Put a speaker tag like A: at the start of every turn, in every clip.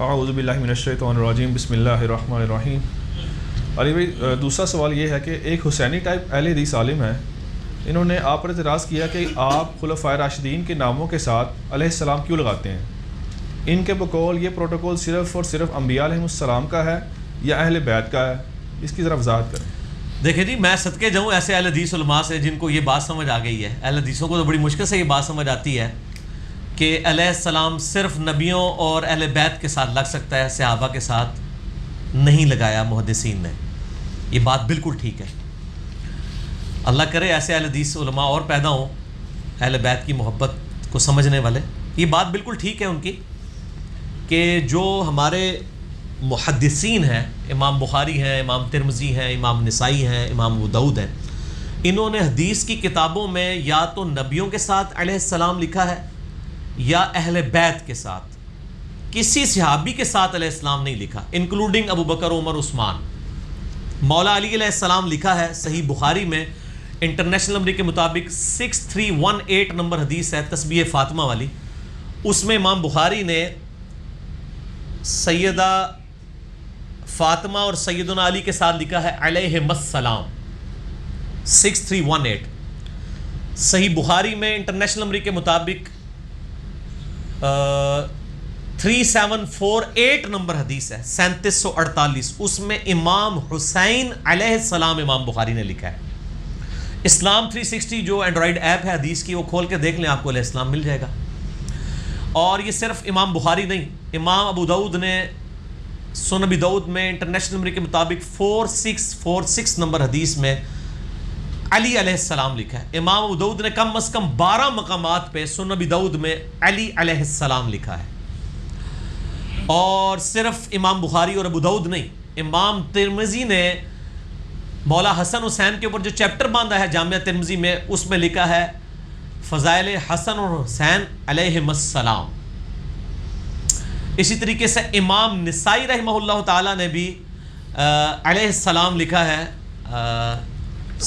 A: اعوذ باللہ من الشیطان الرجیم بسم اللہ الرحمن الرحیم۔ علی بھائی دوسرا سوال یہ ہے کہ ایک حسینی ٹائپ اہل حدیث عالم ہے، انہوں نے آپ پر اعتراض کیا کہ آپ خلفائے راشدین کے ناموں کے ساتھ علیہ السلام کیوں لگاتے ہیں؟ ان کے بقول یہ پروٹوکول صرف اور صرف انبیاء علیہ السلام کا ہے یا اہل بیت کا ہے؟ اس کی ذرا وضاحت کریں۔
B: دیکھیں جی، میں صدقے جاؤں ایسے اہل حدیث علماء سے جن کو یہ بات سمجھ آ گئی ہے۔ اہل حدیثوں کو تو بڑی مشکل سے یہ بات سمجھ آتی ہے کہ علیہ السلام صرف نبیوں اور اہل بیت کے ساتھ لگ سکتا ہے، صحابہ کے ساتھ نہیں لگایا محدثین نے۔ یہ بات بالکل ٹھیک ہے، اللہ کرے ایسے اہل حدیث علماء اور پیدا ہوں اہل بیت کی محبت کو سمجھنے والے۔ یہ بات بالکل ٹھیک ہے ان کی کہ جو ہمارے محدثین ہیں، امام بخاری ہیں، امام ترمذی ہیں، امام نسائی ہیں، امام ابو داؤد ہیں، انہوں نے حدیث کی کتابوں میں یا تو نبیوں کے ساتھ علیہ السلام لکھا ہے یا اہل بیت کے ساتھ، کسی صحابی کے ساتھ علیہ السلام نہیں لکھا، انکلوڈنگ ابو بکر، عمر، عثمان۔ مولا علی علیہ السلام لکھا ہے صحیح بخاری میں، انٹرنیشنل نمبر کے مطابق 6318 نمبر حدیث ہے تسبیح فاطمہ والی، اس میں امام بخاری نے سیدہ فاطمہ اور سیدنا علی کے ساتھ لکھا ہے علیہم السلام 6318۔ صحیح بخاری میں انٹرنیشنل نمبر کے مطابق 3748 نمبر حدیث ہے 3748، اس میں امام حسین علیہ السلام امام بخاری نے لکھا ہے۔ اسلام 360 جو اینڈرائڈ ایپ ہے حدیث کی، وہ کھول کے دیکھ لیں، آپ کو علیہ السلام مل جائے گا۔ اور یہ صرف امام بخاری نہیں، امام ابو داؤد نے سنن ابی داؤد میں انٹرنیشنل نمبر کے مطابق 4646 نمبر حدیث میں علی علیہ السلام لکھا ہے۔ امام ابو داؤد نے کم از کم 12 مقامات پہ سنن ابی داؤد میں علی علیہ السلام لکھا ہے۔ اور صرف امام بخاری اور ابو داؤد نہیں، امام ترمذی نے مولا حسن حسین کے اوپر جو چیپٹر باندھا ہے جامعہ ترمذی میں، اس میں لکھا ہے فضائل حسن اور حسین علیہم السلام۔ اسی طریقے سے امام نسائی رحمہ اللہ تعالیٰ نے بھی علیہ السلام لکھا ہے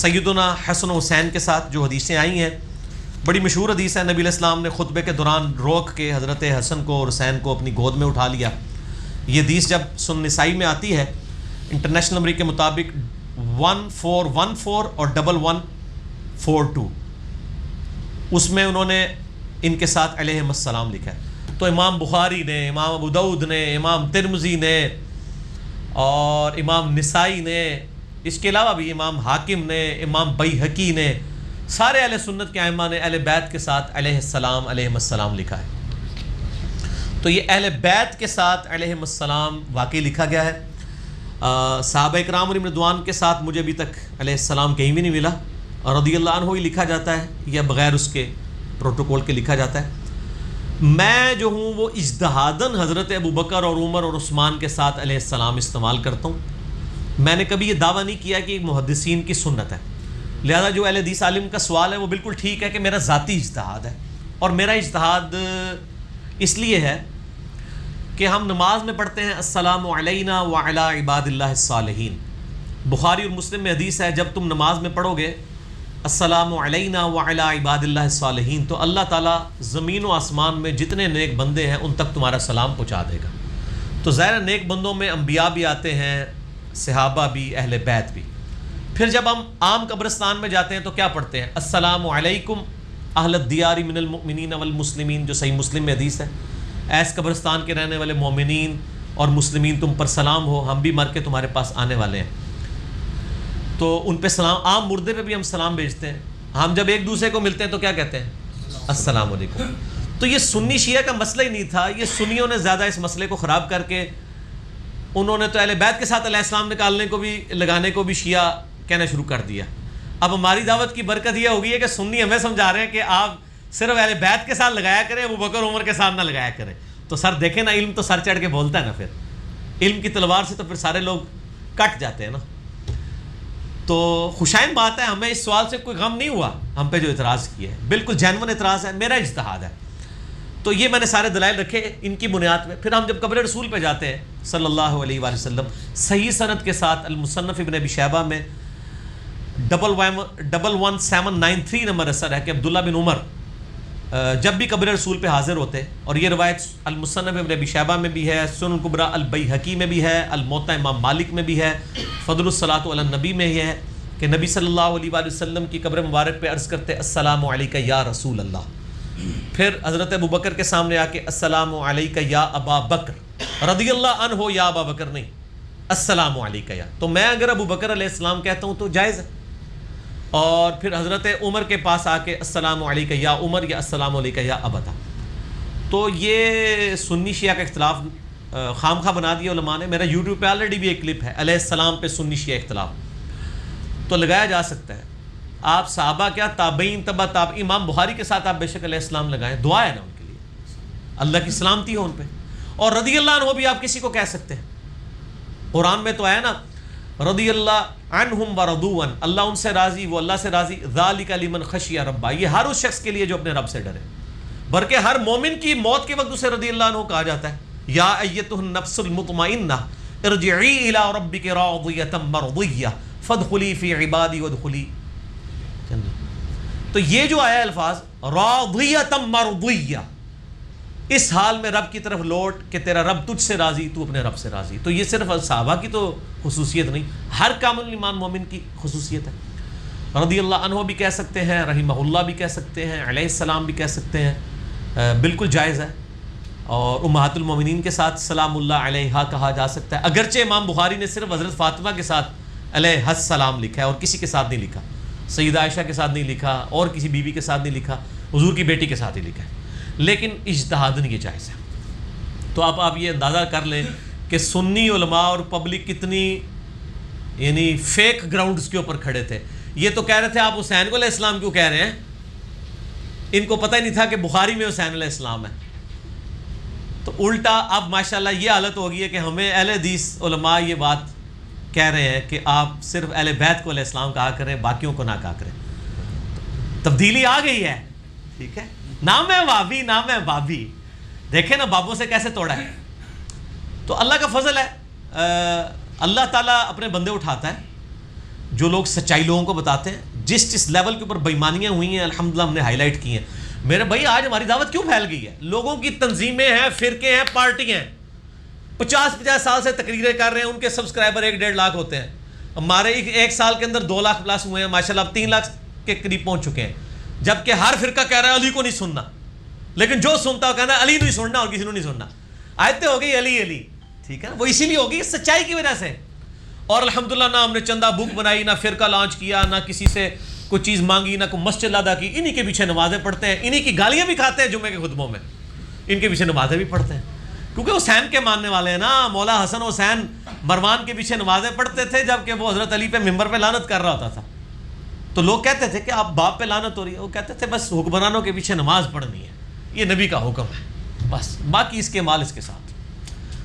B: سیدنا حسن و حسین کے ساتھ، جو حدیثیں آئی ہیں بڑی مشہور حدیث ہے، نبی علیہ السلام نے خطبے کے دوران روک کے حضرت حسن کو اور حسین کو اپنی گود میں اٹھا لیا۔ یہ حدیث جب سنن نسائی میں آتی ہے انٹرنیشنل نمبر کے مطابق 1414 اور 1142، اس میں انہوں نے ان کے ساتھ علیہم السلام لکھا ہے۔ تو امام بخاری نے، امام ابو داؤد نے، امام ترمذی نے اور امام نسائی نے، اس کے علاوہ بھی امام حاکم نے، امام بیہقی نے، سارے اہل سنت کے ائمہ نے اہل بیت کے ساتھ علیہ السلام علیہم السلام لکھا ہے۔ تو یہ اہل بیت کے ساتھ علیہم السلام واقعی لکھا گیا ہے۔ صحابہ اکرام علیہم رضوان کے ساتھ مجھے ابھی تک علیہ السلام کہیں بھی نہیں ملا، اور رضی اللہ عنہ ہی لکھا جاتا ہے یا بغیر اس کے پروٹوکول کے لکھا جاتا ہے۔ میں جو ہوں وہ اجتہاداً حضرت ابو بکر اور عمر اور عثمان کے ساتھ علیہ السلام استعمال کرتا ہوں۔ میں نے کبھی یہ دعویٰ نہیں کیا کہ محدثین کی سنت ہے، لہذا جو اہل حدیث عالم کا سوال ہے وہ بالکل ٹھیک ہے کہ میرا ذاتی اجتہاد ہے، اور میرا اجتہاد اس لیے ہے کہ ہم نماز میں پڑھتے ہیں السلام علینا وعلی عباد اللہ الصالحین۔ بخاری اور مسلم میں حدیث ہے جب تم نماز میں پڑھو گے السلام علینا وعلی عباد اللہ الصالحین، تو اللہ تعالیٰ زمین و آسمان میں جتنے نیک بندے ہیں ان تک تمہارا سلام پہنچا دے گا۔ تو ظاہر نیک بندوں میں انبیاء بھی آتے ہیں، صحابہ بھی، اہل بیت بھی۔ پھر جب ہم عام قبرستان میں جاتے ہیں تو کیا پڑھتے ہیں؟ السلام علیکم اہل الدیار من المؤمنین والمسلمین، جو صحیح مسلم میں حدیث ہے، ایس قبرستان کے رہنے والے مومنین اور مسلمین تم پر سلام ہو، ہم بھی مر کے تمہارے پاس آنے والے ہیں۔ تو ان پہ سلام، عام مردے پہ بھی ہم سلام بھیجتے ہیں۔ ہم جب ایک دوسرے کو ملتے ہیں تو کیا کہتے ہیں؟ السلام علیکم۔ تو یہ سنی شیعہ کا مسئلہ ہی نہیں تھا، یہ سنیوں نے زیادہ اس مسئلے کو خراب کر کے انہوں نے تو اہل بیت کے ساتھ علیہ السلام نکالنے کو بھی، لگانے کو بھی شیعہ کہنا شروع کر دیا۔ اب ہماری دعوت کی برکت یہ ہوگی ہے کہ سنی ہمیں سمجھا رہے ہیں کہ آپ صرف اہل بیت کے ساتھ لگایا کریں، ابو بکر عمر کے ساتھ نہ لگایا کریں۔ تو سر دیکھیں نا، علم تو سر چڑھ کے بولتا ہے نا، پھر علم کی تلوار سے تو پھر سارے لوگ کٹ جاتے ہیں نا۔ تو خوشائن بات ہے، ہمیں اس سوال سے کوئی غم نہیں ہوا، ہم پہ جو اعتراض کیا ہے بالکل جینون اعتراض ہے، میرا اجتہاد ہے۔ تو یہ میں نے سارے دلائل رکھے ان کی بنیاد پہ۔ پھر ہم جب قبر رسول پہ جاتے ہیں صلی اللہ علیہ وآلہ وسلم، صحیح سند کے ساتھ المصنف ابن ابی شیبہ میں 11793 نمبر اثر ہے کہ عبداللہ بن عمر جب بھی قبر رسول پہ حاضر ہوتے، اور یہ روایت المصنف ابن ابی شیبہ میں بھی ہے، سنن الکبریٰ البیہقی میں بھی ہے، الموطأ امام مالک میں بھی ہے، فضل الصلاۃ علی النبی میں یہ ہے کہ نبی صلی اللہ علیہ وآلہ وسلم کی قبر مبارک پہ عرض کرتے السلام علیک یا رسول اللہ، پھر حضرت ابو بکر کے سامنے آ کے السلام علیک یا ابا بکر رضی اللہ عنہ، یا ابا بکر نہیں، السلام علیک یا، تو میں اگر ابو بکر علیہ السلام کہتا ہوں تو جائز ہے، اور پھر حضرت عمر کے پاس آ کے السلام علیک یا عمر یا السلام علیک یا ابدا۔ تو یہ سنی شیعہ کا اختلاف خام خواہ بنا دیا علماء نے۔ میرا یوٹیوب پہ آلریڈی بھی ایک کلپ ہے علیہ السلام پہ سنی شیعہ اختلاف، تو لگایا جا سکتا ہے۔ آپ صحابہ کیا، تابعین، تبع تابعین، امام بخاری کے ساتھ آپ بے شک علیہ السلام لگائیں، دعا ہے نا ان کے لیے، اللہ کی سلامتی ہو ان پہ، اور رضی اللہ عنہ بھی آپ کسی کو کہہ سکتے ہیں۔ قرآن میں تو آیا نا رضی اللہ عنہم ورضوا عنہ، اللہ ان سے راضی، وہ اللہ سے راضی، ذالک لمن خشی ربہ، یہ ہر اس شخص کے لیے جو اپنے رب سے ڈرے، بلکہ ہر مومن کی موت کے وقت اسے رضی اللہ عنہ کہا جاتا ہے، یا ایتہ النفس المطمئنہ ارجعی الی ربک راضیۃ مرضیہ فادخلی فی عبادی وادخلی جنت۔ تو یہ جو آیا الفاظ راضیۃ مرضیہ، اس حال میں رب کی طرف لوٹ کہ تیرا رب تجھ سے راضی، تو اپنے رب سے راضی، تو یہ صرف صحابہ کی تو خصوصیت نہیں، ہر کامل ایمان مومن کی خصوصیت ہے۔ رضی اللہ عنہ بھی کہہ سکتے ہیں، رحمہ اللہ بھی کہہ سکتے ہیں، علیہ السلام بھی کہہ سکتے ہیں، بالکل جائز ہے۔ اور امہات المومنین کے ساتھ سلام اللہ علیہا کہا جا سکتا ہے، اگرچہ امام بخاری نے صرف حضرت فاطمہ کے ساتھ علیہ السلام لکھا ہے اور کسی کے ساتھ نہیں لکھا، سیدہ عائشہ کے ساتھ نہیں لکھا، اور کسی بیوی کے ساتھ نہیں لکھا، حضور کی بیٹی کے ساتھ ہی لکھا ہے، لیکن اجتہاداً یہ جائز ہے۔ تو آپ یہ اندازہ کر لیں کہ سنی علماء اور پبلک کتنی یعنی فیک گراؤنڈز کے اوپر کھڑے تھے۔ یہ تو کہہ رہے تھے آپ حسین کو علیہ السلام کیوں کہہ رہے ہیں، ان کو پتہ ہی نہیں تھا کہ بخاری میں حسین علیہ السلام ہے۔ تو الٹا اب ماشاءاللہ یہ حالت ہو گئی ہے کہ ہمیں اہل حدیث علماء یہ بات کہہ رہے ہیں کہ آپ صرف اہل بیت کو علیہ السلام کہا کریں، باقیوں کو نہ کہا کریں۔ تبدیلی آ گئی ہے، ٹھیک ہے، نام ہے وابی، نام ہے بابی، دیکھیں نا بابوں سے کیسے توڑا ہے۔ تو اللہ کا فضل ہے، اللہ تعالیٰ اپنے بندے اٹھاتا ہے، جو لوگ سچائی لوگوں کو بتاتے ہیں، جس لیول کے اوپر بےایمانیاں ہوئی ہیں الحمدللہ ہم نے ہائی لائٹ کی ہیں۔ میرے بھائی آج ہماری دعوت کیوں پھیل گئی ہے، لوگوں کی تنظیمیں ہیں، فرقے ہیں، پارٹی ہیں، 50 سال سے تقریریں کر رہے ہیں، ان کے سبسکرائبر 1-1.5 لاکھ ہوتے ہیں، ہمارے ایک سال کے اندر 2 لاکھ پلس ہوئے ہیں ماشاءاللہ، اب 3 لاکھ کے قریب پہنچ چکے ہیں، جبکہ ہر فرقہ کہہ رہا ہے علی کو نہیں سننا، لیکن جو سنتا ہے کہنا علی نہیں سننا اور کسی نے نہیں سننا، آیتیں ہو گئی علی علی، ٹھیک ہے، وہ اسی لیے ہوگی سچائی کی وجہ سے۔ اور الحمدللہ نہ ہم نے چندہ بک بنائی، نہ فرقہ لانچ کیا، نہ کسی سے کوئی چیز مانگی، نہ کوئی مسجد ادا کی، انہی کے پیچھے نمازیں پڑھتے ہیں، انہی کی گالیاں بھی کھاتے ہیں جمعے کے خطبوں میں، ان کے پیچھے نمازیں بھی پڑھتے ہیں، کیونکہ حسین کے ماننے والے ہیں نا۔ مولا حسن حسین مروان کے پیچھے نمازیں پڑھتے تھے جبکہ وہ حضرت علی پہ ممبر پہ لعنت کر رہا ہوتا تھا، تو لوگ کہتے تھے کہ آپ باپ پہ لعنت ہو رہی ہے، وہ کہتے تھے بس حکمرانوں کے پیچھے نماز پڑھنی ہے، یہ نبی کا حکم ہے، بس باقی اس کے مال اس کے ساتھ۔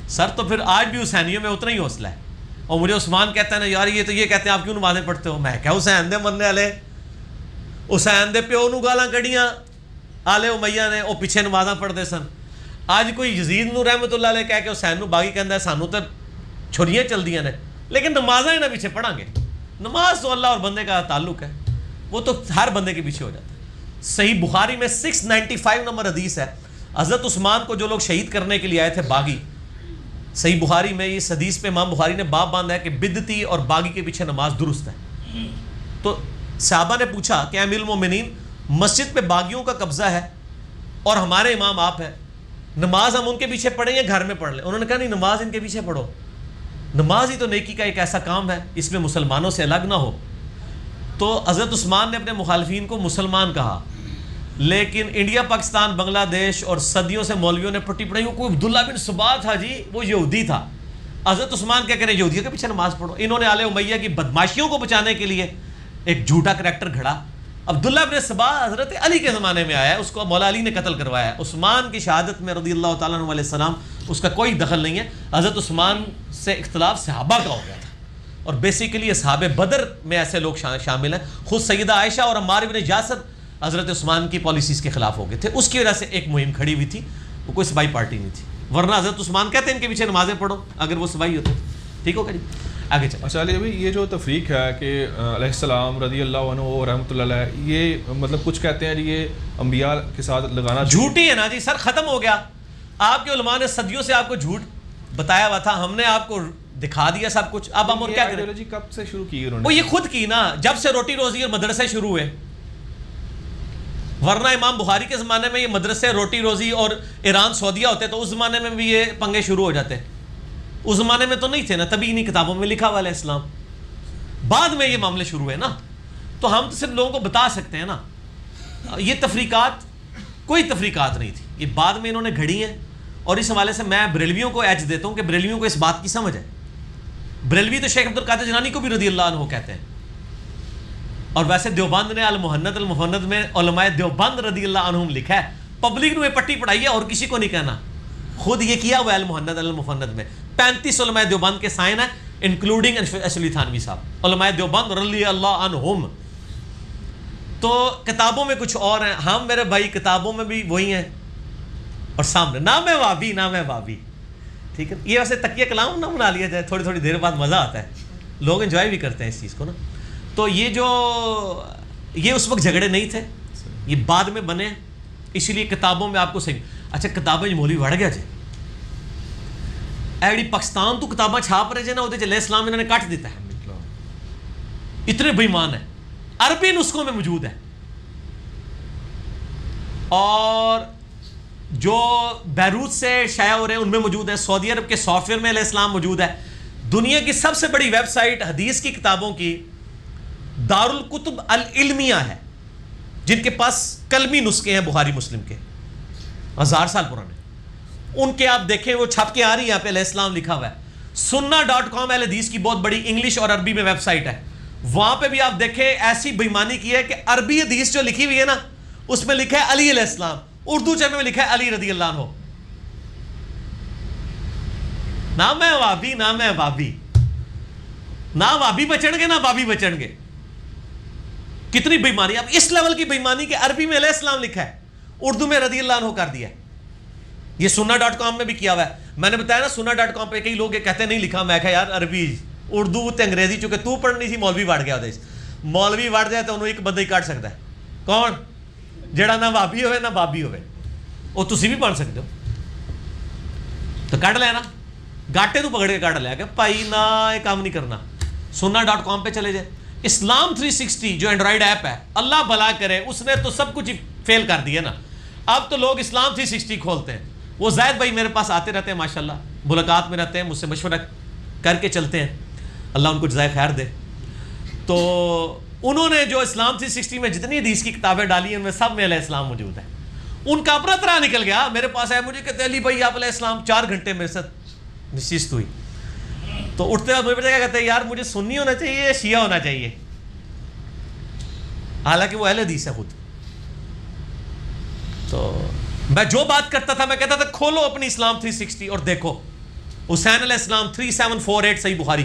B: سر تو پھر آج بھی حسینیوں میں اتنا ہی حوصلہ ہے، اور مجھے عثمان کہتا ہے نا یار یہ تو یہ کہتے ہیں آپ کیوں نمازیں پڑھتے ہو، میں کیا حسین دے مرنے والے، حسین دے پیو نو گالاں کڑیاں آل امیہ نے، وہ پیچھے نمازاں پڑھتے سن۔ آج کوئی یزید نو رحمت اللہ علیہ کہہ کے حسین نو باغی کہندا ہے سانو تو چھریاں چل دیاں نے، لیکن نمازاں ہی نہ پیچھے پڑھاں گے، نماز تو اللہ اور بندے کا تعلق ہے، وہ تو ہر بندے کے پیچھے ہو جاتا ہے۔ صحیح بخاری میں 695 نمبر حدیث ہے، حضرت عثمان کو جو لوگ شہید کرنے کے لیے آئے تھے باغی، صحیح بخاری میں اس حدیث پہ امام بخاری نے باب باندھا ہے کہ بدعتی اور باغی کے پیچھے نماز درست ہے۔ تو صحابہ نے پوچھا کہ امیر المومنین مسجد پہ باغیوں کا قبضہ ہے اور ہمارے امام آپ ہیں، نماز ہم ان کے پیچھے پڑھیں یا گھر میں پڑھ لیں؟ انہوں نے کہا نہیں، نماز ان کے پیچھے پڑھو، نماز ہی تو نیکی کا ایک ایسا کام ہے اس میں مسلمانوں سے الگ نہ ہو۔ تو حضرت عثمان نے اپنے مخالفین کو مسلمان کہا، لیکن انڈیا، پاکستان، بنگلہ دیش اور صدیوں سے مولویوں نے پٹی پڑھائی، کوئی عبداللہ بن صبا تھا جی، وہ یہودی تھا، حضرت عثمان کیا کریں یہودیوں کے پیچھے نماز پڑھو۔ انہوں نے آل امیہ کی بدماشیوں کو بچانے کے لیے ایک جھوٹا کریکٹر گھڑا۔ عبداللہ بن صبا حضرت علی کے زمانے میں آیا ہے، اس کو مولا علی نے قتل کروایا ہے، عثمان کی شہادت میں رضی اللہ تعالیٰ عنہ علیہ السلام اس کا کوئی دخل نہیں ہے۔ حضرت عثمان سے اختلاف صحابہ کا ہو گیا تھا، اور بیسیکلی اصحاب بدر میں ایسے لوگ شامل ہیں، خود سیدہ عائشہ اور عمار بن یاسر حضرت عثمان کی پالیسیز کے خلاف ہو گئے تھے، اس کی وجہ سے ایک مہم کھڑی ہوئی تھی، وہ کوئی صبائی پارٹی نہیں تھی، ورنہ حضرت عثمان کہتے ہیں ان کے پیچھے نمازیں پڑھو اگر وہ صبائی ہوتے، ٹھیک ہوگا جی۔ آگے چلیں.
A: اچھا علی ابھی یہ جو تفریق ہے کہ علیہ السلام رضی اللہ عنہ و رحمۃ اللہ علیہ، یہ مطلب کچھ کہتے ہیں جی یہ انبیاء کے ساتھ لگانا
B: جھوٹی ہے نا جی سر، ختم ہو گیا. آپ کے علماء نے صدیوں سے آپ کو جھوٹ بتایا ہوا تھا، ہم نے آپ کو دکھا دیا سب کچھ. اب ہم اور کیا کریں؟
A: آئیڈیالوجی کب سے شروع کی انہوں نے؟
B: وہ یہ خود کی نا، جب سے روٹی روزی اور مدرسے شروع ہوئے. ورنہ امام بخاری کے زمانے میں یہ مدرسے روٹی روزی اور ایران سعودیہ ہوتے تو اس زمانے میں بھی یہ پنگے شروع ہو جاتے. اس زمانے میں تو نہیں تھے نا، تبھی انہیں کتابوں میں لکھا ہوا علیہ السلام. بعد میں یہ معاملے شروع ہوئے نا، تو ہم تو صرف لوگوں کو بتا سکتے ہیں نا. یہ تفریقات کوئی تفریقات نہیں تھی، یہ بعد میں انہوں نے گھڑی ہیں. اور اس حوالے سے میں بریلویوں کو ایج دیتا ہوں کہ بریلویوں کو اس بات کی سمجھ ہے. بریلوی تو شیخ عبد القادر جیلانی کو بھی رضی اللہ عنہ کہتے ہیں. اور ویسے دیوبند نے المفند میں علماء دیوبند رضی اللہ عنہم لکھا ہے. پبلک نے پٹی پڑھائی ہے اور کسی کو نہیں کہنا، خود یہ کیا ہوا ہے المفند میں. 35 علماء دیوبند کے سائن ہیں انکلوڈنگ اشلی تھانوی صاحب، علماء دیوبند رضی اللہ عنہم. تو کتابوں میں کچھ اور ہیں، ہم میرے بھائی کتابوں میں بھی وہی ہیں اور سامنے نام ہے وابی، نام ہے وابی. ٹھیک ہے، یہ ویسے تکیہ کلام نہ بنا لیا جائے، تھوڑی تھوڑی دیر بعد مزہ آتا ہے، لوگ انجوائے بھی کرتے ہیں اس چیز کو نا. تو یہ اس وقت جھگڑے نہیں تھے، یہ بعد میں بنے، اسی لیے کتابوں میں آپ کو صحیح. اچھا کتابیں مولوی بڑھ گیا جی ایڈی پاکستان تو کتاباں چھاپ رہے جے نا، علیہ السلام انہوں نے کٹ دیتا ہے. اتنے بےمان ہیں، عربی نسخوں میں موجود ہے، اور جو بیروت سے شائع ہو رہے ہیں ان میں موجود ہے. سعودی عرب کے سافٹ ویئر میں علیہ السلام موجود ہے. دنیا کی سب سے بڑی ویب سائٹ حدیث کی کتابوں کی دارالکتب العلمیہ ہے، جن کے پاس کلمی نسخے ہیں بخاری مسلم کے 1000 سال پرانے. ان کے آپ دیکھیں وہ چھپ کے آ رہی ہے، یہاں پہ علیہ السلام لکھا ہوا ہے. sunna.com اہل حدیث کی بہت بڑی انگلش اور عربی میں ویب سائٹ ہے. وہاں پہ بھی آپ دیکھیں ایسی بےمانی کی ہے کہ عربی حدیث جو لکھی ہوئی ہے نا اس میں لکھا ہے علی علیہ السلام، اردو چینل میں لکھا ہے علی رضی اللہ عنہ. نام ہے وابی، نام ہے وابی. نہ وابی بچن گے نہ بابی بچن گے. کتنی بےمانی، اب اس لیول کی بےمانی کہ عربی میں علیہ السلام لکھا ہے، اردو میں رضی اللہ عنہ کر دیا ہے. یہ sunna.com میں بھی کیا ہوا ہے. میں نے بتایا نا sunna.com پہ کئی لوگ یہ کہتے ہیں نہیں لکھا. میں کہا یار عربی اردو تے انگریزی چونکہ تو پڑھنی سی مولوی وڑ گیا ہوتا ہے. مولوی وڑ جائے تو انہوں ایک بندہ ہی کٹ سکتا ہے. کون؟ جڑا نہ بابی ہوئے نہ بابی ہوئے. وہ تسی بھی پڑھ سکتے ہو تو کٹ لینا، گاٹے تو پکڑ کے کٹ لیا کہ بھائی نہ یہ کام نہیں کرنا. sunna.com پہ چلے جائے. اسلام 360 جو اینڈرائڈ ایپ ہے، اللہ بھلا کرے اس نے تو سب کچھ فیل کر دیا نا. اب تو لوگ اسلام 360 کھولتے ہیں. وہ زید بھائی میرے پاس آتے رہتے ہیں ماشاءاللہ، ملاقات میں رہتے ہیں، مجھ سے مشورہ کر کے چلتے ہیں، اللہ ان کو جزائے خیر دے. تو انہوں نے جو اسلام 360 میں جتنی حدیث کی کتابیں ڈالی ہیں ان میں سب میں علیہ السلام موجود ہے. ان کا اپنا طرح نکل گیا. میرے پاس ہے، مجھے کہتے ہیں علی بھائی آپ علیہ السلام 4 گھنٹے میرے ساتھ نشست ہوئی. تو اٹھتے بعد مجھے کیا کہتے ہیں یار مجھے سنی ہونا چاہیے یا شیعہ ہونا چاہیے، حالانکہ وہ اہل حدیث ہے خود. تو میں جو بات کرتا تھا میں کہتا تھا کھولو اپنی اسلام 360 اور دیکھو حسین علیہ السلام 3748 صحیح بخاری.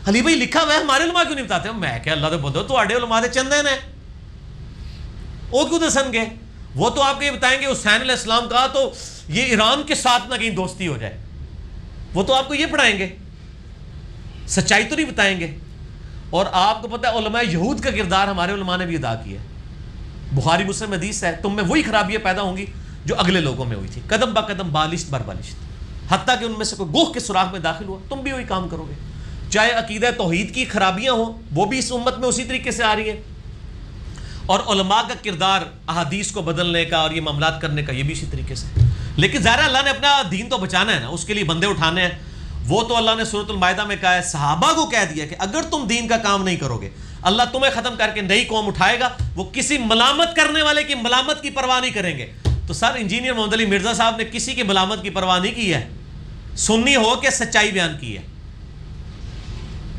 B: علی بھائی لکھا ہوا ہے، ہمارے علماء کیوں نہیں بتاتے؟ میں کہ اللہ دے بندو تو آڈے علماء دے چندے نے وہ کیوں دسن گے؟ وہ تو آپ کو یہ بتائیں گے حسین علیہ السلام کا تو یہ ایران کے ساتھ نہ کہیں دوستی ہو جائے. وہ تو آپ کو یہ پڑھائیں گے، سچائی تو نہیں بتائیں گے. اور آپ کو پتہ ہے علماء یہود کا کردار ہمارے علماء نے بھی ادا کیا ہے. بخاری مسلم حدیث ہے تم میں وہی خرابیاں پیدا ہوں گی جو اگلے لوگوں میں ہوئی تھی، قدم با قدم بالشت بر بالشت، حتیٰ کہ ان میں سے کوئی گوہ کے سوراخ میں داخل ہوا تم بھی وہی کام کرو گے. چاہے عقیدہ توحید کی خرابیاں ہوں وہ بھی اس امت میں اسی طریقے سے آ رہی ہیں، اور علماء کا کردار احادیث کو بدلنے کا اور یہ معاملات کرنے کا یہ بھی اسی طریقے سے. لیکن ظاہر اللہ نے اپنا دین تو بچانا ہے نا، اس کے لیے بندے اٹھانے ہیں. وہ تو اللہ نے سورۃ المائدہ میں کہا ہے، صحابہ کو کہہ دیا کہ اگر تم دین کا کام نہیں کرو گے اللہ تمہیں ختم کر کے نئی قوم اٹھائے گا. وہ کسی ملامت کرنے والے کی ملامت کی پرواہ نہیں کریں گے. تو سر انجینئر محمد علی مرزا صاحب نے کسی کی ملامت کی پرواہ نہیں کی ہے، سنی ہو کے سچائی بیان کی ہے.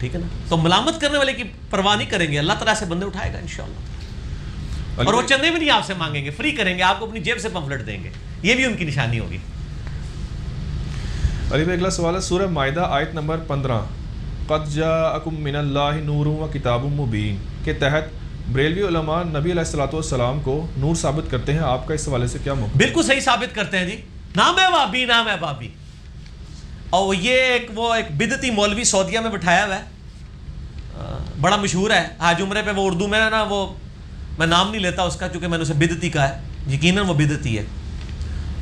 B: ٹھیک ہے نا؟ تو ملامت کرنے والے کی پرواہ نہیں کریں گے، اللہ تعالیٰ سے بندے اٹھائے گا انشاءاللہ. اور وہ چندے بھی نہیں آپ سے مانگیں گے، فری کریں گے، آپ کو اپنی جیب سے پمفلٹ دیں گے، یہ بھی ان کی نشانی ہوگی.
A: علی بھائی اگلا سوال ہے سورہ مائدہ آیت نمبر 15 قد جاءکم من اللہ نور و کتاب مبین کے تحت بریلوی علماء نبی علیہ الصلوۃ والسلام کو نور ثابت کرتے ہیں. آپ کا اس حوالے سے کیا موقف؟
B: بالکل صحیح ثابت کرتے ہیں جی. نام ہے وابی، نام ہے بابی. اور یہ ایک بدعتی مولوی سعودیہ میں بٹھایا ہوا ہے بڑا مشہور ہے حاج عمرے پہ، وہ اردو میں نا، وہ میں نام نہیں لیتا اس کا چونکہ میں نے اسے بدعتی کہا ہے، یقیناً وہ بدعتی ہے.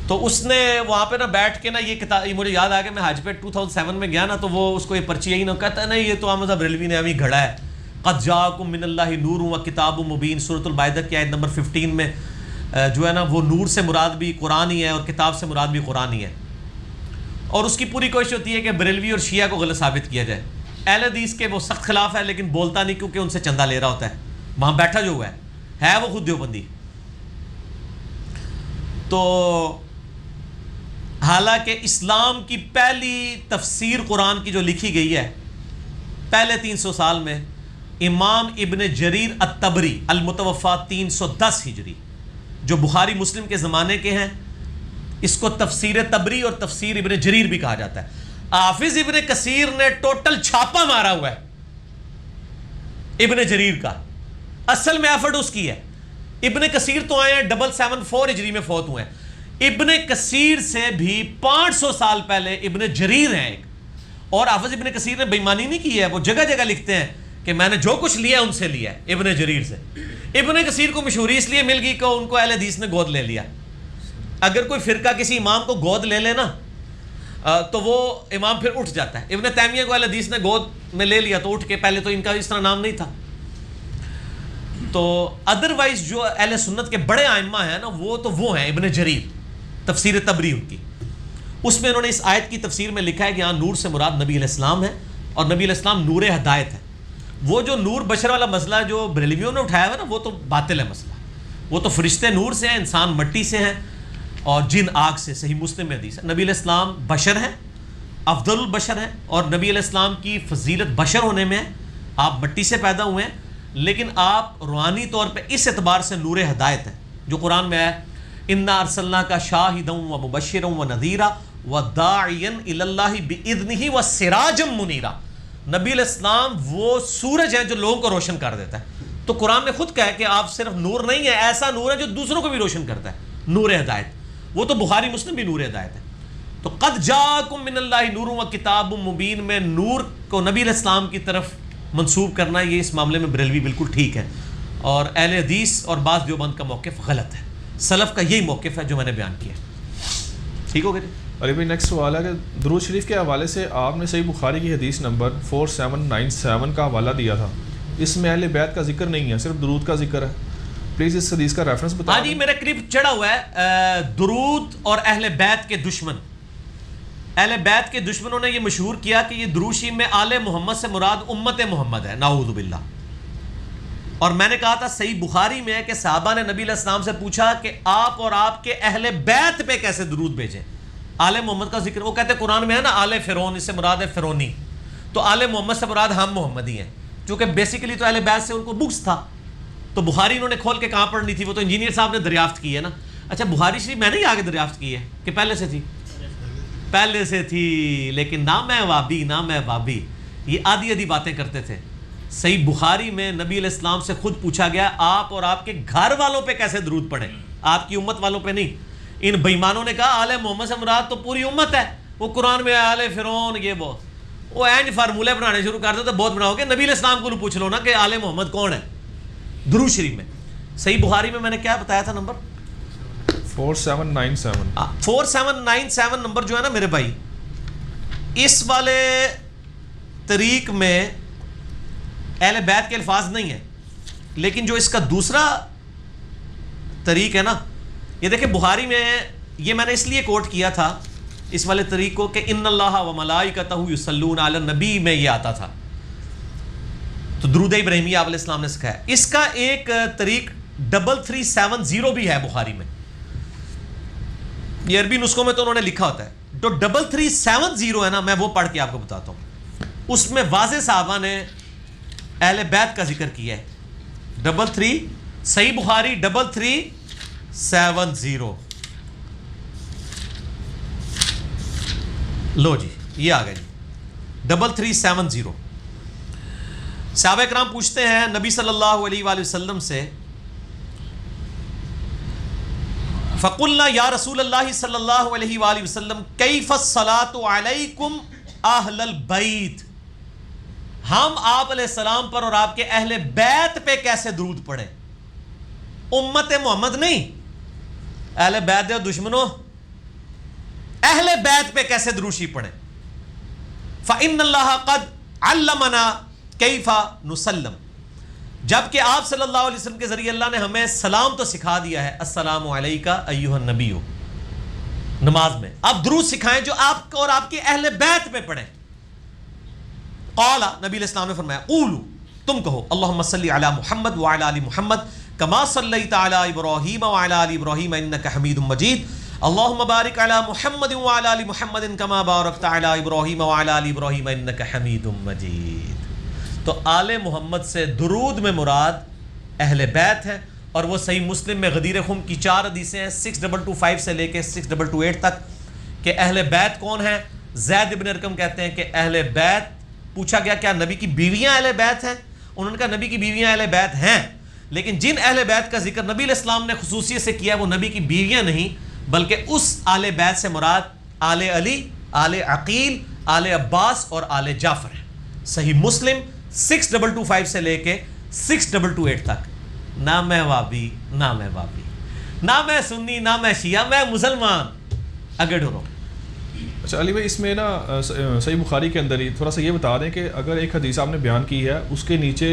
B: تو اس نے وہاں پہ نا بیٹھ کے نا یہ کتاب، مجھے یاد آ گیا میں حج پہ 2007 میں گیا نا، تو وہ اس کو یہ پرچی یہی نا کہتا ہے نہیں یہ تو احمد بریلوی نے ابھی گھڑا ہے. قد جاءکم من اللہ نور و کتاب مبین، سورۃ البائدہ کی آیت نمبر 15 میں جو ہے نا وہ نور سے مراد بھی قرآن ہی ہے اور کتاب سے مراد بھی قرآن ہی ہے. اور اس کی پوری کوشش ہوتی ہے کہ بریلوی اور شیعہ کو غلط ثابت کیا جائے. اہل حدیث کے وہ سخت خلاف ہے لیکن بولتا نہیں کیونکہ ان سے چندہ لے رہا ہوتا ہے. وہاں بیٹھا جو ہوا ہے وہ خود دیوبندی. تو حالانکہ اسلام کی پہلی تفسیر قرآن کی جو لکھی گئی ہے پہلے 300 سال میں، امام ابن جریر الطبری المتوفا 310 ہجری، جو بخاری مسلم کے زمانے کے ہیں، اس کو تفسیر طبری اور تفسیر ابن جریر بھی کہا جاتا ہے. حافظ ابن کثیر نے ٹوٹل چھاپا مارا ہوا ہے ابن جریر کا، اصل میں ایفرٹ اس کی ہے. ابن کثیر تو آئے ہیں 774 ہجری میں فوت ہوئے ہیں. ابن کثیر سے بھی 500 سال پہلے ابن جریر ہیں ایک. اور حافظ ابن کثیر نے بےایمانی نہیں کی ہے، وہ جگہ جگہ لکھتے ہیں کہ میں نے جو کچھ لیا ان سے لیا ہے ابن جریر سے. ابن کثیر کو مشہوری اس لیے مل گئی کہ ان کو اہل حدیث نے گود لے لیا. اگر کوئی فرقہ کسی امام کو گود لے لے نا تو وہ امام پھر اٹھ جاتا ہے. ابن تیمیہ کو اہل حدیث نے گود میں لے لیا تو اٹھ کے، پہلے تو ان کا اس طرح نام نہیں تھا. تو ادروائز جو اہل سنت کے بڑے ائمہ ہیں نا وہ ہیں ابن جریر، تفسیر طبری ان کی. اس میں انہوں نے اس آیت کی تفسیر میں لکھا ہے کہ یہاں نور سے مراد نبی علیہ السلام ہے اور نبی علیہ السلام نور ہدایت ہے. وہ جو نور بشر والا مسئلہ جو بریلویوں نے اٹھایا ہوا نا وہ تو باطل ہے مسئلہ. وہ تو فرشتے نور سے ہیں، انسان مٹی سے ہیں اور جن آگ سے. صحیح مسلم میں حدیث ہے. نبی علیہ السلام بشر ہیں، افضل البشر ہیں، اور نبی علیہ السلام کی فضیلت بشر ہونے میں ہے. آپ مٹی سے پیدا ہوئے ہیں لیکن آپ روحانی طور پہ اس اعتبار سے نور ہدایت ہیں جو قرآن میں ہے انا ارسلناک شاہدا و مبشرا و نذیرا و داعیا الی اللہ باذنہ و سراجا منیرا. نبی علیہ السلام وہ سورج ہیں جو لوگوں کو روشن کر دیتا ہے. تو قرآن نے خود کہا ہے کہ آپ صرف نور نہیں ہے، ایسا نور ہے جو دوسروں کو بھی روشن کرتا ہے، نور ہدایت. وہ تو بخاری مسلم بھی نور ہدایت ہے. تو قد جاءکم من اللہ نور و کتاب مبین میں نور کو نبی علیہ السلام کی طرف منسوب کرنا، یہ اس معاملے میں بریلوی بالکل ٹھیک ہے اور اہل حدیث اور بعض دیوبند کا موقف غلط ہے. سلف کا یہی موقف ہے جو میں نے بیان کیا. ٹھیک ہو گیا جی.
A: علی بھائی نیکسٹ سوال ہے کہ درود شریف کے حوالے سے آپ نے صحیح بخاری کی حدیث نمبر 4797 کا حوالہ دیا تھا. اس میں اہل بیت کا ذکر نہیں ہے، صرف درود کا ذکر ہے. پلیز اس حدیث کا ریفرنس بتائیں.
B: ہاں جی، میرے قریب چڑھا ہوا ہے درود اور اہل بیت کے دشمن. اہل بیت کے دشمنوں نے یہ مشہور کیا کہ یہ درود شریف میں آل محمد سے مراد امت محمد ہے، نعوذ باللہ. اور میں نے کہا تھا صحیح بخاری میں ہے کہ صحابہ نے نبی علیہ السلام سے پوچھا کہ آپ اور آپ کے اہل بیت پہ کیسے درود بھیجیں. آل محمد کا ذکر، وہ کہتے ہیں قرآن میں ہے نا آل فرعون، اس سے مراد ہے فرعونی. تو آل محمد سے مراد ہم محمدی ہیں، چونکہ بیسیکلی تو اہل بیت سے ان کو بغض تھا. تو بخاری انہوں نے کھول کے کہاں پڑھنی تھی، وہ تو انجینئر صاحب نے دریافت کی ہے نا. اچھا بخاری شریف میں نے ہی آگے دریافت کی ہے کہ پہلے سے تھی؟ پہلے سے تھی، لیکن نہ میں وابی نہ میں وابی، یہ آدھی آدھی باتیں کرتے تھے. صحیح بخاری میں نبی علیہ السلام سے خود پوچھا گیا آپ اور آپ کے گھر والوں پہ کیسے درود پڑھیں، آپ کی امت والوں پہ نہیں. ان بےایمانوں نے کہا آل محمد سے مراد تو پوری امت ہے، وہ قرآن میں آل فرعون یہ وہ اینج فارمولے بنانے شروع کر دو تو بہت بناؤ گے. نبی علیہ السلام کو پوچھ لو نا کہ آل محمد کون ہے درود شریف میں. صحیح بخاری میں نے کیا بتایا تھا نمبر
A: 4797.
B: 4797 نمبر جو ہے نا میرے بھائی، اس والے طریق میں اہل بیت کے الفاظ نہیں ہیں، لیکن جو اس کا دوسرا طریق ہے نا، یہ دیکھیں بخاری میں یہ میں نے اس لیے کوٹ کیا تھا اس والے طریق کو کہ ان اللہ و ملائکتہ یصلون علی النبی میں یہ آتا تھا. تو درود ابراہیمی آپ علیہ السلام نے سکھایا. اس کا ایک طریق 3370 بھی ہے بخاری میں. یہ عربی نسخوں میں تو انہوں نے لکھا ہوتا ہے. جو 3370 ہے نا، میں وہ پڑھ کے آپ کو بتاتا ہوں. اس میں واضح صحابہ نے اہل بیت کا ذکر کیا ہے. 33 صحیح بخاری 3370. لو جی یہ آ گیا جی 3370. صحابہ کرام پوچھتے ہیں نبی صلی اللہ علیہ وآلہ وسلم سے، فقلنا یا رسول اللہ صلی اللہ علیہ وآلہ وسلم کیف الصلاۃ علیکم اہل البیت. ہم آپ علیہ السلام پر اور آپ کے اہل بیت پہ کیسے درود پڑھیں؟ امت محمد نہیں، اہل بیت اور دشمنوں، اہل بیت پہ کیسے دروشی پڑھیں؟ فَإِنَّ اللَّهَ قَدْ عَلَّمَنَا كَيْفَ نُسَلَّمْ، جبکہ آپ صلی اللہ علیہ وسلم کے ذریعے اللہ نے ہمیں سلام تو سکھا دیا ہے، السلام علیکہ ایھا النبی، نماز میں آپ درود سکھائیں جو آپ کو اور آپ کے اہل بیت پہ پڑھیں۔ قال، نبی علیہ السلام نے فرمایا، قولوا، تم کہو، اللہم صلی علی محمد وعلی آل محمد کما صلیت علی ابراہیم وعلی آل ابراہیم انک حمید مجید، اللہم بارک علی محمد وعلی آل محمد کما بارکت علی ابراہیم وعلی آل ابراہیم انک حمید مجید۔ تو آل محمد سے درود میں مراد اہل بیت ہے، اور وہ صحیح مسلم میں غدیر خم کی 4 حدیثیں ہیں 6225 سے لے کے 6228 تک کہ اہل بیت کون ہیں۔ زید ابن ارقم کہتے ہیں کہ اہل بیت، پوچھا گیا کیا نبی کی بیویاں اہل بیت ہیں؟ انہوں نے کہا نبی کی بیویاں اہل بیت ہیں، لیکن جن اہل بیت کا ذکر نبی علیہ السلام نے خصوصیت سے کیا ہے وہ نبی کی بیویاں نہیں، بلکہ اس اہل بیت سے مراد آل علی، آل عقیل، آل عباس اور آل جعفر ہیں۔ صحیح مسلم 6225 سے لے کے 6228 تک۔ نہ میں وابی، نہ میں وابی، نہ میں سنی، نہ میں شیعہ، میں مسلمان، اگے ڈرو۔
A: اچھا علی بھائی، اس میں نا صحیح بخاری کے اندر ہی تھوڑا سا یہ بتا دیں کہ اگر ایک حدیث آپ نے بیان کی ہے اس کے نیچے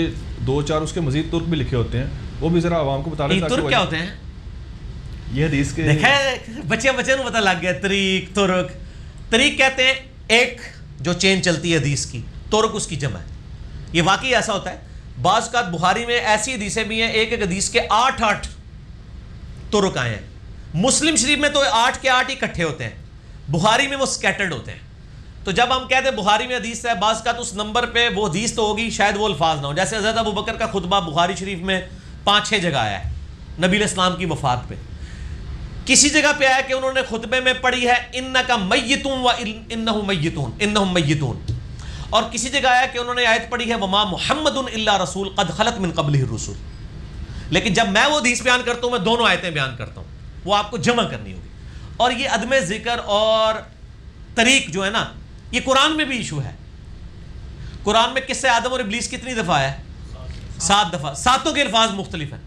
A: 2-4 اس کے مزید ترک بھی لکھے ہوتے ہیں، وہ بھی ذرا عوام کو بتا دیں۔
B: ترک کیا ہوتے ہیں؟
A: یہ حدیث کے
B: دیکھیں بچے کو پتہ لگ گیا، طریق، ترک۔ طریق کہتے ہیں ایک جو چین چلتی ہے حدیث کی، ترک اس کی جمع ہے۔ یہ واقعی ایسا ہوتا ہے، بعض اوقات بخاری میں ایسی حدیثیں بھی ہیں ایک حدیث کے 8 ترک آئے ہیں۔ مسلم شریف میں تو 8 کے 8 اکٹھے ہوتے ہیں، بخاری میں وہ سکیٹرڈ ہوتے ہیں۔ تو جب ہم کہتے ہیں بخاری میں حدیث ہے، بعض اوقات اس نمبر پہ وہ حدیث تو ہوگی، شاید وہ الفاظ نہ ہو۔ جیسے حضرت ابوبکر کا خطبہ بخاری شریف میں 5-6 جگہ آیا ہے نبی علیہ السلام کی وفات پہ۔ کسی جگہ پہ آیا کہ انہوں نے خطبے میں پڑھی ہے انکا میتون و انہم میتون، انہم میتون، اور کسی جگہ آیا کہ انہوں نے آیت پڑھی ہے وما محمد الا رسول قد خلت من قبلہ الرسل۔ لیکن جب میں وہ حدیث بیان کرتا ہوں میں دونوں آیتیں بیان کرتا ہوں، وہ آپ کو جمع کرنی ہوگی۔ اور یہ عدم ذکر اور طریق جو ہے نا، یہ قرآن میں بھی ایشو ہے۔ قرآن میں قصہ آدم اور ابلیس کتنی دفعہ ہے؟ 7 دفعہ، 7 کے الفاظ مختلف ہیں،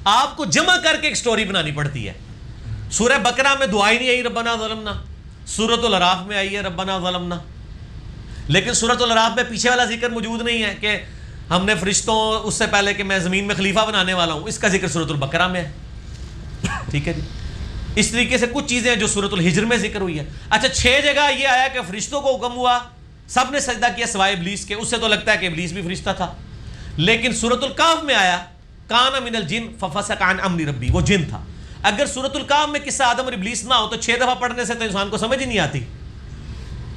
B: آپ کو جمع کر کے ایک سٹوری بنانی پڑتی ہے۔ سورہ بقرہ میں دعا ہی نہیں آئی ربنا ظلمنا، سورۃ الاعراف میں آئی ہے ربنا ظلمنا، لیکن سورۃ الاعراف میں پیچھے والا ذکر موجود نہیں ہے کہ ہم نے فرشتوں، اس سے پہلے کہ میں زمین میں خلیفہ بنانے والا ہوں، اس کا ذکر سورۃ البقرہ میں ہے۔ ٹھیک ہے جی، اس طریقے سے کچھ چیزیں جو سورۃ الحجر میں ذکر ہوئی ہے۔ اچھا 6 جگہ یہ آیا کہ فرشتوں کو حکم ہوا، سب نے سجدہ کیا سوائے ابلیس کے، اس سے تو لگتا ہے کہ ابلیس بھی فرشتہ تھا۔ لیکن سورۃ الکہف میں آیا کان من الجن ففسق عن امر ربی، وہ جن تھا۔ اگر سورۃ الکہف میں قصہ آدم اور ابلیس نہ ہو تو 6 دفعہ پڑھنے سے تو انسان کو سمجھ ہی نہیں آتی۔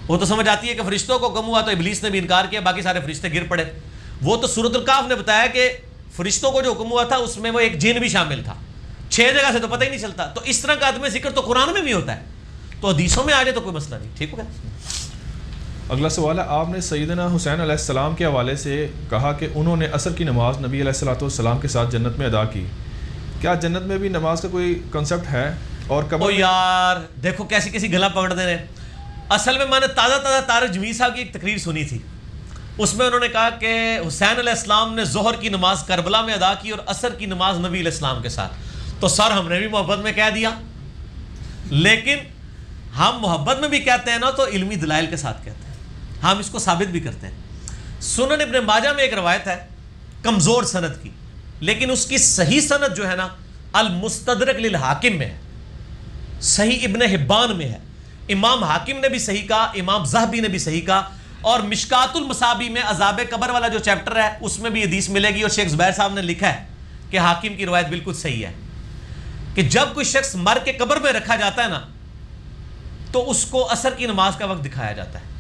B: وہ تو سمجھ آتی ہے کہ فرشتوں کو حکم ہوا تو ابلیس نے بھی انکار کیا، باقی سارے فرشتے گر پڑے۔ وہ تو سورۃ الکہف نے بتایا کہ فرشتوں کو جو حکم ہوا تھا اس میں وہ ایک جن بھی شامل تھا، 6 جگہ سے تو پتہ ہی نہیں چلتا۔ تو اس طرح کا عدم ذکر تو قرآن میں بھی ہوتا ہے، تو حدیثوں میں آ جائے تو کوئی مسئلہ نہیں۔ ٹھیک ہو گیا۔
A: اگلا سوال ہے، آپ نے سیدنا حسین علیہ السلام کے حوالے سے کہا کہ انہوں نے عصر کی نماز نبی علیہ الصلوۃ والسلام کے ساتھ جنت میں ادا کی، کیا جنت میں بھی نماز کا کوئی کنسپٹ ہے؟ اور کب
B: یار دیکھو کیسی کیسی گلا پکڑ دے رہے۔ اصل میں نے تازہ طارق جمیل صاحب کی ایک تقریر سنی تھی، اس میں انہوں نے کہا کہ حسین علیہ السلام نے ظہر کی نماز کربلا میں ادا کی اور عصر کی نماز نبی علیہ السلام کے ساتھ۔ تو سر ہم نے بھی محبت میں کہہ دیا، لیکن ہم محبت میں بھی کہتے ہیں نا تو علمی دلائل کے ساتھ کہتے ہیں، ہم اس کو ثابت بھی کرتے ہیں۔ سنن ابن ماجہ میں ایک روایت ہے کمزور سند کی، لیکن اس کی صحیح سند جو ہے نا المستدرک للحاکم میں ہے، صحیح ابن حبان میں ہے، امام حاکم نے بھی صحیح کہا، امام ذہبی نے بھی صحیح کہا، اور مشکات المصابیح میں عذاب قبر والا جو چیپٹر ہے اس میں بھی حدیث ملے گی، اور شیخ زبیر صاحب نے لکھا ہے کہ حاکم کی روایت بالکل صحیح ہے کہ جب کوئی شخص مر کے قبر میں رکھا جاتا ہے نا تو اس کو عصر کی نماز کا وقت دکھایا جاتا ہے۔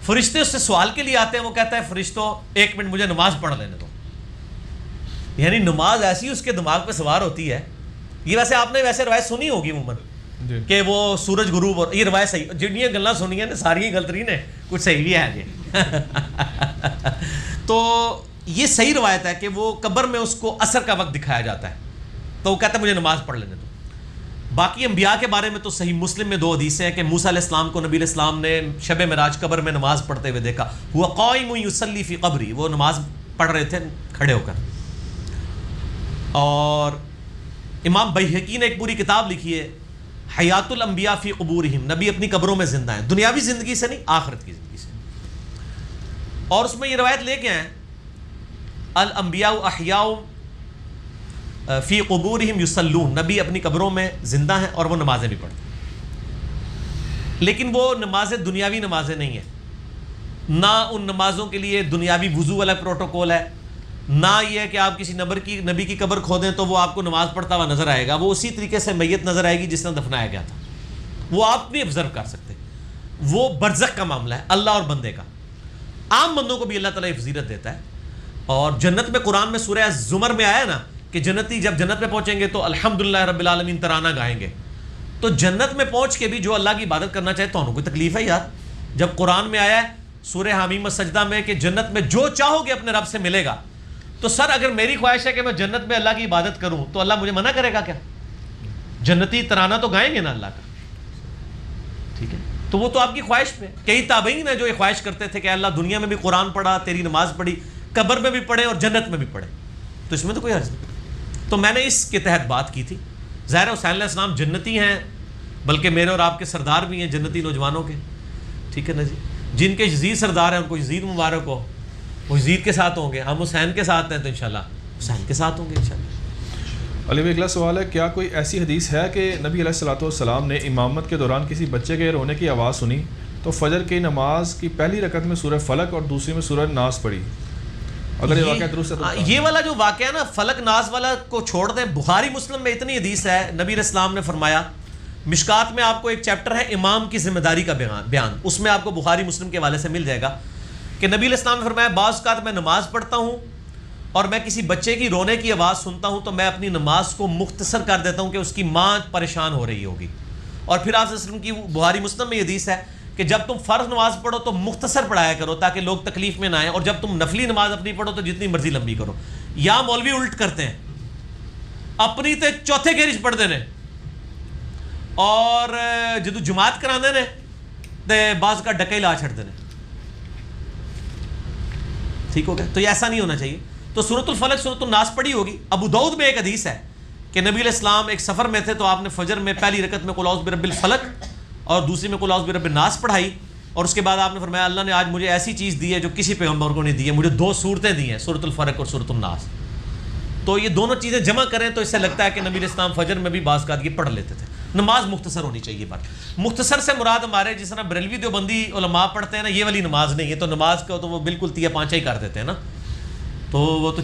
B: فرشتے اس سے سوال کے لیے آتے ہیں، وہ کہتا ہے فرشتوں 1 منٹ مجھے نماز پڑھ لینے دو، یعنی نماز ایسی اس کے دماغ پہ سوار ہوتی ہے۔ یہ ویسے آپ نے ویسے روایت سنی ہوگی عموماً کہ وہ سورج غروب، اور یہ روایت صحیح، جنیاں گلاں سنی ہیں ساری غلط رہی نے، کچھ صحیح بھی ہے جی۔ تو یہ صحیح روایت ہے کہ وہ قبر میں اس کو عصر کا وقت دکھایا جاتا ہے، تو وہ کہتا ہے مجھے نماز پڑھ لینے دو۔ باقی انبیاء کے بارے میں تو صحیح مسلم میں 2 حدیثیں ہیں کہ موسیٰ علیہ السلام کو نبی علیہ السلام نے شب معراج قبر میں نماز پڑھتے ہوئے دیکھا، ہوا قائم یصلی فی قبری، وہ نماز پڑھ رہے تھے کھڑے ہو کر. اور امام بیہقی نے ایک پوری کتاب لکھی ہے حیات الانبیاء فی قبورہم، نبی اپنی قبروں میں زندہ ہیں، دنیاوی زندگی سے نہیں، آخرت کی زندگی سے. اور اس میں یہ روایت لے کے آئے الانبیاء احیاء فی قبورہم یصلون، نبی اپنی قبروں میں زندہ ہیں اور وہ نمازیں بھی پڑھتے ہیں، لیکن وہ نمازیں دنیاوی نمازیں نہیں ہیں، نہ ان نمازوں کے لیے دنیاوی وضو والا پروٹوکول ہے، نہ یہ ہے کہ آپ کسی نبی کی قبر کھودیں تو وہ آپ کو نماز پڑھتا ہوا نظر آئے گا، وہ اسی طریقے سے میت نظر آئے گی جس طرح دفنایا گیا تھا، وہ آپ نہیں آبزرو کر سکتے. وہ برزخ کا معاملہ ہے اللہ اور بندے کا. عام بندوں کو بھی اللہ تعالیٰ فضیلت دیتا ہے. اور جنت میں قرآن میں سورہ زمر میں آیا نا کہ جنتی جب جنت میں پہنچیں گے تو الحمدللہ رب العالمین ترانہ گائیں گے. تو جنت میں پہنچ کے بھی جو اللہ کی عبادت کرنا چاہے تو انہوں کوئی تکلیف ہے یار. جب قرآن میں آیا ہے سورہ حامیم السجدہ میں کہ جنت میں جو چاہو گے اپنے رب سے ملے گا، تو سر اگر میری خواہش ہے کہ میں جنت میں اللہ کی عبادت کروں تو اللہ مجھے منع کرے گا کیا؟ جنتی ترانہ تو گائیں گے نا اللہ کا. ٹھیک ہے، تو وہ تو آپ کی خواہش پہ. کئی تابعین ہیں جو یہ خواہش کرتے تھے کہ اللہ دنیا میں بھی قرآن پڑھا، تیری نماز پڑھی، قبر میں بھی پڑھے اور جنت میں بھی پڑھے، تو اس میں تو کوئی حرج نہیں. تو میں نے اس کے تحت بات کی تھی. ظاہر حسین علیہ السلام جنتی ہیں، بلکہ میرے اور آپ کے سردار بھی ہیں جنتی نوجوانوں کے. ٹھیک ہے نا جی، جن کے یزید سردار ہیں ان کو یزید مبارک ہو، وہ یزید کے ساتھ ہوں گے. ہم حسین کے ساتھ ہیں تو انشاءاللہ حسین کے ساتھ ہوں گے انشاءاللہ.
A: علی بھائی اگلا سوال ہے، کیا کوئی ایسی حدیث ہے کہ نبی علیہ الصلوۃ والسلام نے امامت کے دوران کسی بچے کے رونے کی آواز سنی تو فجر کی نماز کی پہلی رکعت میں سورہ فلق اور دوسری میں سورہ ناس پڑھی؟ اگر یہ واقعہ درست ہے تو
B: یہ والا جو واقعہ ہے نا فلق ناس والا کو چھوڑ دیں. بخاری مسلم میں اتنی حدیث ہے، نبی علیہ السلام نے فرمایا، مشکات میں آپ کو ایک چیپٹر ہے امام کی ذمہ داری کا بیان، اس میں آپ کو بخاری مسلم کے حوالے سے مل جائے گا کہ نبی علیہ السلام نے فرمایا بعض اوقات میں نماز پڑھتا ہوں اور میں کسی بچے کی رونے کی آواز سنتا ہوں تو میں اپنی نماز کو مختصر کر دیتا ہوں کہ اس کی ماں پریشان ہو رہی ہوگی. اور پھر آپ صلی اللہ علیہ وسلم کی بخاری مسلم میں یہ حدیث ہے کہ جب تم فرض نماز پڑھو تو مختصر پڑھایا کرو تاکہ لوگ تکلیف میں نہ آئیں، اور جب تم نفلی نماز اپنی پڑھو تو جتنی مرضی لمبی کرو. یا مولوی الٹ کرتے ہیں، اپنی تے چوتھے گیرج پڑھ دینے اور جدو جماعت کرا دینے تے بعض کا ڈکے لا چھڑ دینے. ٹھیک ہو گیا؟ تو یہ ایسا نہیں ہونا چاہیے. تو سورۃ الفلق سورۃ الناس پڑھی ہوگی. ابو داؤد میں ایک حدیث ہے کہ نبی علیہ السلام ایک سفر میں تھے تو آپ نے فجر میں پہلی رکعت میں قل اعوذ برب الفلق اور دوسری میں قل اعوذ برب الناس پڑھائی، اور اس کے بعد آپ نے فرمایا اللہ نے آج مجھے ایسی چیز دی ہے جو کسی پیغمبر کو نہیں دی ہے، مجھے 2 صورتیں دی ہیں، سورۃ الفلق اور سورۃ الناس. تو یہ دونوں چیزیں جمع کریں تو اس سے لگتا ہے کہ نبی علیہ السلام فجر میں بھی بعض اوقات یہ پڑھ لیتے تھے. نماز مختصر ہونی چاہیے. بات مختصر سے مراد ہمارے جس طرح بریلوی دیوبندی علماء پڑھتے ہیں نا، یہ والی نماز نہیں ہے. تو نماز کو تو وہ بالکل تیا پانچا ہی کر دیتے ہیں نا، تو وہ تو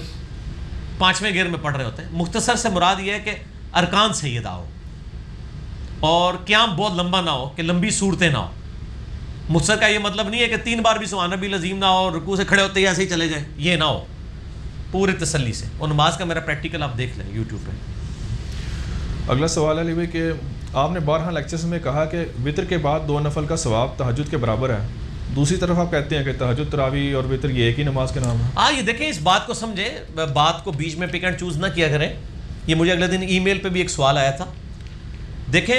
B: 5ویں گیئر میں پڑھ رہے ہوتے ہیں. مختصر سے مراد یہ ہے کہ ارکان سیدہ ہو اور قیام بہت لمبا نہ ہو کہ لمبی صورتیں نہ ہو. مختصر کا یہ مطلب نہیں ہے کہ 3 بار بھی سبحان ربی العظیم نہ ہو، رکوع سے کھڑے ہوتے ہی ایسے ہی چلے جائیں، یہ نہ ہو، پورے تسلی سے. اور نماز کا میرا پریکٹیکل آپ دیکھ لیں یوٹیوب پہ.
A: اگلا سوال ہے علی بھائی کہ آپ نے بارہا لیکچرز میں کہا کہ وطر کے بعد 2 نفل کا ثواب تہجد کے برابر ہے، دوسری طرف آپ کہتے ہیں کہ تہجد، تراویح اور وطر یہ ایک ہی نماز کے نام ہے.
B: ہاں یہ دیکھیں اس بات کو سمجھیں، بات کو بیچ میں پک اینڈ چوز نہ کیا کریں. یہ مجھے اگلے دن ای میل پہ بھی ایک سوال آیا تھا. دیکھیں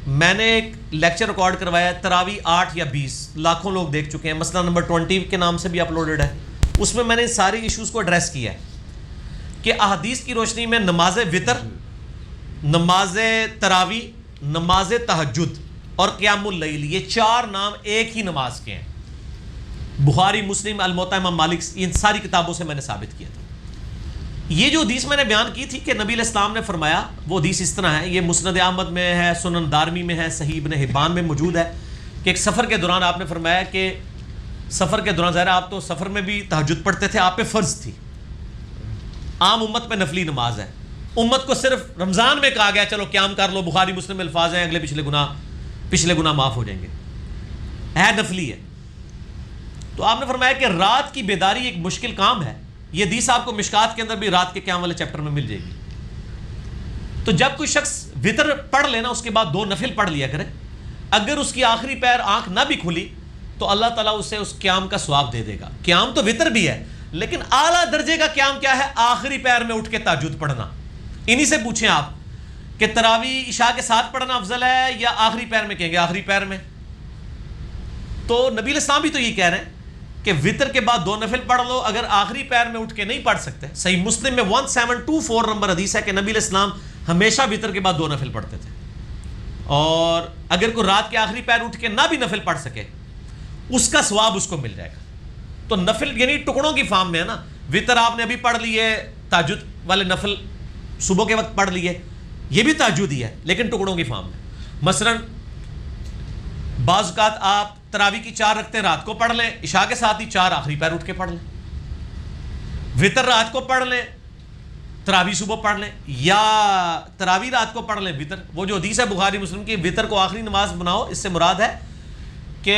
B: میں نے ایک لیکچر ریکارڈ کروایا ہے، تراویح 8 یا 20 لاکھوں لوگ دیکھ چکے ہیں، مسئلہ نمبر 20 کے نام سے بھی اپلوڈڈ ہے. اس میں نے ساری ایشوز کو ایڈریس کیا ہے کہ احادیث کی روشنی میں نماز وطر، نماز تراویح، نماز تہجد اور قیام اللیل، یہ 4 نام ایک ہی نماز کے ہیں. بخاری، مسلم، الموطا، امام مالک، ان ساری کتابوں سے میں نے ثابت کیا تھا. یہ جو حدیث میں نے بیان کی تھی کہ نبی علیہ السلام نے فرمایا، وہ حدیث اس طرح ہے، یہ مسند احمد میں ہے، سنن دارمی میں ہے، صحیح ابن حبان میں موجود ہے کہ ایک سفر کے دوران آپ نے فرمایا کہ سفر کے دوران، ظاہر آپ تو سفر میں بھی تہجد پڑھتے تھے، آپ پہ فرض تھی، عام امت پہ نفلی نماز ہے. امت کو صرف رمضان میں کہا گیا چلو قیام کر لو، بخاری مسلم میں الفاظ ہیں، اگلے پچھلے گناہ معاف ہو جائیں گے، ہے نفلی ہے. تو آپ نے فرمایا کہ رات کی بیداری ایک مشکل کام ہے. یہ حدیث آپ کو مشکات کے اندر بھی رات کے قیام والے چیپٹر میں مل جائے گی. تو جب کوئی شخص وطر پڑھ لینا اس کے بعد 2 نفل پڑھ لیا کرے، اگر اس کی آخری پیر آنکھ نہ بھی کھلی تو اللہ تعالیٰ اسے اس قیام کا ثواب دے دے گا. قیام تو وطر بھی ہے لیکن اعلیٰ درجے کا قیام کیا ہے؟ آخری پیر میں اٹھ کے تہجد پڑھنا. انہی سے پوچھیں آپ کہ تراویح عشاء کے ساتھ پڑھنا افضل ہے یا آخری پیر میں؟ کہیں گے آخری پیر میں. تو نبی علیہ السلام بھی تو یہ کہہ رہے ہیں کہ وطر کے بعد 2 نفل پڑھ لو. اگر آخری پیر میں اٹھ کے نہیں پڑھ سکتے، صحیح مسلم میں 1724 نمبر حدیث ہے کہ نبی علیہ السلام ہمیشہ وطر کے بعد 2 نفل پڑھتے تھے. اور اگر کوئی رات کے آخری پیر اٹھ کے نہ بھی نفل پڑھ سکے، اس کا ثواب اس کو مل جائے گا. تو نفل یعنی ٹکڑوں کی فارم میں ہے نا. وطر آپ نے ابھی پڑھ لیے، تہجد والے نفل صبح کے وقت پڑھ لیے، یہ بھی تہجد ہی ہے لیکن ٹکڑوں کی فارم میں. مثلا بعض اوقات آپ تراویح کی 4 رکعتیں رات کو پڑھ لیں، عشاء کے ساتھ ہی 4 آخری پیر اٹھ کے پڑھ لیں. وطر رات کو پڑھ لیں، تراویح صبح پڑھ لیں، یا تراویح رات کو پڑھ لیں وطر. وہ جو حدیث ہے بخاری مسلم کی، وطر کو آخری نماز بناؤ، اس سے مراد ہے کہ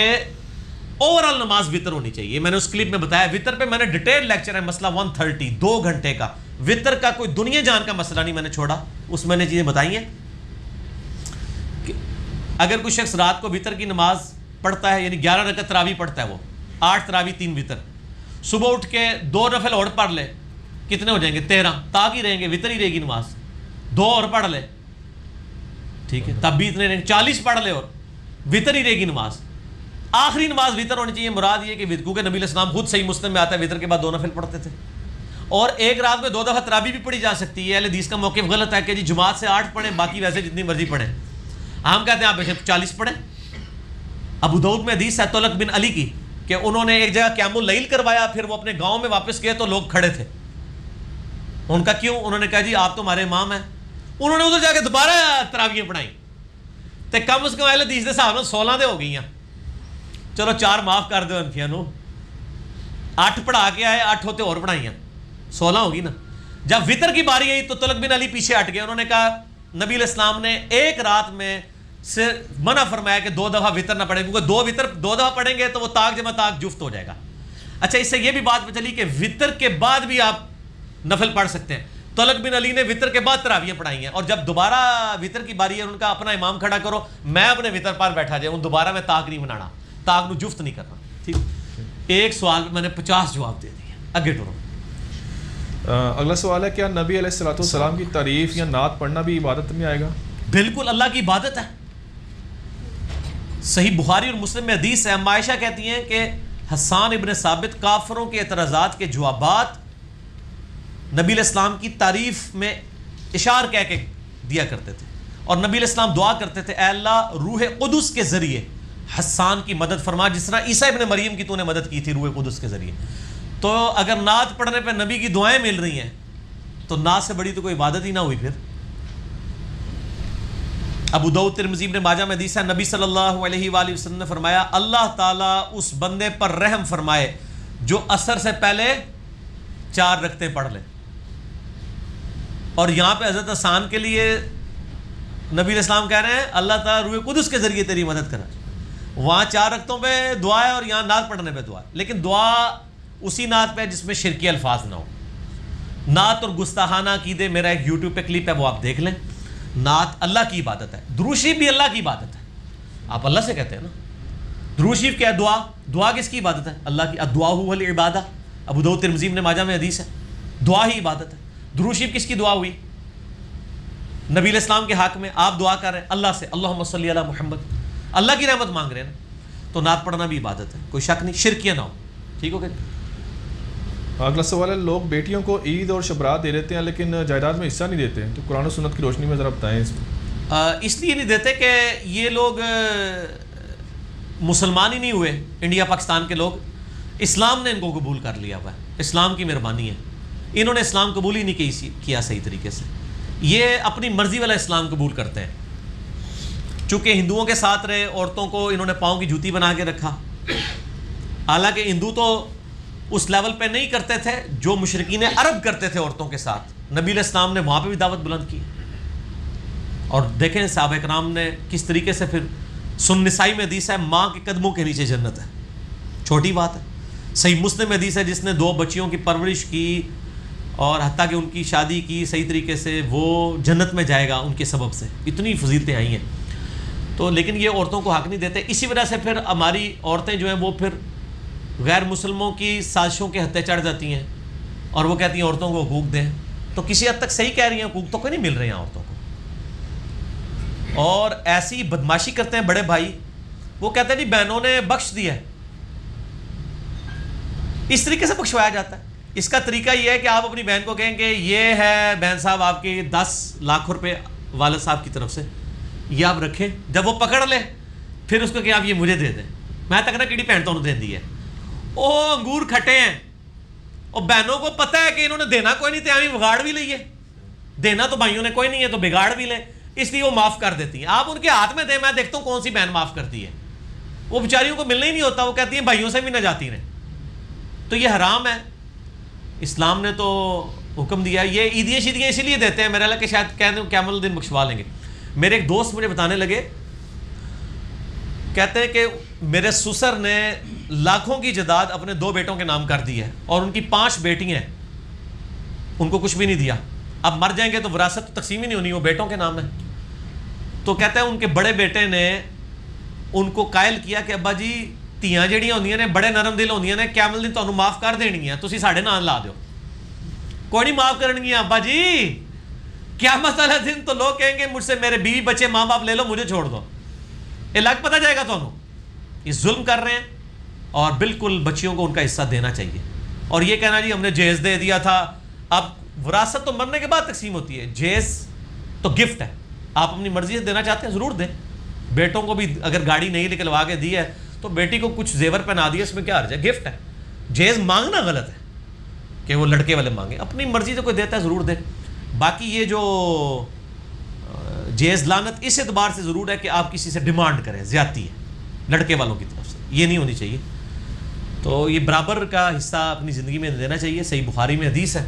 B: اوورال نماز وطر ہونی چاہیے. میں نے اس کلپ میں بتایا وطر پہ میں نے ڈیٹیل لیکچر ہے، مسئلہ 130 2 گھنٹے کا. وطر کا کوئی دنیا جان کا مسئلہ نہیں میں نے چھوڑا، اس میں نے چیزیں بتائی ہیں کہ اگر کوئی شخص رات کو وطر کی نماز پڑھتا ہے، یعنی 11 رکعت تراویح پڑھتا ہے، وہ 8 تراویح 3 وطر، صبح اٹھ کے 2 نفل اور پڑھ لے، کتنے ہو جائیں گے؟ 13. تاک ہی رہیں گے، وطر ہی رہے گی نماز. 2 اور پڑھ لے، ٹھیک ہے، تب بھی اتنے رہیں گے. 40 پڑھ لے اور وطر ہی رہے گی نماز. آخری نماز وطر ہونی چاہیے. مراد یہ کہ کیونکہ نبی علیہ السلام خود صحیح مسلم میں آتا ہے وطر کے بعد 2 نفل پڑھتے تھے. اور ایک رات میں 2 دفعہ تراویح بھی پڑھی جا سکتی ہے. اہل حدیث کا موقف غلط ہے کہ جی جماعت سے 8 پڑھیں، باقی ویسے جتنی مرضی پڑھیں. ہم کہتے ہیں آپ 40 پڑھیں. ابو داؤد میں حدیث ہے طلق بن علی کی کہ انہوں نے ایک جگہ قیام اللیل کروایا، پھر وہ اپنے گاؤں میں واپس گئے تو لوگ کھڑے تھے. ان کا کیوں؟ انہوں نے کہا جی آپ تو ہمارے امام ہیں. انہوں نے ادھر جا کے دوبارہ تراویحیں پڑھائیں. تو کم از کم اہل حدیث کے حساب 16 دے ہو گئی ہیں. چلو 4 معاف کر دو انفیاں نو، 8 پڑھا کے آئے، 8 ہوتے اور پڑھائیں، 16 ہوگی نا. جب وطر کی باری آئی تو طلق بن علی پیچھے ہٹ گئے. انہوں نے کہا نبی علیہ السلام نے ایک رات میں سے منع فرمایا کہ 2 دفعہ وطر نہ پڑھیں، کیونکہ 2 وطر 2 دفعہ پڑھیں گے تو وہ تاک جمع تاک جفت ہو جائے گا. اچھا، اس سے یہ بھی بات چلی کہ وطر کے بعد بھی آپ نفل پڑھ سکتے ہیں. طلق بن علی نے وطر کے بعد تراویحیں پڑھائی ہیں، اور جب دوبارہ وطر کی باری ہے ان کا اپنا امام کھڑا کرو، میں اپنے وطر پر بیٹھا جاؤں، دوبارہ میں تاک نہیں بنانا، تاک نو جفت نہیں کرنا. ٹھیک، ایک سوال میں نے 50 جواب دے دیے. آگے ٹورو.
A: اگلا سوال ہے کیا نبی علیہ الصلوۃ والسلام کی تعریف یا نعت پڑھنا بھی عبادت میں آئے گا؟
B: بالکل، اللہ کی عبادت ہے. صحیح بخاری اور مسلم میں حدیث ہے، اما عائشہ کہتی ہیں کہ حسان ابن ثابت کافروں کے اعتراضات کے جوابات نبی علیہ السلام کی تعریف میں اشار کہہ کے دیا کرتے تھے. اور نبی علیہ السلام دعا کرتے تھے اے اللہ روح قدس کے ذریعے حسان کی مدد فرما، جس طرح عیسیٰ ابن مریم کی تو نے مدد کی تھی روح قدس کے ذریعے. تو اگر نعت پڑھنے پہ نبی کی دعائیں مل رہی ہیں تو نعت سے بڑی تو کوئی عبادت ہی نہ ہوئی. پھر ابو داؤد ترمذی ابن ماجہ میں حدیث ہے، نبی صلی اللہ علیہ وآلہ وسلم نے فرمایا اللہ تعالیٰ اس بندے پر رحم فرمائے جو عصر سے پہلے 4 رکعتیں پڑھ لے. اور یہاں پہ حضرت حسان کے لیے نبی علیہ السلام کہہ رہے ہیں اللہ تعالیٰ روح قدس کے ذریعے تیری مدد کرا. وہاں 4 رکعتوں پہ دعا ہے اور یہاں نعت پڑھنے پہ دعا ہے، لیکن دعا اسی نعت پہ جس میں شرکی الفاظ نہ ہو. نعت اور گستاخانہ عقیدے میرا ایک یوٹیوب پہ کلپ ہے، وہ آپ دیکھ لیں. نعت اللہ کی عبادت ہے، درود شریف بھی اللہ کی عبادت ہے. آپ اللہ سے کہتے ہیں نا. درود شریف کیا ہے؟ دعا. دعا کس کی عبادت ہے؟ اللہ کی. الدعاء هو العبادہ. ابو داؤد ترمذی ابن ماجہ میں حدیث ہے، دعا ہی عبادت ہے. درود شریف کس کی دعا ہوئی؟ نبی علیہ السلام کے حق میں. آپ دعا کر رہے ہیں اللہ سے اللہم صلی علی محمد، اللہ کی رحمت مانگ رہے ہیں نا. تو نعت پڑھنا بھی عبادت ہے، کوئی شک نہیں، شرکیہ نہ ہو. ٹھیک ہو گیا.
A: اگلا سوال ہے لوگ بیٹیوں کو عید اور شبرات دے دیتے ہیں لیکن جائیداد میں حصہ نہیں دیتے، تو قرآن و سنت کی روشنی میں ذرا بتائیں اس میں.
B: اس لیے نہیں دیتے کہ یہ لوگ مسلمان ہی نہیں ہوئے. انڈیا پاکستان کے لوگ، اسلام نے ان کو قبول کر لیا ہوا ہے، اسلام کی مہربانی ہے. انہوں نے اسلام قبول ہی نہیں کیا صحیح طریقے سے. یہ اپنی مرضی والا اسلام قبول کرتے ہیں. چونکہ ہندوؤں کے ساتھ رہے، عورتوں کو انہوں نے پاؤں کی جوتی بنا کے رکھا. حالانکہ ہندو تو اس لیول پہ نہیں کرتے تھے جو مشرکین عرب کرتے تھے عورتوں کے ساتھ. نبی علیہ السلام نے وہاں پہ بھی دعوت بلند کی. اور دیکھیں صحابہ کرام نے کس طریقے سے. پھر سن نسائی میں حدیث ہے ماں کے قدموں کے نیچے جنت ہے. چھوٹی بات ہے. صحیح مسلم میں حدیث ہے جس نے 2 بچیوں کی پرورش کی اور حتیٰ کہ ان کی شادی کی صحیح طریقے سے، وہ جنت میں جائے گا ان کے سبب سے. اتنی فضیلتیں آئی ہیں. تو لیکن یہ عورتوں کو حق نہیں دیتے. اسی وجہ سے پھر ہماری عورتیں جو ہیں وہ پھر غیر مسلموں کی سازشوں کے ہتھے چڑھ جاتی ہیں اور وہ کہتی ہیں عورتوں کو حقوق دیں. تو کسی حد تک صحیح کہہ رہی ہیں، حقوق تو کوئی نہیں مل رہے ہیں عورتوں کو. اور ایسی بدماشی کرتے ہیں بڑے بھائی، وہ کہتے ہیں جی بہنوں نے بخش دیا ہے. اس طریقے سے بخشوایا جاتا ہے. اس کا طریقہ یہ ہے کہ آپ اپنی بہن کو کہیں کہ یہ ہے بہن صاحب آپ کے 10 لاکھ روپے والد صاحب کی طرف سے، یہ آپ رکھیں. جب وہ پکڑ لے پھر اس کو کہ آپ یہ مجھے دے دیں. میں تک نہ کیڑی بہن تو انہوں نے دے دی ہے. وہ انگور کھٹے ہیں، اور بہنوں کو پتہ ہے کہ انہوں نے دینا کوئی نہیں تھے، ہمیں بگاڑ بھی لئیے. دینا تو بھائیوں نے کوئی نہیں ہے تو بگاڑ بھی لیں، اس لیے وہ معاف کر دیتی ہیں. آپ ان کے ہاتھ میں دیں، میں دیکھتا ہوں کون سی بہن معاف کرتی ہے. وہ بیچاریوں کو ملنا ہی نہیں ہوتا، وہ کہتی ہیں بھائیوں سے بھی نہ جاتی رہیں. تو یہ حرام ہے. اسلام نے تو حکم دیا. یہ عیدیاں شیدیاں اسی لیے دیتے ہیں میرا اللہ کہ شاید کہہ دیں قیامت الدین بخشوا لیں گے. میرے ایک دوست مجھے بتانے لگے، کہتے ہیں کہ میرے سسر نے لاکھوں کی جائیداد اپنے 2 بیٹوں کے نام کر دی ہے، اور ان کی 5 بیٹیاں ہیں، ان کو کچھ بھی نہیں دیا. اب مر جائیں گے تو وراثت تقسیم ہی نہیں ہونی، وہ بیٹوں کے نام ہے. تو کہتے ہیں ان کے بڑے بیٹے نے ان کو قائل کیا کہ ابا جی ਧੀਆਂ ਜਿਹੜੀਆਂ ਹੁੰਦੀਆਂ ਨੇ ਬੜੇ ਨਰਮ ਦਿਲ ਹੁੰਦੀਆਂ ਨੇ, ਕਿਆਮਤ ਦਿਨ ਤੁਹਾਨੂੰ ਮਾਫ ਕਰ ਦੇਣਗੀਆਂ, ਤੁਸੀਂ ਸਾਡੇ ਨਾਂ ਲਾ ਦਿਓ. کوئی نہیں معاف کرنگیاں ابا جی. قیامت والا دن تو لوگ کہیں گے مجھ سے میرے بیوی بچے ماں باپ لے لو، مجھے چھوڑ دو. یہ لگ پتہ جائے گا تمہیں یہ ظلم کر رہے ہیں. اور بالکل بچیوں کو ان کا حصہ دینا چاہیے. اور یہ کہنا جی ہم نے جہیز دے دیا تھا. اب وراثت تو مرنے کے بعد تقسیم ہوتی ہے، جہیز تو گفٹ ہے. آپ اپنی مرضی سے دینا چاہتے ہیں ضرور دیں. بیٹوں کو بھی اگر گاڑی نہیں نکلوا کے دی ہے تو بیٹی کو کچھ زیور پہنا دیا، اس میں کیا حرج ہے؟ گفٹ ہے. جہیز مانگنا غلط ہے کہ وہ لڑکے والے مانگیں. اپنی مرضی سے کوئی دیتا ہے ضرور دیں. باقی یہ جو جہیز لعنت اس اعتبار سے ضرور ہے کہ آپ کسی سے ڈیمانڈ کریں، زیادتی ہے لڑکے والوں کی طرف سے، یہ نہیں ہونی چاہیے. تو یہ برابر کا حصہ اپنی زندگی میں دینا چاہیے. صحیح بخاری میں حدیث ہے،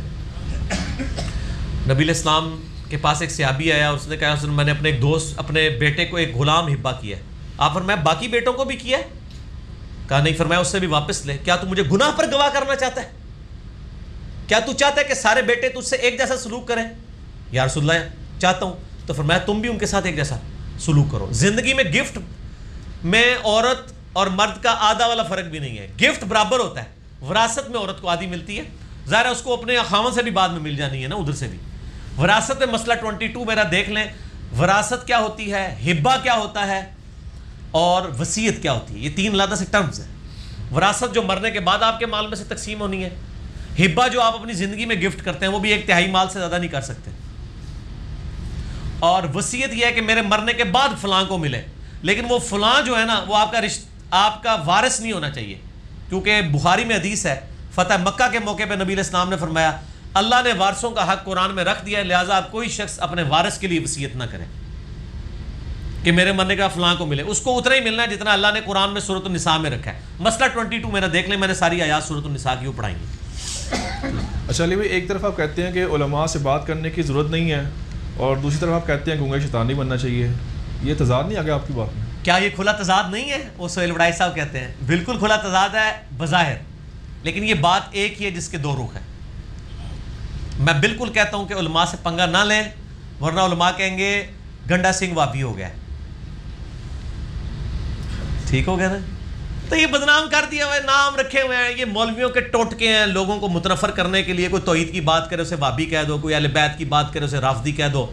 B: نبی علیہ السلام کے پاس ایک صحابی آیا، اس نے کہا میں نے اپنے ایک دوست اپنے بیٹے کو ایک غلام ہبہ کیا ہے. آپ فرمایا باقی بیٹوں کو بھی کیا ہے؟ کہا نہیں. فرمایا اس سے بھی واپس لے. کیا تو مجھے گناہ پر گواہ کرنا چاہتا ہے؟ کیا تو چاہتا ہے کہ سارے بیٹے تجھ سے ایک جیسا سلوک کریں؟ یا رسول اللہ چاہتا ہوں. تو فرمایا تم بھی ان کے ساتھ ایک جیسا سلوک کرو. زندگی میں گفٹ میں عورت اور مرد کا آدھا والا فرق بھی نہیں ہے، گفٹ برابر ہوتا ہے. وراثت میں عورت کو آدھی ملتی ہے، ظاہر ہے اس کو اپنے خاوند سے بھی بعد میں مل جانی ہے نا، ادھر سے بھی. وراثت میں مسئلہ 22 میرا دیکھ لیں. وراثت کیا ہوتی ہے، ہبہ کیا ہوتا ہے، اور وصیت کیا ہوتی ہے. یہ 3 علیحدہ سے ٹرمز ہیں. وراثت جو مرنے کے بعد آپ کے مال میں سے تقسیم ہونی ہے. ہبہ جو آپ اپنی زندگی میں گفٹ کرتے ہیں وہ بھی 1/3 مال سے زیادہ نہیں کر سکتے. اور وصیت یہ ہے کہ میرے مرنے کے بعد فلاں کو ملے، لیکن وہ فلاں جو ہے نا وہ آپ کا وارث نہیں ہونا چاہیے. کیونکہ بخاری میں حدیث ہے، فتح مکہ کے موقع پہ نبی علیہ السلام نے فرمایا اللہ نے وارثوں کا حق قرآن میں رکھ دیا ہے، لہٰذا آپ کوئی شخص اپنے وارث کے لیے وصیت نہ کرے کہ میرے مرنے کا فلاں کو ملے. اس کو اتنا ہی ملنا ہے جتنا اللہ نے قرآن میں سورۃ النساء میں رکھا ہے. مسئلہ 22 میرا دیکھ لیں، میں نے ساری آیات سورۃ النساء کی وہ پڑھائیں گی.
A: اچھا علی بھائی، ایک طرف آپ کہتے ہیں کہ علماء سے بات کرنے کی ضرورت نہیں ہے، اور دوسری طرف آپ کہتے ہیں گونگا شیطان نہیں بننا چاہیے. یہ تضاد نہیں آ گیا آپ کی بات میں؟
B: کیا یہ کھلا تضاد نہیں ہے؟ وہ سہیل وڈائی صاحب کہتے ہیں بالکل کھلا تضاد ہے بظاہر، لیکن یہ بات ایک ہی ہے جس کے 2 رخ ہیں. میں بالکل کہتا ہوں کہ علماء سے پنگا نہ لیں، ورنہ علماء کہیں گے گنڈا سنگھ وابی ہو گیا. ٹھیک ہو گیا نا؟ تو یہ بدنام کر دیا ہوئے، نام رکھے ہوئے ہیں، یہ مولویوں کے ٹوٹکے ہیں لوگوں کو متنفر کرنے کے لیے. کوئی توحید کی بات کرے اسے وابی کہہ دو، کوئی اہل بیت کی بات کرے اسے رافضی کہہ دو،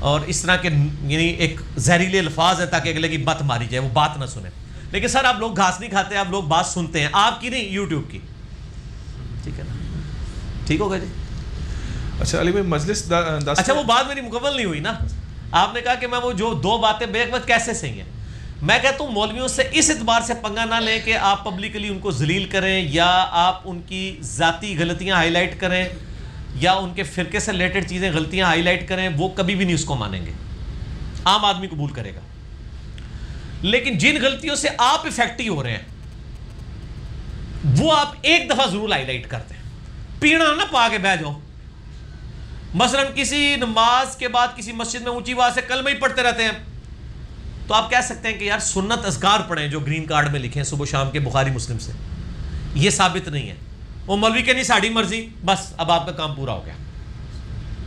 B: اور اس طرح کے یعنی ایک زہریلے الفاظ ہے تاکہ اگلے کی بات ماری جائے، وہ بات نہ سنیں. لیکن سر آپ لوگ گھاس نہیں کھاتے، آپ لوگ بات سنتے ہیں، آپ کی نہیں یوٹیوب کی. ٹھیک ہے نا؟ ٹھیک ہو گیا جی.
A: اچھا علی بھائی، مجلس 10
B: اچھا وہ بات میری مکمل نہیں ہوئی نا. آپ نے کہا کہ میں وہ جو 2 باتیں بے وقت کیسے صحیح ہیں. میں کہتا ہوں مولویوں سے اس اعتبار سے پنگا نہ لیں کہ آپ پبلکلی ان کو ذلیل کریں، یا آپ ان کی ذاتی غلطیاں ہائی لائٹ کریں، یا ان کے فرقے سے ریلیٹڈ چیزیں غلطیاں ہائی لائٹ کریں. وہ کبھی بھی نہیں اس کو مانیں گے، عام آدمی قبول کرے گا. لیکن جن غلطیوں سے آپ افیکٹو ہو رہے ہیں وہ آپ ایک دفعہ ضرور ہائی لائٹ کرتے ہیں. پیڑا نہ پا کے بہ جاؤ. مثلا کسی نماز کے بعد کسی مسجد میں اونچی آواز سے کلمہ ہی پڑھتے رہتے ہیں، تو آپ کہہ سکتے ہیں کہ یار سنت اذکار پڑھیں جو گرین کارڈ میں لکھے ہیں صبح شام کے بخاری مسلم سے. یہ ثابت نہیں ہے. وہ مولوی کہ نہیں ساڑی مرضی، بس اب آپ کا کام پورا ہو گیا.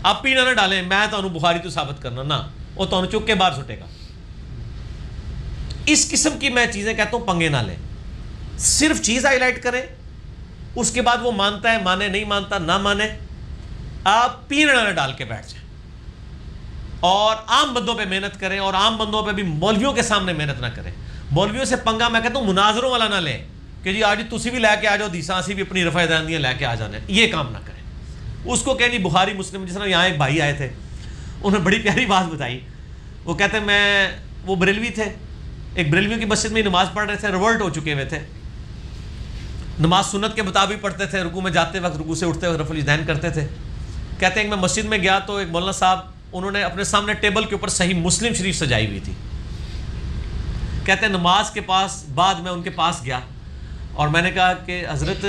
B: آپ پیڑا نہ ڈالیں میں تو بخاری تو ثابت کرنا نہ، وہ تو چک کے باہر سٹے گا. اس قسم کی میں چیزیں کہتا ہوں پنگے نہ لیں. صرف چیز ہائی لائٹ کریں، اس کے بعد وہ مانتا ہے مانے، نہیں مانتا نہ مانے، آپ پیڑا نہ ڈال کے بیٹھ جائیں. اور عام بندوں پہ محنت کریں, اور عام بندوں پہ بھی مولویوں کے سامنے محنت نہ کریں. مولویوں سے پنگا میں کہتا ہوں مناظروں والا نہ لیں کہ جی آج تسی بھی لے کے آ جاؤ دیساں اسی بھی اپنی رفع دہندیاں لے کے آ جانا ہے, یہ کام نہ کریں. اس کو کہیں جی بخاری مسلم, جس طرح یہاں ایک بھائی آئے تھے, انہوں نے بڑی پیاری بات بتائی. وہ کہتے ہیں وہ بریلوی تھے, ایک بریلویوں کی مسجد میں نماز پڑھ رہے تھے, ریورٹ ہو چکے ہوئے تھے, نماز سنت کے مطابق پڑھتے تھے, رکوع میں جاتے وقت رکوع سے اٹھتے وقت رفع الیدین کرتے تھے. کہتے ہیں کہ میں مسجد میں گیا تو ایک مولانا صاحب انہوں نے اپنے سامنے ٹیبل کے اوپر صحیح مسلم شریف سجائی ہوئی تھی. کہتے ہیں نماز کے پاس بعد میں ان کے پاس گیا اور میں نے کہا کہ حضرت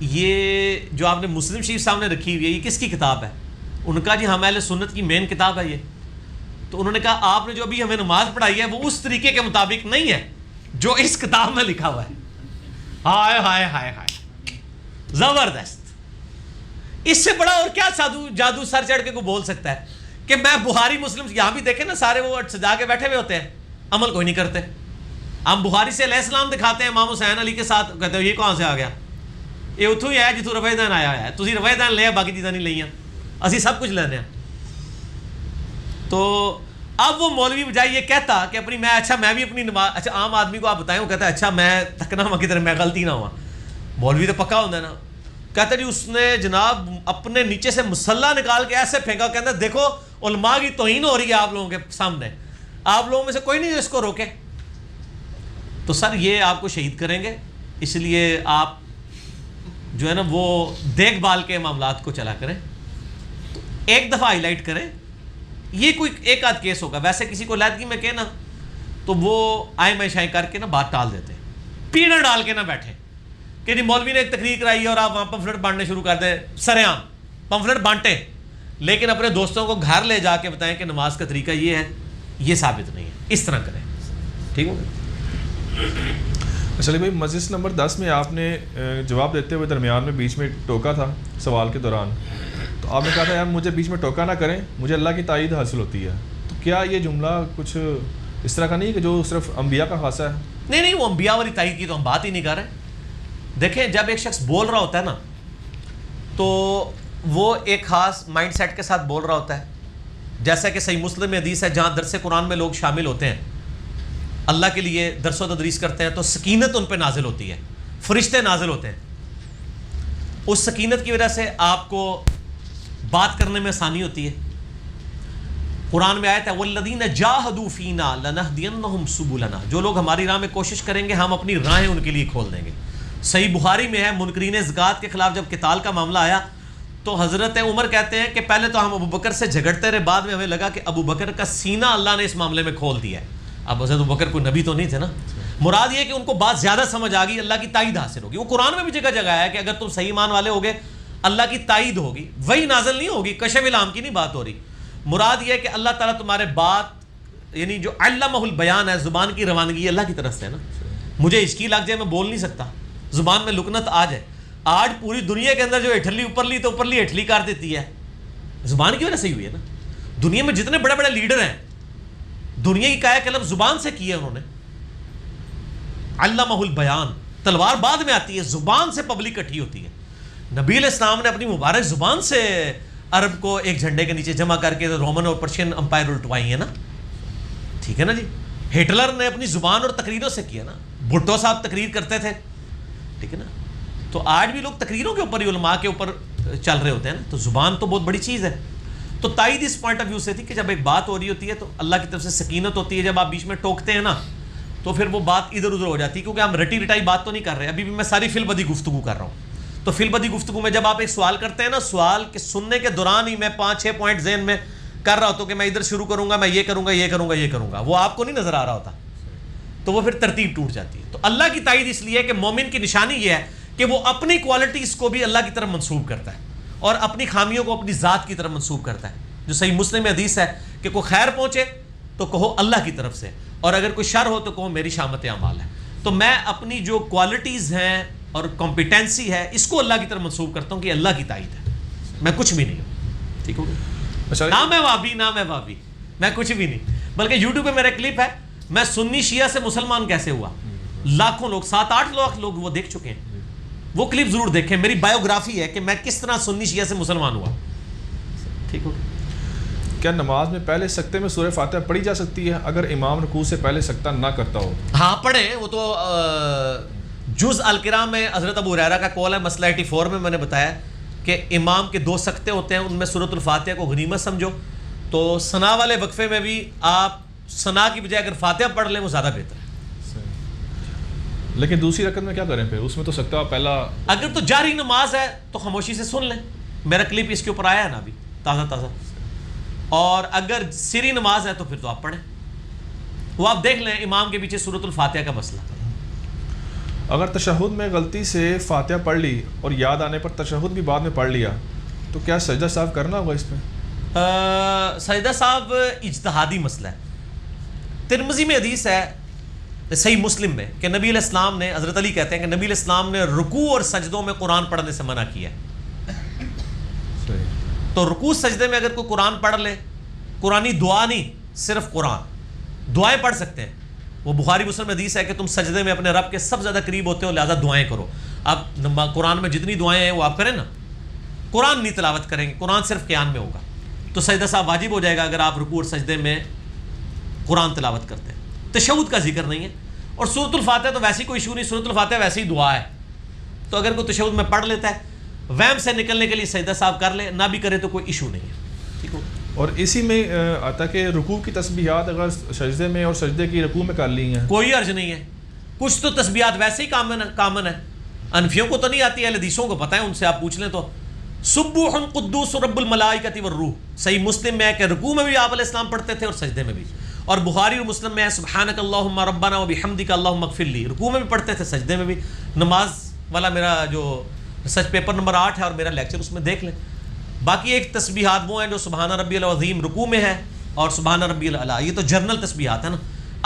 B: یہ جو آپ نے مسلم شریف سامنے رکھی ہوئی ہے یہ کس کی کتاب ہے؟ انہوں نے کہا جی ہم اہل سنت کی مین کتاب ہے یہ. تو انہوں نے کہا آپ نے جو ابھی ہمیں نماز پڑھائی ہے وہ اس طریقے کے مطابق نہیں ہے جو اس کتاب میں لکھا ہوا ہے. ہائے ہائے ہائے ہائے, زبردست. اس سے بڑا اور کیا جادو سر چڑھ کے کو بول سکتا ہے کہ میں بخاری مسلم, یہاں بھی دیکھیں نا سارے وہ سجا کے بیٹھے ہوئے ہوتے ہیں, عمل کوئی نہیں کرتے. ہم بخاری سے علیہ السلام دکھاتے ہیں امام حسین علی کے ساتھ, کہتے ہیں یہ کہاں سے آ گیا, یہ اتوں ہی ہے جتوں رفع دین آیا ہے, تسی رفع دین لیا باقی چیزاں نہیں لئیاں, اسی سب کچھ لینے ہیں. تو اب وہ مولوی بجائے یہ کہتا کہ اپنی میں بھی اپنی نماز, اچھا عام آدمی کو آپ بتائیں, وہ کہتا ہے اچھا میں تھکنا ہوا کدھر میں غلطی نہ ہوا. مولوی تو پکا ہوتا ہے نا. کہتا جی اس نے جناب اپنے نیچے سے مسلح نکال کے ایسے پھینکا, کہتا دیکھو علماء کی توہین ہو رہی ہے آپ لوگوں کے سامنے, آپ لوگوں میں سے کوئی نہیں جو اس کو روکے. تو سر یہ آپ کو شہید کریں گے, اس لیے آپ جو ہے نا وہ دیکھ بھال کے معاملات کو چلا کریں. تو ایک دفعہ ہائی لائٹ کریں, یہ کوئی ایک آدھ کیس ہوگا. ویسے کسی کو علیحدگی میں کہنا تو وہ آئے میں شائیں کر کے نا بات ٹال دیتے, پیڑ ڈال کے نہ بیٹھے کہ جی مولوی نے ایک تقریر کرائی ہے اور آپ وہاں پمفلٹ بانٹنے شروع کر دیں. سر عام پمفلٹ بانٹیں لیکن اپنے دوستوں کو گھر لے جا کے بتائیں کہ نماز کا طریقہ یہ ہے, یہ ثابت نہیں ہے, اس طرح کریں. ٹھیک ہو گیا.
A: چلیے بھائی, مجلس نمبر 10 میں آپ نے جواب دیتے ہوئے درمیان میں بیچ میں ٹوکا تھا سوال کے دوران, تو آپ نے کہا تھا یار مجھے بیچ میں ٹوکا نہ کریں, مجھے اللہ کی تائید حاصل ہوتی ہے. تو کیا یہ جملہ کچھ اس طرح کا نہیں کہ جو صرف انبیاء کا خاصہ ہے؟
B: نہیں, وہ انبیاء والی تائید کی تو ہم بات ہی نہیں کر رہے. دیکھیں جب ایک شخص بول رہا ہوتا ہے نا تو وہ ایک خاص مائنڈ سیٹ کے ساتھ بول رہا ہوتا ہے. جیسا کہ صحیح مسلم میں حدیث ہے جہاں درس قرآن میں لوگ شامل ہوتے ہیں, اللہ کے لیے درس و تدریس کرتے ہیں, تو سکینت ان پہ نازل ہوتی ہے, فرشتے نازل ہوتے ہیں. اس سکینت کی وجہ سے آپ کو بات کرنے میں آسانی ہوتی ہے. قرآن میں آیت ہے والذین جاہدوا فینا لنہدینہم سبلنا, جو لوگ ہماری راہ میں کوشش کریں گے ہم اپنی راہیں ان کے لیے کھول دیں گے. صحیح بخاری میں ہے منکرین زکوٰۃ کے خلاف جب قتال کا معاملہ آیا تو حضرت عمر کہتے ہیں کہ پہلے تو ہم ابو بکر سے جھگڑتے رہے, بعد میں ہمیں لگا کہ ابو بکر کا سینہ اللہ نے اس معاملے میں کھول دیا ہے. اب حضرت ابو بکر کوئی نبی تو نہیں تھے نا, مراد یہ کہ ان کو بات زیادہ سمجھ آ گئی, اللہ کی تائید حاصل ہوگی. وہ قرآن میں بھی جگہ جگہ ہے کہ اگر تم صحیح ایمان والے ہوگے اللہ کی تائید ہوگی, وہی نازل نہیں ہوگی, کشف الہام کی نہیں بات ہو رہی. مراد یہ ہے کہ اللہ تعالیٰ تمہارے بات یعنی جو علمہ البیان ہے, زبان کی روانگی اللہ کی طرف سے ہے نا. مجھے ہچکی لگ جائے میں بول نہیں سکتا, زبان میں لکنت آ جائے, آج پوری دنیا کے اندر جو ہٹلی اوپرلی تو اوپرلی ہٹلی کر دیتی ہے, زبان کی وجہ سے ہی ہوئی ہے نا. دنیا میں جتنے بڑے بڑے لیڈر ہیں دنیا کی قائد قلم زبان سے کی ہے انہوں نے. علمہ البیان, تلوار بعد میں آتی ہے, زبان سے پبلک اکٹھی ہوتی ہے. نبی علیہ السلام نے اپنی مبارک زبان سے عرب کو ایک جھنڈے کے نیچے جمع کر کے رومن اور پرشین امپائر الٹوائی ہے نا. ٹھیک ہے نا جی. ہٹلر نے اپنی زبان اور تقریروں سے کیا نا. بھٹو صاحب تقریر کرتے تھے, ٹھیک ہے نا. تو آج بھی لوگ تقریروں کے اوپر ہی علماء کے اوپر چل رہے ہوتے ہیں نا. تو زبان تو بہت بڑی چیز ہے. تو تائید اس پوائنٹ آف ویو سے تھی کہ جب ایک بات ہو رہی ہوتی ہے تو اللہ کی طرف سے سکینت ہوتی ہے. جب آپ بیچ میں ٹوکتے ہیں نا تو پھر وہ بات ادھر ادھر ہو جاتی ہے, کیونکہ ہم رٹی رٹائی بات تو نہیں کر رہے. ابھی بھی میں ساری فل بدی گفتگو کر رہا ہوں. تو فل بدی گفتگو میں جب آپ ایک سوال کرتے ہیں نا, سوال کے سننے کے دوران ہی میں 5-6 پوائنٹ ذہن میں کر رہا ہوتا ہوں کہ میں ادھر شروع کروں گا, میں یہ کروں گا, یہ کروں گا, یہ کروں گا, وہ آپ کو نہیں نظر آ رہا ہوتا. تو وہ پھر ترتیب ٹوٹ جاتی ہے. تو اللہ کی تائید اس لیے کہ مومن کی نشانی یہ ہے کہ وہ اپنی کوالٹیز کو بھی اللہ کی طرف منسوب کرتا ہے اور اپنی خامیوں کو اپنی ذات کی طرف منسوب کرتا ہے. جو صحیح مسلم میں حدیث ہے کہ کوئی خیر پہنچے تو کہو اللہ کی طرف سے, اور اگر کوئی شر ہو تو کہو میری شامت اعمال ہے. تو میں اپنی جو کوالٹیز ہیں اور کمپیٹنسی ہے اس کو اللہ کی طرف منسوب کرتا ہوں کہ اللہ کی تائید ہے, میں کچھ بھی نہیں ہوں. ٹھیک ہو گیا. نہ میں وابی نہ میں وابی, میں کچھ بھی نہیں. بلکہ یوٹیوب پہ میرا کلپ ہے میں سنی شیعہ سے مسلمان کیسے ہوا, لاکھوں لوگ 7-8 لاکھ لوگ وہ دیکھ چکے ہیں. وہ کلپ ضرور دیکھیں, میری بایوگرافی ہے کہ میں کس طرح سنی شیعہ سے مسلمان ہوا. ٹھیک ہو.
A: کیا نماز میں پہلے سکتے میں سورہ فاتحہ پڑھی جا سکتی ہے اگر امام رکوع سے پہلے سکتہ نہ کرتا ہو؟
B: ہاں پڑھیں، وہ تو جز القرام میں حضرت ابو ہریرہ کا قول ہے، مسئلہ 84 میں نے بتایا کہ امام کے 2 سکتے ہوتے ہیں، ان میں سورۃ الفاتحہ کو غنیمت سمجھو، تو ثنا والے وقفے میں بھی آپ ثنا کی بجائے اگر فاتحہ پڑھ لیں وہ زیادہ بہتر ہے۔
A: لیکن دوسری رکعت میں کیا کریں پھر؟ اس میں تو سکتہ پہلا،
B: اگر تو جاری نماز ہے تو خاموشی سے سن لیں، میرا کلپ اس کے اوپر آیا ہے نا ابھی تازہ، اور اگر سری نماز ہے تو پھر تو آپ پڑھیں، وہ آپ دیکھ لیں امام کے پیچھے سورۃ الفاتحہ کا مسئلہ۔
A: اگر تشہد میں غلطی سے فاتحہ پڑھ لی اور یاد آنے پر تشہد بھی بعد میں پڑھ لیا تو کیا سجدہ صاحب کرنا ہوگا اس پہ؟
B: سجدہ صاحب اجتہادی مسئلہ ہے۔ ترمذی میں حدیث ہے، صحیح مسلم میں، کہ نبی علیہ السلام نے، حضرت علی کہتے ہیں کہ نبی علیہ السلام نے رکوع اور سجدوں میں قرآن پڑھنے سے منع کیا ہے۔ تو رکوع سجدے میں اگر کوئی قرآن پڑھ لے، قرآنی دعا نہیں، صرف قرآن، دعائیں پڑھ سکتے ہیں، وہ بخاری مسلم حدیث ہے کہ تم سجدے میں اپنے رب کے سب زیادہ قریب ہوتے ہو، لہذا دعائیں کرو۔ اب قرآن میں جتنی دعائیں ہیں وہ آپ کریں نا، قرآن نہیں تلاوت کریں گے، قرآن صرف قیام میں ہوگا، تو سجدہ صاحب واجب ہو جائے گا اگر آپ رکوع اور سجدے میں قرآن تلاوت کرتے ہیں۔ تشہد کا ذکر نہیں ہے، اور سورۃ الفاتحہ تو ویسی کوئی ایشو نہیں، سورۃ الفاتحہ ویسی ہی دعا ہے، تو اگر کوئی تشہد میں پڑھ لیتا ہے وہم سے نکلنے کے لیے سجدہ صاحب کر لے، نہ بھی کرے تو کوئی ایشو نہیں ہے، ٹھیک ہو۔
A: اور اسی میں آتا کہ رکوع کی تسبیحات اگر سجدے میں اور سجدے کی رکوع میں کر لی ہیں
B: کوئی عرض نہیں ہے، کچھ تو تسبیحات ویسے ہی کامن ہے، انفیوں کو تو نہیں آتی ہے، حدیثوں کو پتہ ہے، ان سے آپ پوچھ لیں تو سبوح قدوس رب الملائکۃ والروح، صحیح مسلم میں ہے کہ رکوع میں بھی آپ علیہ السلام پڑھتے تھے اور سجدے میں بھی، اور بخاری اور مسلم میں ہے سبحانک اللہم ربنا وبحمدک اللہم اغفر لی، رکوع میں بھی پڑھتے تھے سجدے میں بھی۔ نماز والا میرا جو ریسرچ پیپر نمبر 8 ہے اور میرا لیکچر، اس میں دیکھ لیں۔ باقی ایک تسبیحات وہ ہیں جو سبحان ربی العظیم رکوع میں ہے اور سبحان ربی الاعلی، یہ تو جنرل تسبیحات ہیں نا،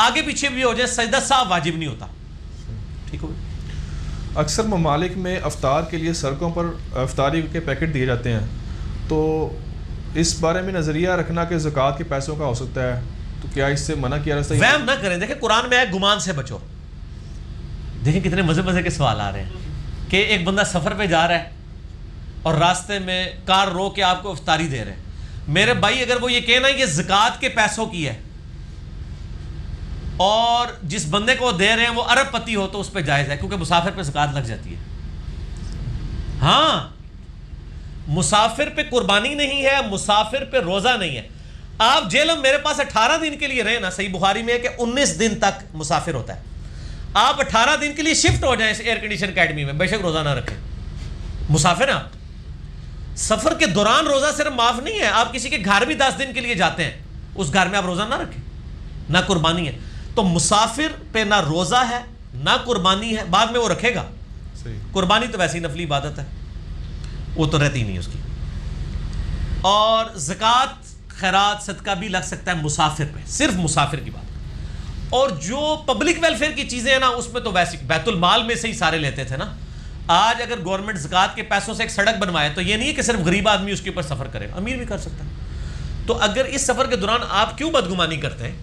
B: آگے پیچھے بھی ہو جائے سجدہ صاحب واجب نہیں ہوتا، ٹھیک ہو۔
A: اکثر ممالک میں افطار کے لیے سڑکوں پر افطاری کے پیکٹ دیے جاتے ہیں، تو اس بارے میں نظریہ رکھنا کہ زکوٰۃ کے پیسوں کا ہو سکتا ہے، تو کیا اس سے منع کیا رہتا ہے؟
B: وہم نہ کریں، دیکھیں قرآن میں ہے گمان سے بچو، دیکھیں کتنے مزے کے سوال آ رہے ہیں کہ ایک بندہ سفر پہ جا رہا ہے اور راستے میں کار رو کے آپ کو افطاری دے رہے ہیں، میرے بھائی اگر وہ یہ کہنا یہ زکوٰۃ کے پیسوں کی ہے اور جس بندے کو دے رہے ہیں وہ ارب پتی ہو تو اس پہ جائز ہے، کیونکہ مسافر پہ زکوٰۃ لگ جاتی ہے۔ ہاں، مسافر پہ قربانی نہیں ہے، مسافر پہ روزہ نہیں ہے۔ آپ جیلم میرے پاس 18 دن کے لیے رہے نا، صحیح بخاری میں ہے کہ 19 دن تک مسافر ہوتا ہے، آپ 18 دن کے لیے شفٹ ہو جائیں اس ایئر کنڈیشن اکیڈمی میں، بے شک روزہ نہ رکھیں، مسافر ہیں آپ۔ سفر کے دوران روزہ صرف معاف نہیں ہے، آپ کسی کے گھر بھی 10 دن کے لیے جاتے ہیں، اس گھر میں آپ روزہ نہ رکھیں، نہ قربانی ہے۔ تو مسافر پہ نہ روزہ ہے نہ قربانی ہے، بعد میں وہ رکھے گا، قربانی تو ویسی نفلی عبادت ہے، وہ تو رہتی نہیں اس کی۔ اور زکوٰۃ خیرات صدقہ بھی لگ سکتا ہے مسافر پہ، صرف مسافر کی بات۔ اور جو پبلک ویلفیئر کی چیزیں ہیں نا، اس میں تو ویسے بیت المال میں سے ہی سارے لیتے تھے نا۔ آج اگر گورنمنٹ زکوٰۃ کے پیسوں سے ایک سڑک بنوائے تو یہ نہیں ہے کہ صرف غریب آدمی اس کے اوپر سفر کرے، امیر بھی کر سکتا ہے۔ تو اگر اس سفر کے دوران آپ کیوں بدگمانی کرتے ہیں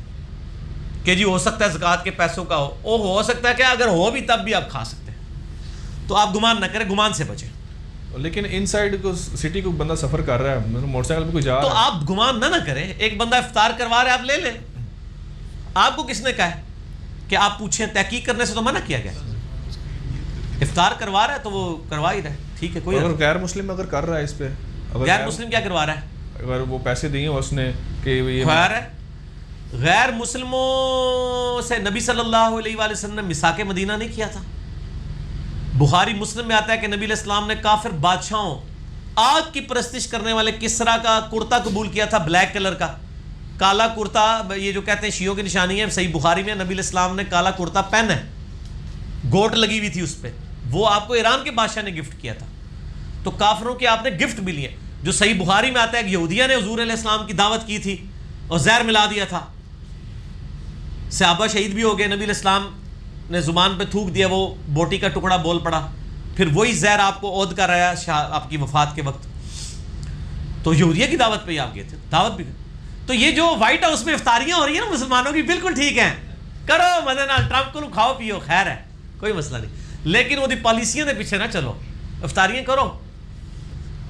B: کہ جی ہو سکتا ہے زکوٰۃ کے پیسوں کا ہو سکتا ہے کہ اگر ہو بھی تب بھی آپ کھا سکتے ہیں، تو آپ گمان نہ کریں، گمان سے بچیں۔
A: لیکن ان سائڈ کو سٹی کو بندہ سفر کر رہا ہے، موٹر سائیکل پہ کوئی جا رہا ہے،
B: تو آپ گمان نہ کریں، ایک بندہ افطار کروا رہا ہے آپ لے لیں، آپ کو کس نے کہا ہے کہ آپ پوچھیں؟ تحقیق کرنے سے تو منع کیا گیا، افطار کروا رہا ہے تو وہ کروا ہی رہا ہے، ٹھیک ہے۔ کوئی
A: اگر غیر مسلم اگر کر رہا ہے اس پہ،
B: غیر مسلم کیا کروا رہا ہے؟
A: اگر وہ پیسے دیے اس نے کہ یہ
B: خیر ہے، غیر مسلموں سے نبی صلی اللہ علیہ وآلہ وسلم نے مساک مدینہ نہیں کیا تھا؟ بخاری مسلم میں آتا ہے کہ نبی علیہ السلام نے کافر بادشاہوں، آگ کی پرستش کرنے والے کسرا کا کرتا قبول کیا تھا، بلیک کلر کا کالا کرتا، یہ جو کہتے ہیں شیعوں کی نشانی ہے، صحیح بخاری میں نبی علیہ السلام نے کالا کرتا پہنا ہے، گوٹ لگی ہوئی تھی اس پہ، وہ آپ کو ایران کے بادشاہ نے گفٹ کیا تھا۔ تو کافروں کے آپ نے گفٹ بھی لیے، جو صحیح بخاری میں آتا ہے کہ یہودیہ نے حضور علیہ السلام کی دعوت کی تھی اور زہر ملا دیا تھا، صحابہ شہید بھی ہو گئے، نبی علیہ السلام نے زبان پہ تھوک دیا، وہ بوٹی کا ٹکڑا بول پڑا، پھر وہی زہر آپ کو عود کر رہا ہے آپ کی وفات کے وقت۔ تو یہودیہ کی دعوت پہ ہی آپ گئے تھے، دعوت بھی گئے۔ تو یہ جو وائٹ ہاؤس میں افطاریاں ہو رہی ہیں نا مسلمانوں کی، بالکل ٹھیک ہیں، کرو مزے نال، ٹرمپ کو کھاؤ پیو، خیر ہے، کوئی مسئلہ نہیں، لیکن وہ پالیسیاں دے پیچھے نہ چلو، افطاریاں کرو،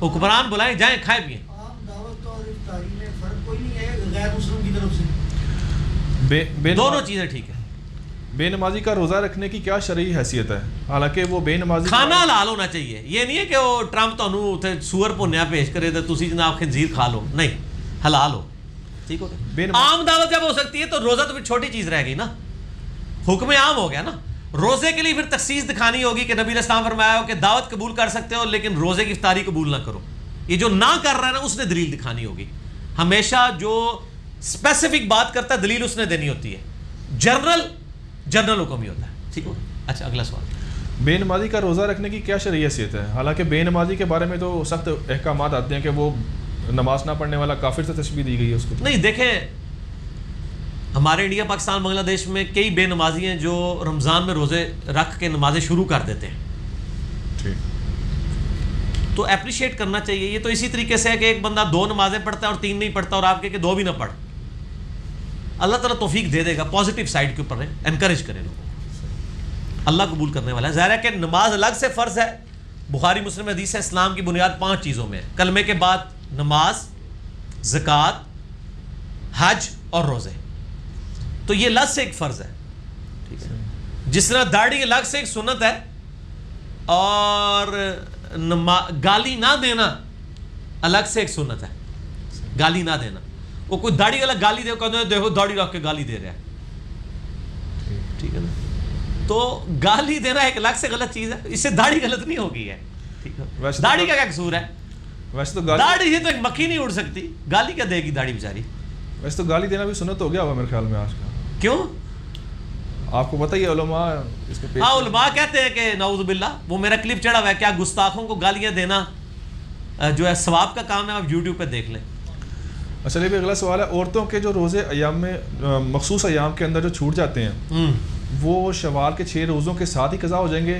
B: حکمران بلائیں، جائیں، کھائیں پیئیں۔
C: عام دعوت اور افطاری میں فرق کوئی نہیں ہے؟
B: دونوں چیزیں ٹھیک ہے.
A: بے نمازی کا روزہ رکھنے کی کیا شرعی حیثیت ہے؟ حالانکہ وہ بے نمازی
B: کھانا حلال ہونا چاہیے. یہ نہیں ہے کہ وہ ٹرمپ تانوں تے سور بھنیا پیش کرے تے تسی جناب خنزیر کھا لو. نہیں, حلال ہو. ٹھیک ہو گیا. عام دعوت جب ہو سکتی ہے تو روزہ تو پھر چھوٹی چیز رہ گئی نا, حکم عام ہو گیا نا. روزے کے لیے پھر تخصیص دکھانی ہوگی کہ نبی علیہ السلام فرمایا ہو کہ دعوت قبول کر سکتے ہو لیکن روزے کی افطاری قبول نہ کرو. یہ جو نہ کر رہا ہے نا اس نے دلیل دکھانی ہوگی. ہمیشہ جو اسپیسیفک بات کرتا ہے دلیل اس نے دینی ہوتی ہے. جنرل حکم ہی ہوتا ہے. ٹھیک ہو. اچھا اگلا سوال.
A: بے نمازی کا روزہ رکھنے کی کیا شرعی حیثیت ہے؟ حالانکہ بے نمازی کے بارے میں تو سخت احکامات آتے ہیں کہ وہ نماز نہ پڑھنے والا کافر سے تشبیہ دی گئی ہے اس کو.
B: نہیں دیکھیں, ہمارے انڈیا پاکستان بنگلہ دیش میں کئی بے نمازی ہیں جو رمضان میں روزے رکھ کے نمازیں شروع کر دیتے ہیں.
A: ٹھیک.
B: تو اپریشیٹ کرنا چاہیے. یہ تو اسی طریقے سے ہے کہ ایک بندہ 2 نمازیں پڑھتا ہے اور 3 نہیں پڑھتا اور آپ کہ 2 بھی نہ پڑھ. اللہ تعالیٰ توفیق دے دے گا. پازیٹیو سائڈ کے اوپر رہیں, انکریج کریں لوگوں کو. اللہ قبول کرنے والا ہے. ظاہر ہے کہ نماز الگ سے فرض ہے. بخاری مسلم حدیث ہے اسلام کی بنیاد 5 چیزوں میں ہے. کلمے کے بعد نماز, زکوٰۃ, حج اور روزے. تو یہ الگ سے ایک فرض ہے. ٹھیک ہے. جس طرح داڑھی الگ سے ایک سنت ہے اور گالی نہ دینا الگ سے ایک سنت ہے. گالی نہ دینا. وہ کوئی داڑھی والا گالی دے, کہتے ہیں دیکھو داڑھی رکھ کے گالی دے رہا ہے. ٹھیک ہے نا. تو گالی دینا ایک الگ سے غلط چیز ہے. اس سے داڑھی غلط نہیں ہوگی ہے. ٹھیک ہے. داڑھی کا کیا قصور ہے؟
A: ویسے تو
B: داڑھی سے تو ایک مکھی نہیں اڑ سکتی, گالی کیا دے گی داڑھی بیچاری.
A: ویسے تو گالی دینا بھی سنت ہو گیا ہوا میرے خیال میں آج کا.
B: کیوں؟
A: آپ کو پتہ ہی ہے علماء اس پہ
B: ہاں علماء کہتے ہیں کہ نعوذ باللہ. وہ میرا کلپ چڑھا ہوا ہے, کیا گستاخوں کو گالیاں دینا جو ہے ثواب کا کام ہے. آپ یوٹیوب پہ دیکھ لیں.
A: اچھا بھی اگلا سوال ہے, عورتوں کے جو روزے ایام میں مخصوص ایام کے اندر جو چھوٹ جاتے ہیں وہ شوال کے 6 روزوں کے ساتھ ہی قضا ہو جائیں گے؟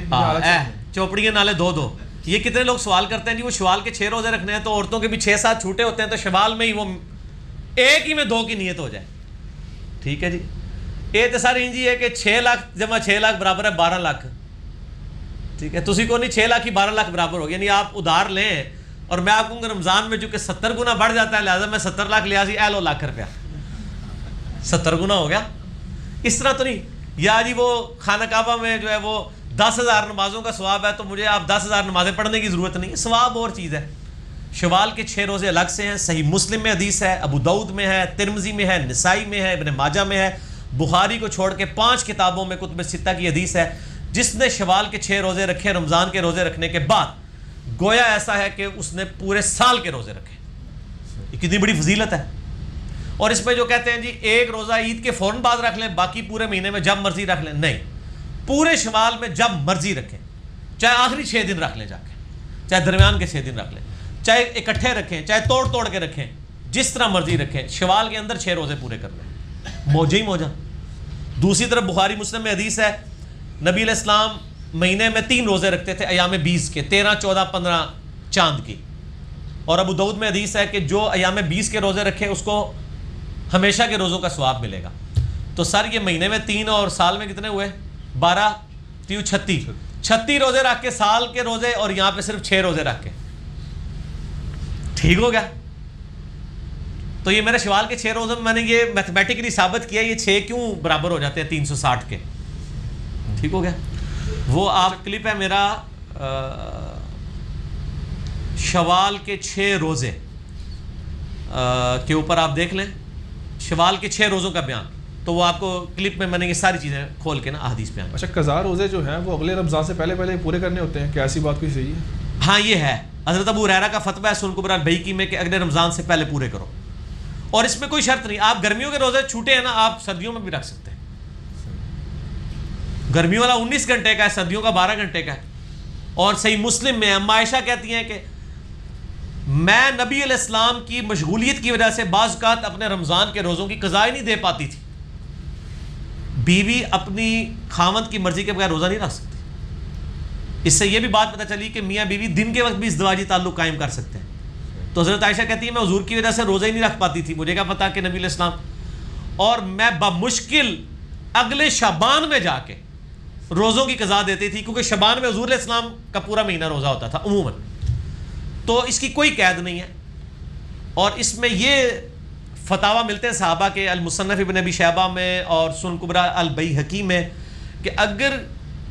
B: چوپڑیاں نالے 2 یہ کتنے لوگ سوال کرتے ہیں جی وہ شوال کے 6 روزے رکھنے ہیں تو عورتوں کے بھی 6-7 چھوٹے ہوتے ہیں تو شوال میں ہی وہ ایک ہی میں 2 کی نیت ہو جائے. ٹھیک ہے جی. یہ تو سر انجی ہے کہ 6 لاکھ جمع 6 لاکھ برابر ہے 12 لاکھ. ٹھیک ہے. تسی کو نہیں 6 لاکھ ہی 12 لاکھ برابر ہو گیا. یعنی آپ ادھار لیں اور میں آپ کو رمضان میں چونکہ 70 گنا بڑھ جاتا ہے لہٰذا میں 70 لاکھ لیا سی, لو لاکھ روپیہ 70 گنا ہو گیا. اس طرح تو نہیں. یا جی وہ خانہ کعبہ میں جو ہے وہ 10,000 نمازوں کا ثواب ہے تو مجھے آپ 10,000 نمازیں پڑھنے کی ضرورت نہیں ہے. ثواب اور چیز ہے. شوال کے 6 روزے الگ سے ہیں. صحیح مسلم میں حدیث ہے, ابو داؤد میں ہے, ترمذی میں ہے, نسائی میں ہے, ابن ماجہ میں ہے. بخاری کو چھوڑ کے 5 کتابوں میں کتب ستہ کی حدیث ہے. جس نے شوال کے 6 روزے رکھے رمضان کے روزے رکھنے کے بعد گویا ایسا ہے کہ اس نے پورے سال کے روزے رکھے. یہ کتنی بڑی فضیلت ہے. اور اس میں جو کہتے ہیں جی ایک روزہ عید کے فوراً بعد رکھ لیں باقی پورے مہینے میں جب مرضی رکھ لیں, نہیں, پورے شوال میں جب مرضی رکھیں. چاہے آخری 6 دن رکھ لیں جا کے, چاہے درمیان کے 6 دن رکھ لیں, چاہے اکٹھے رکھیں, چاہے توڑ کے رکھیں, جس طرح مرضی رکھیں. شوال کے اندر 6 روزے پورے کر لیں, موجہ ہی موجہ. دوسری طرف بخاری مسلم میں حدیث ہے نبی علیہ السلام مہینے میں 3 روزے رکھتے تھے ایام 20 کے, 13, 14, 15 چاند کی. اور ابو داؤد میں حدیث ہے کہ جو ایام 20 کے روزے رکھے اس کو ہمیشہ کے روزوں کا ثواب ملے گا. تو سر یہ مہینے میں 3 اور سال میں کتنے ہوئے؟ 12, 36 روزے رکھ کے سال کے روزے, اور یہاں پہ صرف 6 روزے رکھ کے. ٹھیک ہو گیا. تو یہ میرے شوال کے 6 روزوں میں نے یہ میتھمیٹکلی ثابت کیا یہ 6 کیوں برابر ہو جاتے ہیں 360 کے. ٹھیک ہو گیا. وہ آپ کلپ ہے میرا شوال کے 6 روزے کے اوپر آپ دیکھ لیں, شوال کے 6 روزوں کا بیان. تو وہ آپ کو کلپ میں نے یہ ساری چیزیں کھول کے نا احادیث بیان.
A: اچھا قضا روزے جو ہیں وہ اگلے رمضان سے پہلے پورے کرنے ہوتے ہیں کیا ایسی بات کوئی صحیح ہے؟
B: ہاں یہ ہے. حضرت ابو ہریرہ کا فتویٰ ہے سنن کبریٰ البیہقی میں کہ اگلے رمضان سے پہلے پورے کرو. اور اس میں کوئی شرط نہیں. آپ گرمیوں کے روزے چھوٹے ہیں نا, آپ سردیوں میں بھی رکھ سکتے ہیں. گرمیوں والا 19 گھنٹے کا ہے, سردیوں کا 12 گھنٹے کا ہے. اور صحیح مسلم میں اما عائشہ کہتی ہیں کہ میں نبی علیہ السلام کی مشغولیت کی وجہ سے بعض اوقات اپنے رمضان کے روزوں کی قضا ہی نہیں دے پاتی تھی. بیوی اپنی خاوند کی مرضی کے بغیر روزہ نہیں رکھ سکتی. اس سے یہ بھی بات پتہ چلی کہ میاں بیوی دن کے وقت بھی ازدواجی تعلق قائم کر سکتے ہیں. تو حضرت عائشہ کہتی ہے میں حضور کی وجہ سے روزہ ہی نہیں رکھ پاتی تھی, مجھے کیا پتا کہ نبی علیہ السلام, اور میں بمشکل اگلے شعبان میں جا کے روزوں کی قضا دیتی تھی کیونکہ شعبان میں حضور علیہ السلام کا پورا مہینہ روزہ ہوتا تھا عموماً. تو اس کی کوئی قید نہیں ہے. اور اس میں یہ فتاوا ملتے ہیں صحابہ کے المصنف ابن ابی شیبہ میں اور سنن کبریٰ البیہقی میں کہ اگر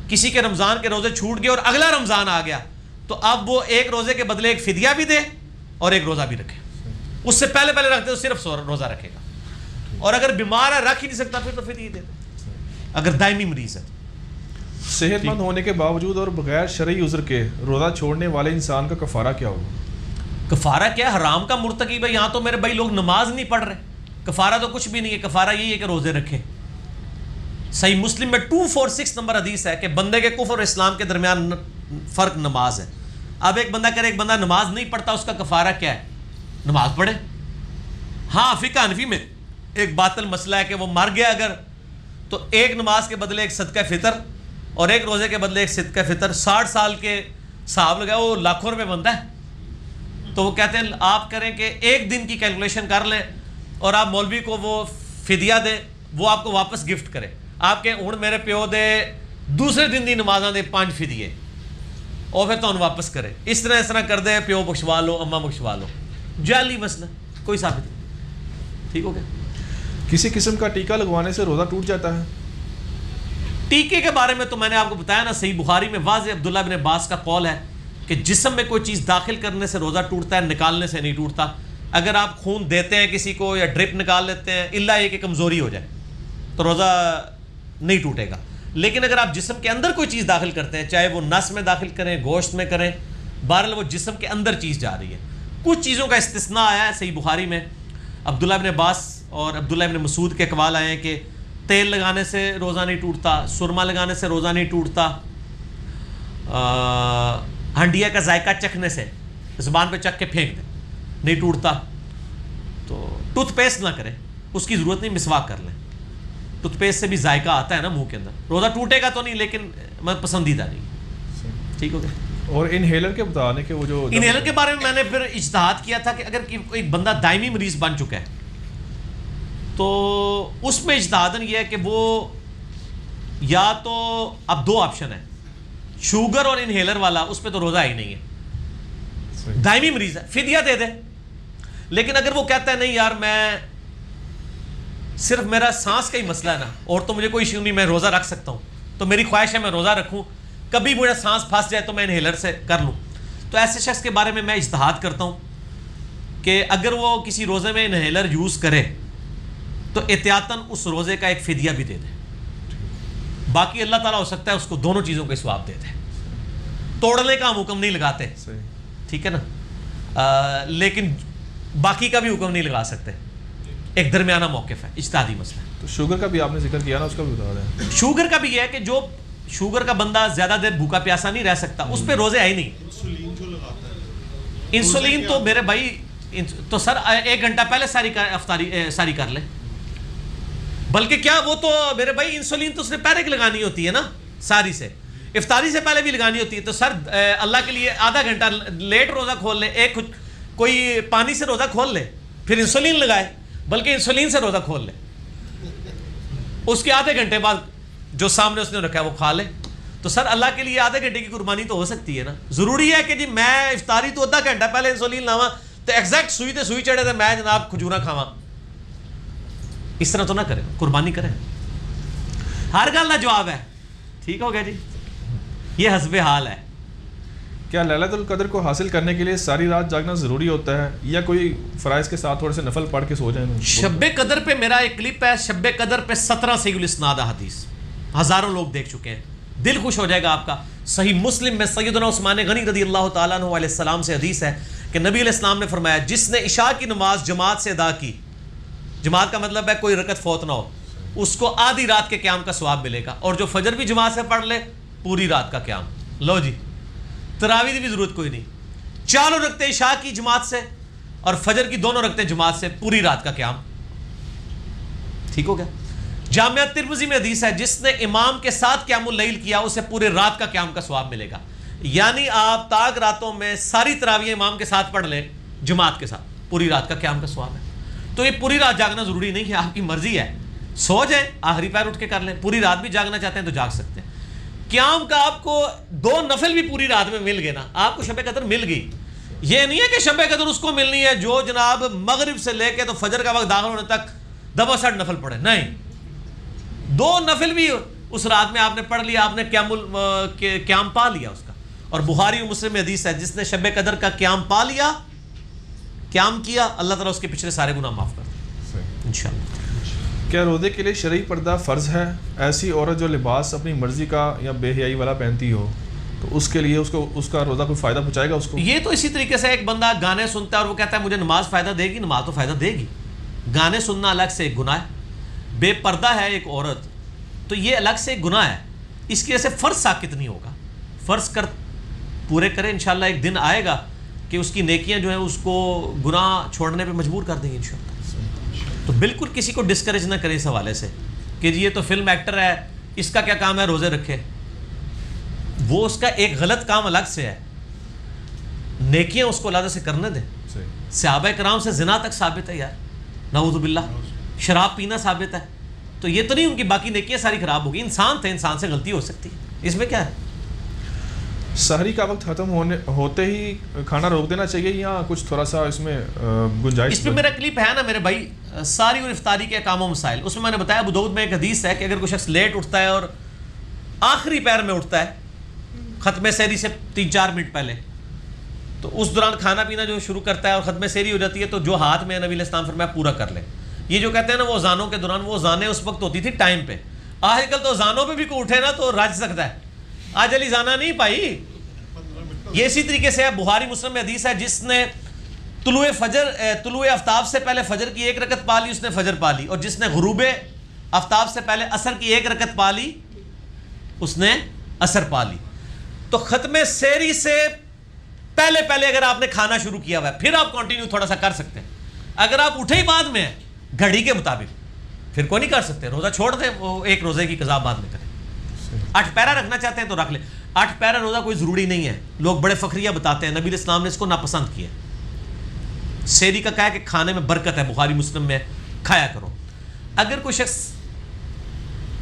B: کسی کے رمضان کے روزے چھوٹ گئے اور اگلا رمضان آ گیا تو اب وہ ایک روزے کے بدلے ایک فدیہ بھی دے اور ایک روزہ بھی رکھے. اس سے پہلے رکھتے تو صرف روزہ رکھے گا, اور اگر بیمار ہے رکھ ہی نہیں سکتا پھر تو فدیہ دے دے اگر دائمی مریض ہے.
A: صحت مند ہونے کے باوجود اور بغیر شرعی عذر کے روزہ چھوڑنے والے انسان کا کفارہ کیا ہوگا؟
B: کفارہ کیا ہے؟ حرام کا مرتکب ہے. یہاں تو میرے بھائی لوگ نماز نہیں پڑھ رہے, کفارہ تو کچھ بھی نہیں ہے. کفارہ یہی ہے کہ روزے رکھے. صحیح مسلم میں 246 نمبر حدیث ہے کہ بندے کے کفر اور اسلام کے درمیان فرق نماز ہے. اب ایک بندہ کرے ایک بندہ نماز نہیں پڑھتا, اس کا کفارہ کیا ہے؟ نماز پڑھے. ہاں فقہ حنفی میں ایک باطل مسئلہ ہے کہ وہ مر گیا اگر تو ایک نماز کے بدلے ایک صدقہ فطر اور ایک روزے کے بدلے ایک صدقہ فطر. 60 سال کے صاحب لگا وہ لاکھوں روپے بنتا ہے. تو وہ کہتے ہیں آپ کریں کہ ایک دن کی کیلکولیشن کر لیں اور آپ مولوی کو وہ فدیہ دیں, وہ آپ کو واپس گفٹ کرے. آپ کہیں ہوں میرے پیو دے دوسرے دن دی نمازاں دے 5 فدیے اور پھر تو واپس کرے. اس طرح کر دے, پیو بخشوا لو, اماں بخشوا لو. جعلی مسئلہ, کوئی ثابت نہیں. ٹھیک ہو گیا.
A: کسی قسم کا ٹیکہ لگوانے سے روزہ ٹوٹ جاتا ہے؟
B: ٹیکے کے بارے میں تو میں نے آپ کو بتایا نا, صحیح بخاری میں واضح عبداللہ بن عباس کا قول ہے کہ جسم میں کوئی چیز داخل کرنے سے روزہ ٹوٹتا ہے, نکالنے سے نہیں ٹوٹتا. اگر آپ خون دیتے ہیں کسی کو یا ڈرپ نکال لیتے ہیں, الا یہ کہ کمزوری ہو جائے تو روزہ نہیں ٹوٹے گا. لیکن اگر آپ جسم کے اندر کوئی چیز داخل کرتے ہیں, چاہے وہ نس میں داخل کریں, گوشت میں کریں, بہرحال وہ جسم کے اندر چیز جا رہی ہے. کچھ چیزوں کا استثناء آیا ہے صحیح بخاری میں. عبداللہ بن عباس اور عبداللہ بن مسعود کے اقوال آئے ہیں کہ تیل لگانے سے روزہ نہیں ٹوٹتا, سرما لگانے سے روزہ نہیں ٹوٹتا, ہنڈیا کا ذائقہ چکھنے سے, زبان پہ چکھ کے پھینک دیں, نہیں ٹوٹتا. تو ٹوتھ پیسٹ نہ کریں, اس کی ضرورت نہیں, مسواک کر لیں. ٹوتھ پیسٹ سے بھی ذائقہ آتا ہے نا منہ کے اندر. روزہ ٹوٹے گا تو نہیں, لیکن پسندیدہ نہیں. ٹھیک ہو گیا.
A: اور انہیلر کے بتانے کہ وہ جو
B: انہیلر کے بارے میں نے پھر اجتہاد کیا تھا کہ اگر ایک بندہ دائمی مریض بن چکا ہے تو اس میں اجتہادن یہ ہے کہ وہ یا تو اب 2 آپشن ہیں, شوگر اور انہیلر والا, اس پہ تو روزہ ہی نہیں ہے. دائمی مریض ہے, فدیہ دے دے. لیکن اگر وہ کہتا ہے نہیں یار میں صرف میرا سانس کا ہی مسئلہ ہے نا, اور تو مجھے کوئی ایشو نہیں, میں روزہ رکھ سکتا ہوں, تو میری خواہش ہے میں روزہ رکھوں, کبھی مجھے سانس پھنس جائے تو میں انہیلر سے کر لوں. تو ایسے شخص کے بارے میں اجتہاد کرتا ہوں کہ اگر وہ کسی روزے میں انہیلر یوز کرے تو احتیاطاً اس روزے کا ایک فدیہ بھی دے دے. باقی اللہ تعالیٰ ہو سکتا ہے اس کو دونوں چیزوں کا ثواب دے دے. توڑنے کا ہم حکم نہیں لگاتے, ٹھیک ہے نا, لیکن باقی کا بھی حکم نہیں لگا سکتے. ایک درمیانہ موقف ہے, اجتہادی مسئلہ.
A: تو شوگر کا بھی آپ نے ذکر کیا نا, اس کا بھی بتا دیں.
B: شوگر کا بھی یہ ہے کہ جو شوگر کا بندہ زیادہ دیر بھوکا پیاسا نہیں رہ سکتا, اس پہ روزے ہے ہی نہیں. انسولین تو میرے بھائی تو سر 1 گھنٹہ پہلے ساری کر لے. بلکہ کیا وہ تو میرے بھائی انسولین تو اس نے پہلے کی لگانی ہوتی ہے نا, ساری سے, افطاری سے پہلے بھی لگانی ہوتی ہے. تو سر اللہ کے لیے آدھا گھنٹہ لیٹ روزہ کھول لے, ایک کوئی پانی سے روزہ کھول لے, پھر انسولین لگائے, بلکہ انسولین سے روزہ کھول لے, اس کے آدھے گھنٹے بعد جو سامنے اس نے رکھا ہے وہ کھا لے. تو سر اللہ کے لیے آدھے گھنٹے کی قربانی تو ہو سکتی ہے نا. ضروری ہے کہ جی میں افطاری تو آدھا گھنٹہ پہلے انسولین لاواں تو ایگزیکٹ سوئی تے سوئی چڑھے تے میں جناب کھجورا کھاواں, اس طرح تو نہ کریں, قربانی کریں. ہر گل کا جواب ہے. ٹھیک ہو گیا جی. یہ حسب حال ہے.
A: کیا لیلۃ القدر کو حاصل کرنے کے لیے ساری رات جاگنا ضروری ہوتا ہے, یا کوئی فرائض کے ساتھ تھوڑے سے نفل پڑھ کے سو جائیں؟
B: شب قدر پہ میرا ایک کلپ ہے, شب قدر پہ 17 صحیح الاسناد حدیث, ہزاروں لوگ دیکھ چکے ہیں, دل خوش ہو جائے گا آپ کا. صحیح مسلم میں سیدنا عثمان غنی رضی اللہ تعالیٰ عنہ علیہ السلام سے حدیث ہے کہ نبی علیہ السلام نے فرمایا جس نے عشاء کی نماز جماعت سے ادا کی, جماعت کا مطلب ہے کوئی رکعت فوت نہ ہو, اس کو آدھی رات کے قیام کا ثواب ملے گا. اور جو فجر بھی جماعت سے پڑھ لے, پوری رات کا قیام. لو جی, تراویح کی بھی ضرورت کوئی نہیں, 4 رکعتیں عشاء کی جماعت سے اور فجر کی 2 رکعتیں جماعت سے, پوری رات کا قیام. ٹھیک ہو گیا. جامعہ ترمذی میں حدیث ہے جس نے امام کے ساتھ قیام اللیل کیا اسے پورے رات کا قیام کا ثواب ملے گا. یعنی آپ تاک راتوں میں ساری تراویح امام کے ساتھ پڑھ لیں جماعت کے ساتھ, پوری رات کا قیام کا ثواب ہے. تو یہ پوری رات جاگنا ضروری نہیں ہے, آپ کی مرضی ہے, سو جائیں آخری پیر اٹھ کے کر لیں. پوری رات بھی جاگنا چاہتے ہیں تو جاگ سکتے ہیں. قیام کا آپ کو 2 نفل بھی پوری رات میں مل گئے نا, آپ کو شب قدر مل گئی. یہ نہیں ہے کہ شب قدر اس کو ملنی ہے جو جناب مغرب سے لے کے تو فجر کا وقت داخل ہونے تک دبا سٹ نفل پڑھے. نہیں, 2 نفل بھی اس رات میں آپ نے پڑھ لیا, آپ نے قیام پا لیا اس کا. اور بخاری و مسلم میں حدیث ہے, جس نے شب قدر کا قیام پا لیا, قیام کیا, اللہ تعالیٰ اس کے پچھلے سارے گناہ معاف کر دے انشاءاللہ.
A: کیا روزے کے لیے شرعی پردہ فرض ہے؟ ایسی عورت جو لباس اپنی مرضی کا یا بے حیائی والا پہنتی ہو تو اس کے لیے اس کا روزہ کوئی فائدہ پہنچائے گا اس کو؟
B: یہ تو اسی طریقے سے ایک بندہ گانے سنتا ہے اور وہ کہتا ہے مجھے نماز فائدہ دے گی. نماز تو فائدہ دے گی, گانے سننا الگ سے ایک گناہ ہے. بے پردہ ہے ایک عورت تو یہ الگ سے ایک گناہ ہے, اس کی وجہ سے فرض ساقط نہیں ہوگا. فرض پورے کرے, انشاءاللہ ایک دن آئے گا کہ اس کی نیکیاں جو ہیں اس کو گناہ چھوڑنے پہ مجبور کر دیں گے انشاءاللہ. تو بالکل کسی کو ڈسکریج نہ کریں اس حوالے سے کہ یہ تو فلم ایکٹر ہے, اس کا کیا کام ہے روزے رکھے. وہ اس کا ایک غلط کام الگ سے ہے, نیکیاں اس کو علیحدہ سے کرنے دیں. صحابہ کرام سے زنا تک ثابت ہے یار, نعوذ باللہ, شراب پینا ثابت ہے. تو یہ تو نہیں ان کی باقی نیکیاں ساری خراب ہوگی. انسان تھے, انسان سے غلطی ہو سکتی ہے, اس میں کیا ہے.
A: سحری کا وقت ختم ہوتے ہی کھانا روک دینا چاہیے یا کچھ تھوڑا سا اس میں گنجائش؟
B: اس پہ میرا کلپ ہے نا میرے بھائی, ساری اور افطاری کے احکام و مسائل. اس میں نے بتایا ابو داؤد میں ایک حدیث ہے کہ اگر کوئی شخص لیٹ اٹھتا ہے اور آخری پیر میں اٹھتا ہے ختم سحری سے 3-4 منٹ پہلے, تو اس دوران کھانا پینا جو شروع کرتا ہے اور ختم سحری ہو جاتی ہے, تو جو ہاتھ میں نبی علیہ السلام فرمایا پورا کر لے. یہ جو کہتے ہیں نا وہ اذانوں کے دوران, وہ اذانیں اس وقت ہوتی تھی ٹائم پہ. آج کل تو اذانوں پہ بھی کوئی اٹھے نا تو رج سکتا ہے, آج علی اذانہ نہیں پائی. یہ اسی طریقے سے ہے, بخاری مسلم میں حدیث ہے, جس نے طلوع آفتاب سے پہلے فجر کی 1 رکعت پا لی اس نے فجر پا لی, اور جس نے غروب آفتاب سے پہلے عصر کی 1 رکعت پا لی اس نے عصر پا لی. تو ختم سحری سے پہلے اگر آپ نے کھانا شروع کیا ہوا ہے پھر آپ کنٹینیو تھوڑا سا کر سکتے ہیں. اگر آپ اٹھے ہی بعد میں گھڑی کے مطابق پھر کوئی نہیں کر سکتے, روزہ چھوڑ دیں, وہ ایک روزے کی قضا بعد میں کریں. 8 پیرا رکھنا چاہتے ہیں تو رکھ لیں. 8 پیرا روزہ کوئی ضروری نہیں ہے, لوگ بڑے فخریہ بتاتے ہیں, نبی علیہ السلام نے اس کو ناپسند کیا. سحری کا کہا ہے کہ کھانے میں برکت ہے, بخاری مسلم میں, کھایا کرو. اگر کوئی شخص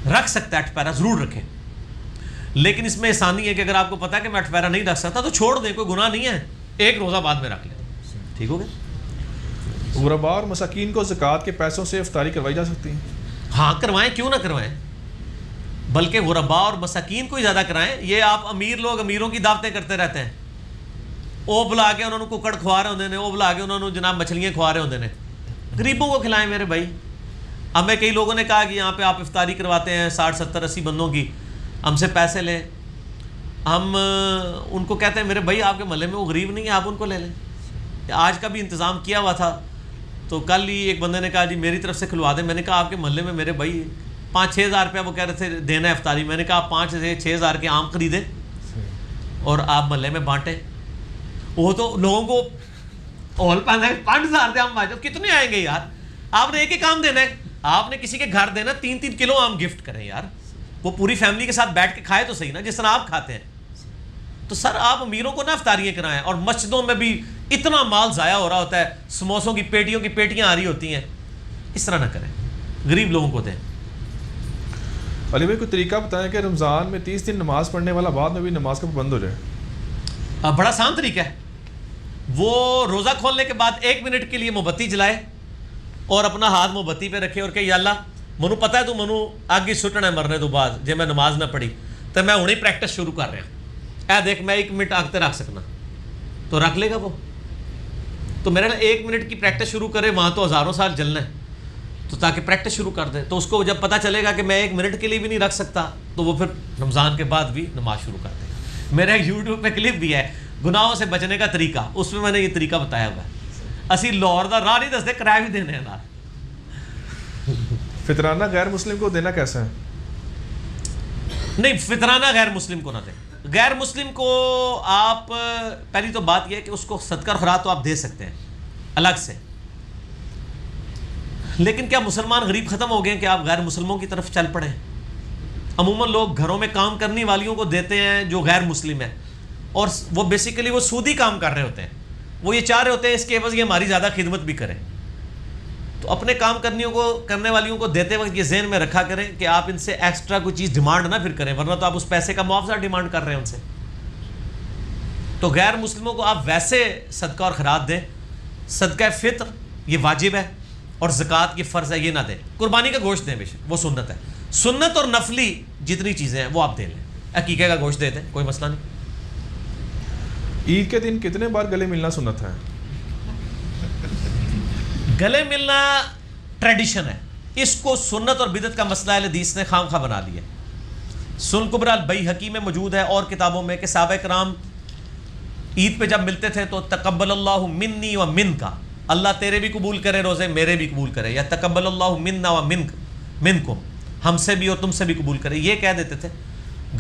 B: رکھ سکتا ہے 8 پیرا ضرور رکھیں, لیکن اس میں آسانی ہے کہ اگر آپ کو پتا ہے کہ میں 8 پیرا نہیں رکھ سکتا تو چھوڑ دیں, کوئی گناہ نہیں ہے, ایک روزہ بعد میں رکھ لیں. ٹھیک ہو گیا.
A: غرباء اور مساکین کو زکوٰۃ کے پیسوں سے افطاری کروائی جا سکتی ہے؟
B: ہاں کروائیں, کیوں نہ کروائیں, بلکہ غرباء اور مساکین کو ہی زیادہ کرائیں. یہ آپ امیر لوگ امیروں کی دعوتیں کرتے رہتے ہیں, وہ بلا کے انہوں نے ککڑ کھوا رہے ہوتے ہیں, وہ بلا کے انہوں نے جناب مچھلیاں کھوا رہے ہوتے ہیں. غریبوں کو کھلائیں میرے بھائی. ہمیں کئی لوگوں نے کہا کہ یہاں پہ آپ افطاری کرواتے ہیں 60 70 80 بندوں کی, ہم سے پیسے لیں. ہم ان کو کہتے ہیں میرے بھائی آپ کے محلے میں وہ غریب نہیں ہے, آپ ان کو لے لیں. آج کا بھی انتظام کیا ہوا تھا, تو کل ہی ایک بندے نے کہا جی میری طرف سے کھلوا دیں. میں نے کہا آپ کے محلے میں میرے بھائی 5-6 ہزار روپیہ وہ کہہ رہے تھے دینا ہے افطاری. میں نے کہا آپ 5 سے 6 ہزار کے آم خریدیں اور آپ محلے میں بانٹیں. وہ تو لوگوں کو اول پانا ہے 5 ہزار دے آم بانٹیں, کتنے آئیں گے یار. آپ نے ایک ایک آم دینا ہے, آپ نے کسی کے گھر دینا 3-3 کلو آم گفٹ کریں یار, وہ پوری فیملی کے ساتھ بیٹھ کے کھائے تو صحیح نا جس طرح آپ کھاتے ہیں. تو سر آپ امیروں کو نہ افطاریاں کرائیں. اور مسجدوں میں بھی اتنا مال ضائع ہو رہا ہوتا ہے, سموسوں کی پیٹیاں آ رہی ہوتی ہیں, اس طرح نہ کریں, غریب لوگوں کو دیں.
A: علی بھائی کوئی طریقہ بتائیں کہ رمضان میں 30 دن نماز پڑھنے والا بعد میں بھی نماز کا پابند ہو جائے؟
B: بڑا آسان طریقہ ہے, وہ روزہ کھولنے کے بعد 1 منٹ کے لیے موم بتی جلائے اور اپنا ہاتھ موم بتی پہ رکھے اور کہ یا اللہ منو پتہ ہے تو منو آگے سٹنا ہے مرنے تو بعد جے میں نماز نہ پڑھی تو میں ہوں پریکٹس شروع کر رہا ہوں, اے دیکھ میں 1 منٹ آگتے رکھ سکنا, تو رکھ لے گا وہ. تو میرے نا 1 منٹ کی پریکٹس شروع کرے, وہاں تو ہزاروں سال جلنا ہے, تو تاکہ پریکٹس شروع کر دیں. تو اس کو جب پتہ چلے گا کہ میں 1 منٹ کے لیے بھی نہیں رکھ سکتا, تو وہ پھر رمضان کے بعد بھی نماز شروع کر دے گا. میرا یوٹیوب پہ کلپ بھی ہے گناہوں سے بچنے کا طریقہ, اس میں نے یہ طریقہ بتایا ہوا ہے. اسی لاہور دا راہ نہیں دستے, کرایہ بھی دینے ہیں.
A: فطرانہ غیر مسلم کو دینا کیسا ہے؟
B: نہیں, فطرانہ غیر مسلم کو نہ دیں. غیر مسلم کو آپ پہلی تو بات یہ ہے کہ اس کو صدقہ خیرات تو آپ دے سکتے ہیں الگ سے, لیکن کیا مسلمان غریب ختم ہو گئے ہیں کہ آپ غیر مسلموں کی طرف چل پڑیں؟ عموماً لوگ گھروں میں کام کرنے والیوں کو دیتے ہیں جو غیر مسلم ہیں, اور وہ بیسیکلی وہ سودی کام کر رہے ہوتے ہیں. وہ یہ چاہ رہے ہوتے ہیں اس کے عوض یہ ہماری زیادہ خدمت بھی کریں. تو اپنے کام کرنے والیوں کو دیتے وقت یہ ذہن میں رکھا کریں کہ آپ ان سے ایکسٹرا کوئی چیز ڈیمانڈ نہ پھر کریں, ورنہ تو آپ اس پیسے کا معاوضہ ڈیمانڈ کر رہے ہیں ان سے. تو غیر مسلموں کو آپ ویسے صدقہ اور خیرات دیں. صدقہ فطر یہ واجب ہے اور زکوٰۃ یہ فرض ہے, یہ نہ دیں. قربانی کا گوشت دیں بے شک, وہ سنت ہے. سنت اور نفلی جتنی چیزیں ہیں وہ آپ دے لیں. عقیقے کا گوشت دے دیں, کوئی مسئلہ نہیں.
A: عید کے دن کتنے بار گلے ملنا سنت ہے؟
B: گلے ملنا ٹریڈیشن ہے, اس کو سنت اور بدعت کا مسئلہ اہل حدیث نے خام خواہ بنا دیا. سنن کبریٰ البیہقی میں موجود ہے اور کتابوں میں کہ صحابہ کرام عید پہ جب ملتے تھے تو تقبل اللہ منی و منکا, اللہ تیرے بھی قبول کرے روزے, میرے بھی قبول کرے, یا تقبل اللہ منا و منکم, ہم سے بھی اور تم سے بھی قبول کرے, یہ کہہ دیتے تھے.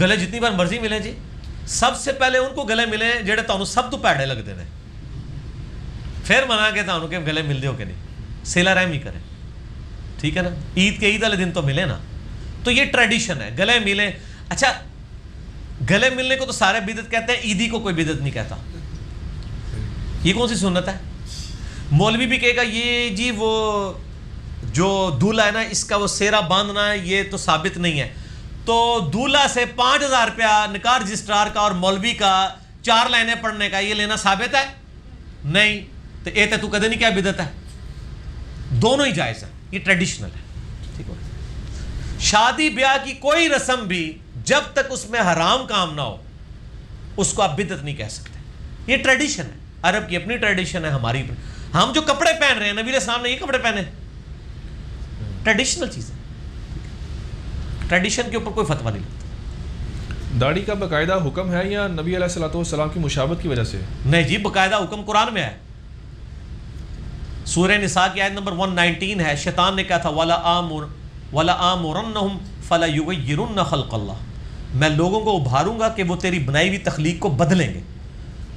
B: گلے جتنی بار مرضی ملے جی, سب سے پہلے ان کو گلے ملے جڑے تانوں سب تو پیڑے لگتے ہیں, پھر منا کے تانوں کہ گلے مل دیو کہ نہیں, صلہ رحمی کریں. ٹھیک ہے نا, عید کے عید والے دن تو ملے نا. تو یہ ٹریڈیشن ہے, گلے ملیں. اچھا گلے ملنے کو تو سارے بدعت کہتے ہیں, عیدی کو کوئی بدعت نہیں کہتا. یہ کون سی سنت ہے؟ مولوی بھی کہے گا یہ جی وہ جو دولہا ہے نا اس کا وہ سیرا باندھنا ہے, یہ تو ثابت نہیں ہے. تو دولہا سے 5,000 روپیہ نکاح رجسٹرار کا اور مولوی کا 4 لائنیں پڑھنے کا یہ لینا ثابت ہے نہیں. تو یہ تو کدے نہیں کیا بدعت ہے, دونوں ہی جائز ہے, یہ ٹریڈیشنل ہے. ٹھیک ہے, شادی بیاہ کی کوئی رسم بھی جب تک اس میں حرام کام نہ ہو اس کو آپ بدعت نہیں کہہ سکتے. یہ ٹریڈیشن ہے, عرب کی اپنی ٹریڈیشن ہے, ہماری. ہم جو کپڑے پہن رہے ہیں نبی علیہ السلام نے یہ کپڑے پہنے, ٹریڈیشنل چیز ہے. ٹریڈیشن کے اوپر کوئی فتویٰ نہیں لگتا.
A: داڑھی کا باقاعدہ حکم ہے یا نبی علیہ الصلوۃ والسلام کی مشابہت کی وجہ سے؟
B: نہیں جی, باقاعدہ حکم قرآن میں ہے. سورہ نساء کی آیت نمبر 119 ہے. شیطان نے کہا تھا وَلَا آمُرَنَّهُمْ فَلَيُغَيِّرُنَّ خَلْقَ اللَّهِ, میں لوگوں کو ابھاروں گا کہ وہ تیری بنائی ہوئی تخلیق کو بدلیں گے.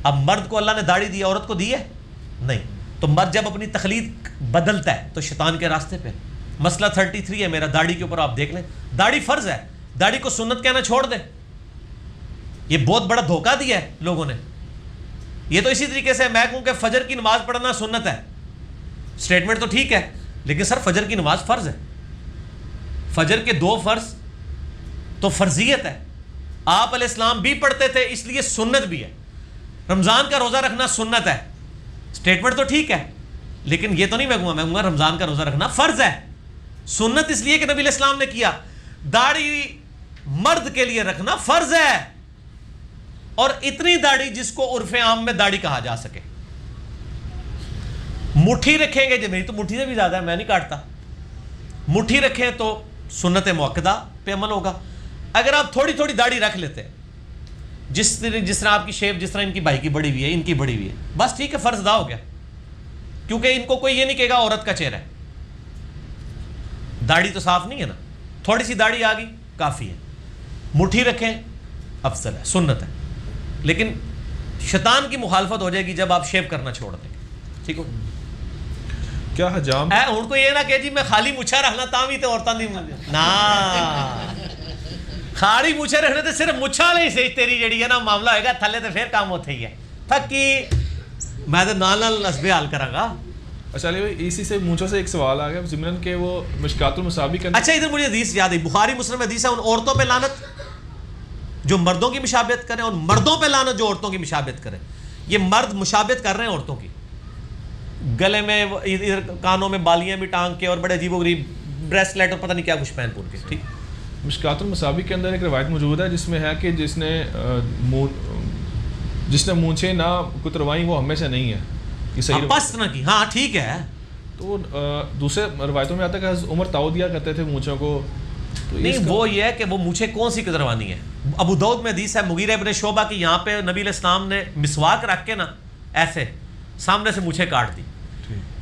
B: اب مرد کو اللہ نے داڑھی دی, عورت کو دی ہے نہیں. تو مرد جب اپنی تخلیق بدلتا ہے تو شیطان کے راستے پہ. مسئلہ 33 ہے میرا, داڑھی کے اوپر آپ دیکھ لیں. داڑھی فرض ہے, داڑھی کو سنت کہنا چھوڑ دیں. یہ بہت بڑا دھوکہ دیا ہے لوگوں نے. یہ تو اسی طریقے سے میں کہوں کہ فجر کی نماز پڑھنا سنت ہے, اسٹیٹمنٹ تو ٹھیک ہے, لیکن سر فجر کی نماز فرض ہے. فجر کے 2 فرض تو فرضیت ہے. آپ علیہ السلام بھی پڑھتے تھے اس لیے سنت بھی ہے. رمضان کا روزہ رکھنا سنت ہے, اسٹیٹمنٹ تو ٹھیک ہے, لیکن یہ تو نہیں میں کہوں گا رمضان کا روزہ رکھنا فرض ہے. سنت اس لیے کہ نبی علیہ السلام نے کیا. داڑھی مرد کے لیے رکھنا فرض ہے, اور اتنی داڑھی جس کو عرف عام میں داڑھی کہا جا سکے. مٹھی رکھیں گے, جب میری تو مٹھی سے بھی زیادہ ہے, میں نہیں کاٹتا. مٹھی رکھیں تو سنت مؤکدہ پہ عمل ہوگا. اگر آپ تھوڑی تھوڑی داڑھی رکھ لیتے, جس طرح آپ کی شیپ جس طرح ان کی بھائی کی بڑی ہوئی ہے, ان کی بڑی ہوئی ہے, بس ٹھیک ہے, فرض ادا ہو گیا. کیونکہ ان کو کوئی یہ نہیں کہے گا عورت کا چہرہ ہے. داڑھی تو صاف نہیں ہے نا, تھوڑی سی داڑھی آ گئی کافی ہے. مٹھی رکھیں افضل ہے, سنت ہے. لیکن شیطان کی مخالفت ہو جائے گی جب آپ شیو کرنا چھوڑ دیں گے. ٹھیک ہو,
A: کیا حجام
B: ہوں کو یہ نہ کہ جی میں خالی مچھا رکھنا تاں بھی تے عورتاں دی نا, خالی مچھے رکھنے تے صرف مچھا نہیں صحیح, تیری جڑی ہے نا معاملہ ہوئے گا تھلے تے پھر کام ہوتے ہی ہے. تھکی میں تے نال نال نسبے حال کراں گا.
A: اچھا علی بھائی, اسی سے مونچھوں سے ایک سوال آ گیا ضمن کہ وہ مشکات المصابیح کے
B: اچھا ادھر مجھے حدیث یاد ہے, بخاری مسلم حدیث ہے, ان عورتوں پہ لعنت جو مردوں کی مشابہت کریں, اور مردوں پہ لعنت جو عورتوں کی مشابہت کریں. یہ مرد مشابہت کر رہے ہیں عورتوں کی, گلے میں ادھر کانوں میں بالیاں بھی ٹانگ کے اور بڑے عجیب و غریب بریسلیٹ اور پتہ نہیں کیا کچھ پہن پون کے. ٹھیک,
A: مشکات المصابیح کے اندر ایک روایت موجود ہے جس میں ہے کہ جس نے مونچھیں نہ کتروائیں وہ ہمیں سے نہیں ہے. یہ صحیح
B: پست نہ کی, ہاں ٹھیک ہے.
A: تو دوسرے روایتوں میں آتا ہے کہ حضرت عمر تاؤ دیا کرتے تھے مونچھوں کو. تو
B: نہیں, وہ یہ ہے کہ وہ مونچھیں کون سی کتروانی ہے. ابو داؤد میں حدیث ہے مغیرہ ابن شعبہ کی, یہاں پہ نبی علیہ السلام نے مسواک رکھ کے نا ایسے سامنے سے مونچھیں کاٹ دی.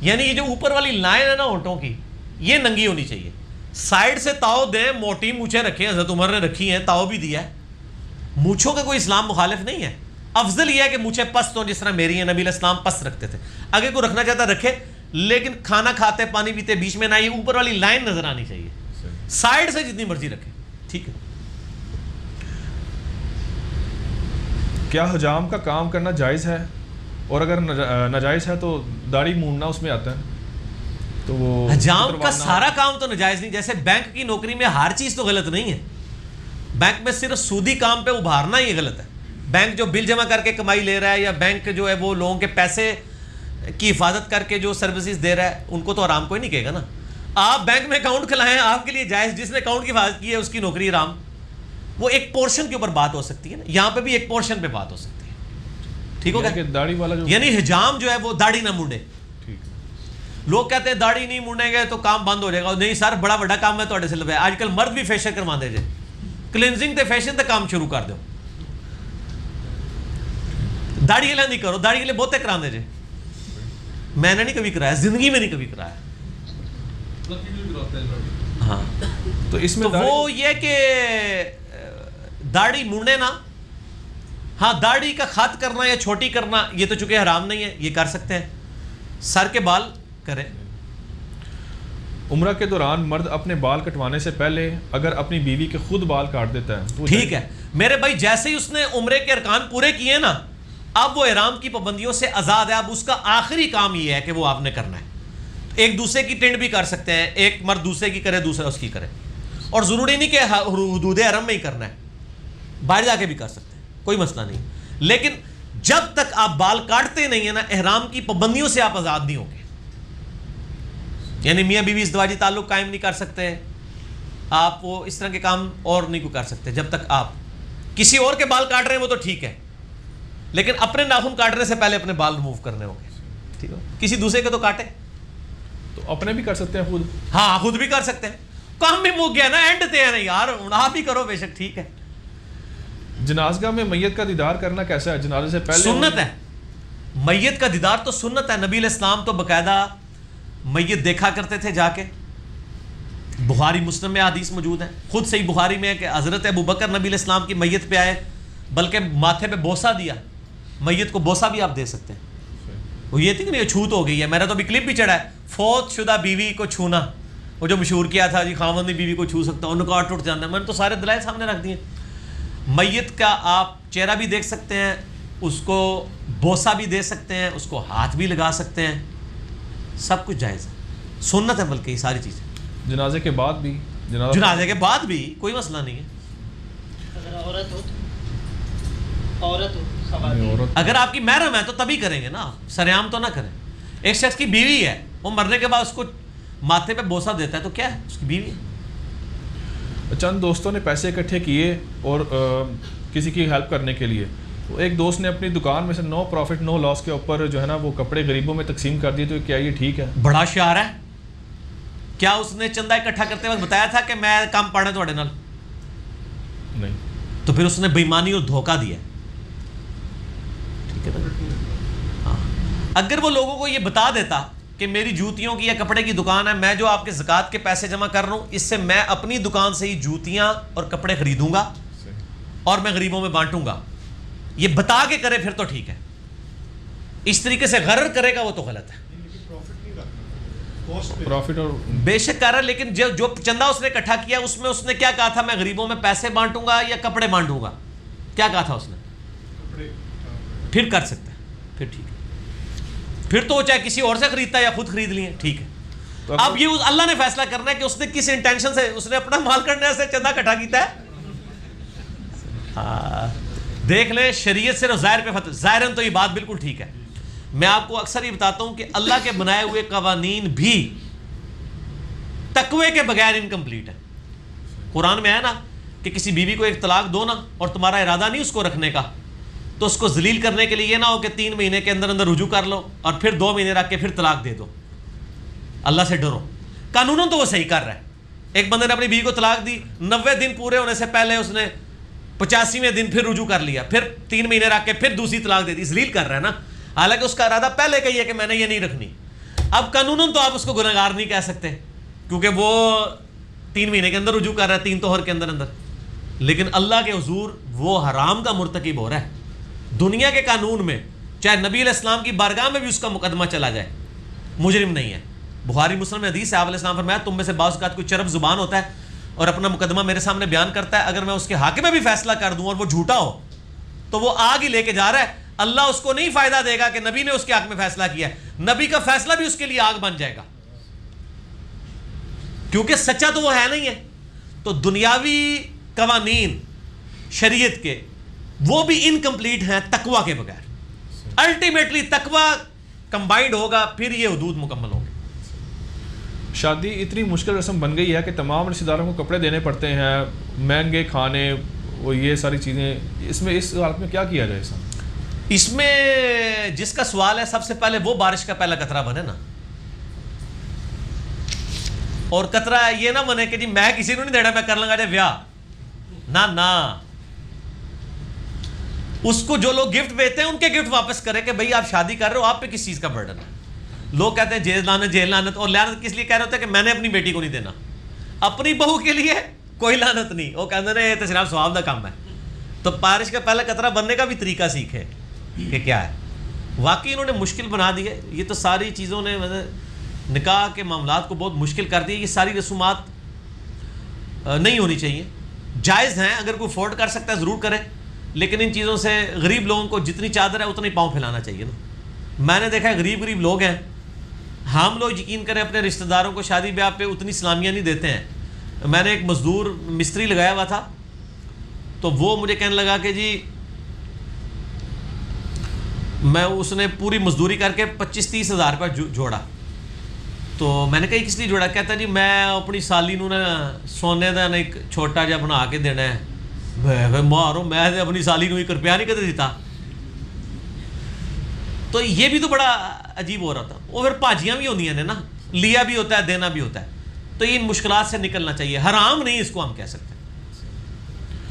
B: یعنی یہ جو اوپر والی لائن ہے نا ہونٹوں کی, یہ ننگی ہونی چاہیے. سائڈ سے تاؤ دیں, موٹی مونچھیں رکھیں, حضرت عمر نے رکھی ہیں, تاؤ بھی دیا ہے. مونچھوں کا کوئی اسلام مخالف نہیں ہے. افضل یہ ہے کہ مونچھیں پست ہوں, جس طرح میری ہیں. نبی علیہ السلام پست رکھتے تھے. اگر کوئی رکھنا چاہتا رکھے, لیکن کھانا کھاتے پانی پیتے بیچ میں نہ, یہ اوپر والی لائن نظر آنی چاہیے. سائڈ سے جتنی مرضی رکھے. ٹھیک ہے.
A: کیا حجام کا کام کرنا جائز ہے, اور اگر ناجائز ہے تو داڑھی موننا اس میں آتا ہے؟ تو وہ
B: حجام کا سارا کام تو ناجائز نہیں. جیسے بینک کی نوکری میں ہر چیز تو غلط نہیں ہے. بینک میں صرف سودی کام پہ ابھارنا ہی غلط ہے. بینک جو بل جمع کر کے کمائی لے رہا ہے یا بینک جو ہے وہ لوگوں کے پیسے کی حفاظت کر کے جو سروسز دے رہا ہے ان کو تو آرام کوئی نہیں کہے گا نا. آپ بینک میں اکاؤنٹ کھلائیں آپ کے لیے جائز, جس نے اکاؤنٹ کی حفاظت کی ہے اس کی نوکری آرام. وہ ایک پورشن کے اوپر بات ہو سکتی ہے نا, یہاں پہ بھی ایک پورشن پہ بات ہو سکتی ہے. ٹھیک ہو گیا,
A: داڑھی والا جو
B: یعنی حجام جو ہے وہ داڑھی نہ مونڈے.
A: ٹھیک.
B: لوگ کہتے ہیں داڑھی نہیں مونڈیں گے تو کام بند ہو جائے گا. نہیں سر, بڑا بڑا کام ہے تھوڑے سے لبے. آج کل مرد بھی فیشن کروا دے جے, کلینزنگ تے فیشن تے کام شروع کر دو. داڑھی کے لیے نہیں کرو, داڑھی کے لیے بہتے کرا دے جے. میں نے نہیں کبھی کرایا, زندگی میں نہیں کبھی کرایا. ہاں
A: تو اس میں
B: وہ یہ کہ داڑھی مونڈے نا, ہاں داڑھی کا خط کرنا یا چھوٹی کرنا یہ تو چونکہ حرام نہیں ہے, یہ کر سکتے ہیں. سر کے بال کریں.
A: عمرہ کے دوران مرد اپنے بال کٹوانے سے پہلے اگر اپنی بیوی کے خود بال کاٹ دیتا ہے
B: ٹھیک ہے میرے بھائی, جیسے ہی اس نے عمرے کے ارکان پورے کیے نا, اب وہ احرام کی پابندیوں سے آزاد ہے. اب اس کا آخری کام یہ ہے کہ وہ آپ نے کرنا ہے. ایک دوسرے کی ٹینٹ بھی کر سکتے ہیں, ایک مرد دوسرے کی کرے دوسرا اس کی کرے, اور ضروری نہیں کہ حدود حرم میں ہی کرنا ہے, باہر جا کے بھی کر سکتے ہیں, کوئی مسئلہ نہیں. لیکن جب تک آپ بال کاٹتے نہیں ہیں نا, احرام کی پابندیوں سے آپ آزاد نہیں ہوگے. یعنی میاں بیوی ازدواجی تعلق قائم نہیں کر سکتے آپ, وہ اس طرح کے کام اور نہیں کو کر سکتے جب تک آپ کسی اور کے بال کاٹ رہے ہیں. وہ تو ٹھیک ہے, لیکن اپنے ناخن کاٹنے سے پہلے اپنے بال ریموو کرنے ہوں گے. ٹھیک ہے, کسی دوسرے کے تو کاٹے,
A: تو اپنے بھی کر سکتے ہیں خود.
B: ہاں خود بھی کر سکتے ہیں. کام بھی مک گیا نا, اینڈ تے ہیں نا یار, آپ ہی کرو بے شک. ٹھیک ہے.
A: جنازگاہ میں میت کا دیدار کرنا کیسا ہے؟ جنازے سے پہلے
B: سنت ہے. میت کا دیدار تو سنت ہے. نبی علیہ السلام تو باقاعدہ میت دیکھا کرتے تھے جا کے. بخاری مسلم میں حدیث موجود ہے, خود صحیح بخاری میں ہے کہ حضرت ابوبکر نبی علیہ السلام کی میت پہ آئے, بلکہ ماتھے پہ بوسہ دیا. میت کو بوسہ بھی آپ دے سکتے ہیں. وہ یہ تھی کہ نہیں چھوت ہو گئی ہے, میرا تو ابھی کلپ بھی چڑھا ہے, فوت شدہ بیوی کو چھونا, وہ جو مشہور کیا تھا جی خاوند نے بیوی کو چھو سکتا, ان کا ٹوٹ جانا ہے. میں نے تو سارے دلائل سامنے رکھ دیے. میت کا آپ چہرہ بھی دیکھ سکتے ہیں, اس کو بوسہ بھی دے سکتے ہیں, اس کو ہاتھ بھی لگا سکتے ہیں, سب کچھ جائز ہے, سنت ہے بلکہ یہ ساری چیزیں.
A: جنازے کے بعد بھی
B: جنازے کے بعد بھی کوئی مسئلہ نہیں ہے. اگر آپ کی محرم ہے تو تبھی کریں گے نا, سریعام تو نہ کریں. ایک شخص کی بیوی ہے, وہ مرنے کے بعد اس کو ماتھے پہ بوسہ دیتا ہے تو کیا ہے, اس کی بیوی ہے.
A: چند دوستوں نے پیسے اکٹھے کیے اور کسی کی ہیلپ کرنے کے لیے, تو ایک دوست نے اپنی دکان میں سے نو پروفٹ نو لاس کے اوپر جو ہے نا وہ کپڑے غریبوں میں تقسیم کر دیے, تو کیا یہ ٹھیک ہے؟
B: بڑا شعار ہے. کیا اس نے چندہ اکٹھا کرتے وقت بتایا تھا کہ میں کام پڑھنا تھوڑے نال؟
A: نہیں.
B: تو پھر اس نے بےایمانی اور دھوکہ دیا. ٹھیک ہے نا. ہاں, اگر وہ لوگوں کو یہ بتا دیتا کہ میری جوتیوں کی یا کپڑے کی دکان ہے, میں جو آپ کے زکوٰۃ کے پیسے جمع کر رہا ہوں اس سے میں اپنی دکان سے ہی جوتیاں اور کپڑے خریدوں گا اور میں غریبوں میں بانٹوں گا, یہ بتا کے کرے پھر تو ٹھیک ہے. اس طریقے سے غرر کرے گا وہ تو غلط ہے.
A: پروفٹ اور
B: بے شک کر رہا ہے, لیکن جو چندہ اس نے اکٹھا کیا اس میں اس نے کیا کہا تھا, میں غریبوں میں پیسے بانٹوں گا یا کپڑے بانٹوں گا, کیا کہا تھا اس نے؟ پھر کر سکتا ہے, پھر ٹھیک ہے. پھر تو چاہے کسی اور سے خریدتا ہے یا خود خرید لیے, ٹھیک ہے. اب یہ اللہ نے فیصلہ کرنا ہے کہ اس نے کس انٹینشن سے, اس نے اپنا مال کرنے سے چندہ اکٹھا کیتا ہے. دیکھ لیں شریعت سے ظاہر پہ فتح, ظاہراً تو یہ بات بالکل ٹھیک ہے. میں آپ کو اکثر یہ بتاتا ہوں کہ اللہ کے بنائے ہوئے قوانین بھی تقوی کے بغیر انکمپلیٹ ہے. قرآن میں ہے نا کہ کسی بیوی کو ایک طلاق دو نا اور تمہارا ارادہ نہیں اس کو رکھنے کا, تو اس کو ذلیل کرنے کے لیے یہ نہ ہو کہ 3 مہینے کے اندر اندر رجوع کر لو اور پھر 2 مہینے رکھ کے پھر طلاق دے دو. اللہ سے ڈرو. قانوناً تو وہ صحیح کر رہا ہے. ایک بندے نے اپنی بیوی کو طلاق دی, 90 دن پورے ہونے سے پہلے اس نے 85ویں دن پھر رجوع کر لیا, پھر 3 مہینے رکھ کے پھر دوسری طلاق دے دی. ذلیل کر رہا ہے نا, حالانکہ اس کا ارادہ پہلے کا ہی ہے کہ میں نے یہ نہیں رکھنی. اب قانوناً تو آپ اس کو گنہگار نہیں کہہ سکتے کیونکہ وہ 3 مہینے کے اندر رجوع کر رہا ہے, 3 طہر کے اندر اندر. لیکن اللہ کے حضور وہ حرام کا مرتکب ہو رہا ہے. دنیا کے قانون میں چاہے نبی علیہ السلام کی بارگاہ میں بھی اس کا مقدمہ چلا جائے, مجرم نہیں ہے. بخاری مسلم میں حدیث ہے, آپ علیہ السلام فرمایا تم میں سے بعض اوقات کوئی چرب زبان ہوتا ہے اور اپنا مقدمہ میرے سامنے بیان کرتا ہے, اگر میں اس کے حق میں بھی فیصلہ کر دوں اور وہ جھوٹا ہو تو وہ آگ ہی لے کے جا رہا ہے. اللہ اس کو نہیں فائدہ دے گا کہ نبی نے اس کے حق میں فیصلہ کیا ہے, نبی کا فیصلہ بھی اس کے لیے آگ بن جائے گا, کیونکہ سچا تو وہ ہے نہیں ہے. تو دنیاوی قوانین شریعت کے وہ بھی انکمپلیٹ ہیں تقوی کے بغیر. الٹیمیٹلی تقوی کمبائنڈ ہوگا پھر یہ حدود مکمل ہوں گے.
A: شادی اتنی مشکل رسم بن گئی ہے کہ تمام رشتہ داروں کو کپڑے دینے پڑتے ہیں, مہنگے کھانے, وہ یہ ساری چیزیں. اس حالت میں کیا کیا جائے؟
B: اس میں جس کا سوال ہے سب سے پہلے وہ بارش کا پہلا قطرہ بنے نا, اور قطرہ یہ نہ بنے کہ جی میں کسی کو نہیں دینا, میں کر لوں گا جی بیاہ. نہ اس کو جو لوگ گفٹ بھیجتے ہیں ان کے گفٹ واپس کرے کہ بھئی آپ شادی کر رہے ہو, آپ پہ کس چیز کا برڈن ہے. لوگ کہتے ہیں جیل لعنت, اور لعنت کس لیے کہہ رہے ہوتے ہیں کہ میں نے اپنی بیٹی کو نہیں دینا. اپنی بہو کے لیے کوئی لعنت نہیں, وہ کہتے ہیں یہ تو صرف ثواب کا کام ہے. تو بارش کا پہلا قطرہ بننے کا بھی طریقہ سیکھے کہ کیا ہے. واقعی انہوں نے مشکل بنا دی ہے. یہ تو ساری چیزوں نے نکاح کے معاملات کو بہت مشکل کر دی. یہ ساری رسومات نہیں ہونی چاہیے. جائز ہیں, اگر کوئی افورڈ کر سکتا ہے ضرور کرے, لیکن ان چیزوں سے غریب لوگوں کو جتنی چادر ہے اتنا ہی پاؤں پھیلانا چاہیے نا. میں نے دیکھا ہے غریب لوگ ہیں, ہم لوگ یقین کریں اپنے رشتہ داروں کو شادی بیاہ پہ اتنی سلامیاں نہیں دیتے ہیں. میں نے ایک مزدور مستری لگایا ہوا تھا, تو وہ مجھے کہنے لگا کہ جی میں اس نے پوری مزدوری کر کے 25-30 ہزار روپے جوڑا. تو میں نے کہا کس لیے جوڑا؟ کہتا جی میں اپنی سالی نو نا سونے دا نا ایک چھوٹا جہا بنا کے دینا ہے. مارو میں اپنی سالی نو 1 روپیہ نہیں کدے دیتا. تو یہ بھی تو بڑا عجیب ہو رہا تھا. وہ پھر پاجیاں بھی ہوندیاں نے نا, لیا بھی ہوتا ہے دینا بھی ہوتا ہے. تو یہ ان مشکلات سے نکلنا چاہیے. حرام نہیں اس کو ہم کہہ سکتے,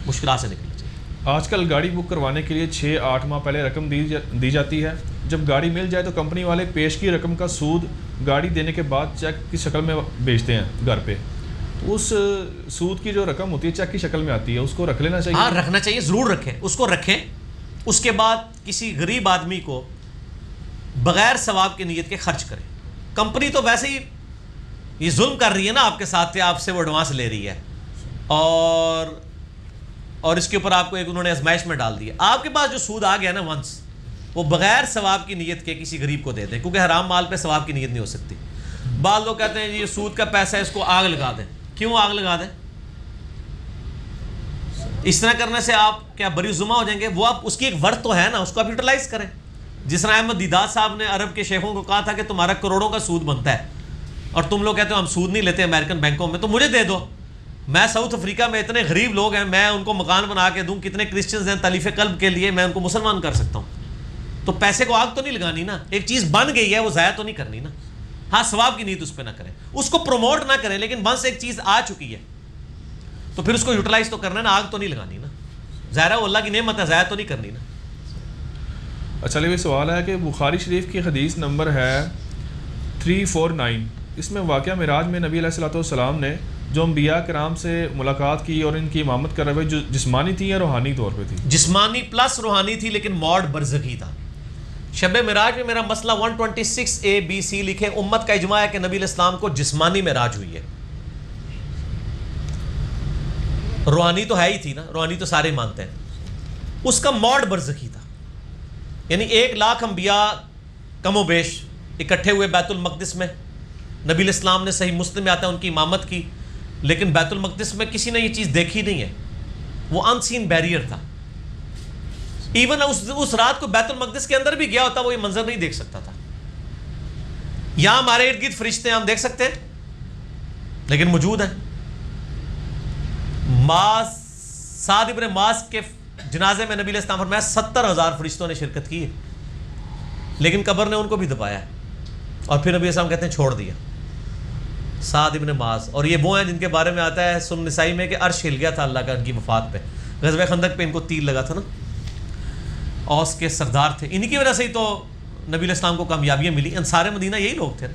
B: مشکلات سے نکلنا چاہیے.
A: آج کل گاڑی بک کروانے کے لیے 6-8 ماہ پہلے رقم دی جاتی ہے. جب گاڑی مل جائے تو کمپنی والے پیش کی رقم کا سود گاڑی دینے کے بعد چیک کی شکل میں بیچتے ہیں گھر پہ. تو اس سود کی جو رقم ہوتی ہے چیک کی شکل میں آتی ہے, اس کو رکھ لینا چاہیے.
B: ہاں رکھنا چاہیے, ضرور رکھیں, اس کو رکھیں. اس کے بعد کسی غریب آدمی کو بغیر ثواب کی نیت کے خرچ کریں. کمپنی تو ویسے ہی یہ ظلم کر رہی ہے نا آپ کے ساتھ, آپ سے وہ ایڈوانس لے رہی ہے, اور اس کے اوپر آپ کو ایک انہوں نے آزمائش میں ڈال دیا. آپ کے پاس جو سود آ گیا نا ونس, وہ بغیر ثواب کی نیت کے کسی غریب کو دے دیں, کیونکہ حرام مال پہ ثواب کی نیت نہیں ہو سکتی. بعض لوگ کہتے ہیں یہ سود کا پیسہ ہے, اس کو آگ لگا دیں. کیوں آگ لگا دیں؟ اس طرح کرنے سے آپ کیا بری ذمہ ہو جائیں گے؟ وہ آپ اس کی ایک ورتھ تو ہے نا, اس کو آپ یوٹیلائز کریں. جس طرح احمد دیدات صاحب نے عرب کے شیخوں کو کہا تھا کہ تمہارا کروڑوں کا سود بنتا ہے اور تم لوگ کہتے ہو ہم سود نہیں لیتے امریکن بینکوں میں, تو مجھے دے دو. میں ساؤتھ افریقہ میں اتنے غریب لوگ ہیں, میں ان کو مکان بنا کے دوں. کتنے کرسچنز ہیں تالیف قلب کے لیے, میں ان کو مسلمان کر سکتا ہوں. تو پیسے کو آگ تو نہیں لگانی نا. ایک چیز بن گئی ہے وہ ضائع تو نہیں کرنی نا. ہاں ثواب کی نیت اس پہ نہ کریں, اس کو پروموٹ نہ کریں, لیکن ونس ایک چیز آ چکی ہے تو پھر اس کو یوٹیلائز تو کرنا نا, آگ تو نہیں لگانی نا. ظاہر ہے وہ اللہ کی نعمت ہے, ضائع تو نہیں کرنی نا.
A: اچھا یہ سوال ہے کہ بخاری شریف کی حدیث نمبر ہے 349. اس میں واقعہ معراج میں نبی علیہ الصلوۃ والسلام نے جو انبیاء کرام سے ملاقات کی اور ان کی امامت کر رہے, جو جسمانی تھی یا روحانی طور پہ تھی؟
B: جسمانی پلس روحانی تھی, لیکن موڈ برزخی تھا. شب معراج میں میرا مسئلہ 126A-B-C لکھے. امت کا اجماع ہے کہ نبی علیہ السلام کو جسمانی معراج ہوئی ہے. روحانی تو ہے ہی تھی نا, روحانی تو سارے مانتے ہیں. اس کا موڈ برزخی تھا, یعنی 1,00,000 انبیاء کم و بیش اکٹھے ہوئے بیت المقدس میں. نبی علیہ السلام نے صحیح مسلم میں آتا ہے ان کی امامت کی, لیکن بیت المقدس میں کسی نے یہ چیز دیکھی نہیں ہے. وہ ان سین بیریئر تھا. ایون اس رات کو بیت المقدس کے اندر بھی گیا ہوتا وہ یہ منظر نہیں دیکھ سکتا تھا. یہاں ہمارے ارد گرد فرشتے ہیں, ہم دیکھ سکتے ہیں, لیکن موجود ہیں. سعد ابن معاذ کے جنازے میں نبی علیہ السلام فرمایا 70,000 فرشتوں نے شرکت کی ہے, لیکن قبر نے ان کو بھی دبایا ہے. اور پھر نبی علیہ السلام کہتے ہیں چھوڑ دیا. سعد ابن معاذ, اور یہ وہ ہیں جن کے بارے میں آتا ہے سنن نسائی میں کہ عرش ہل گیا تھا اللہ کا ان کی وفات پہ. غزوہ خندق پہ ان کو تیر لگا تھا نا, اوس کے سردار تھے, انہی کی وجہ سے ہی تو نبی علیہ السلام کو کامیابیاں ملی. انصار مدینہ یہی لوگ تھے.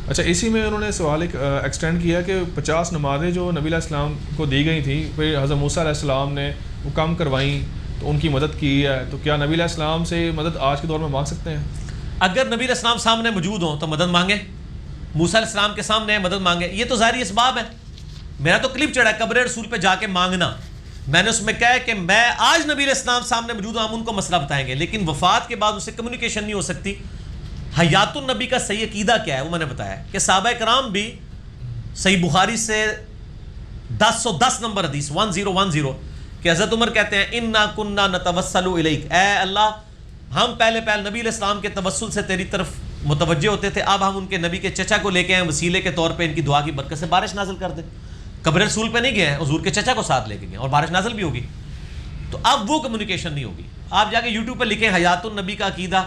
A: اچھا اسی میں انہوں نے سوال ایک ایکسٹینڈ کیا کہ 50 نمازیں جو نبی علیہ السلام کو دی گئی تھیں, پھر حضرت موسیٰ علیہ السلام نے وہ کم کروائیں تو ان کی مدد کی ہے, تو کیا نبی علیہ السلام سے مدد آج کے دور میں مانگ سکتے ہیں؟
B: اگر نبی علیہ السلام سامنے موجود ہوں تو مدد مانگیں. موسیٰ علیہ السلام کے سامنے مدد مانگیں. یہ تو ظاہری اسباب ہے. میرا تو کلپ چڑھا ہے قبر رسول پہ جا کے مانگنا. میں نے اس میں کہا ہے کہ میں آج نبی علیہ السلام سامنے موجود ہوں, ہم ان کو مسئلہ بتائیں گے, لیکن وفات کے بعد اس سے کمیونیکیشن نہیں ہو سکتی. حیات النبی کا صحیح عقیدہ کیا ہے وہ میں نے بتایا کہ صحابہ کرام بھی صحیح بخاری سے 1010 نمبر حدیث 1010 کہ حضرت عمر کہتے ہیں انا کننا نتوسل الیک، اے اللہ ہم پہلے نبی علیہ السلام کے توسل سے تیری طرف متوجہ ہوتے تھے، اب ہم ان کے نبی کے چچا کو لے کے آئے وسیلے کے طور پہ ان کی دعا کی برکت سے بارش نازل کر دیں۔ قبر رسول پہ نہیں گئے ہیں، حضور کے چچا کو ساتھ لے کے گئے اور بارش نازل بھی ہوگی۔ تو اب وہ کمیونیکیشن نہیں ہوگی۔ آپ جا کے یوٹیوب پہ لکھیں حیات النبی کا عقیدہ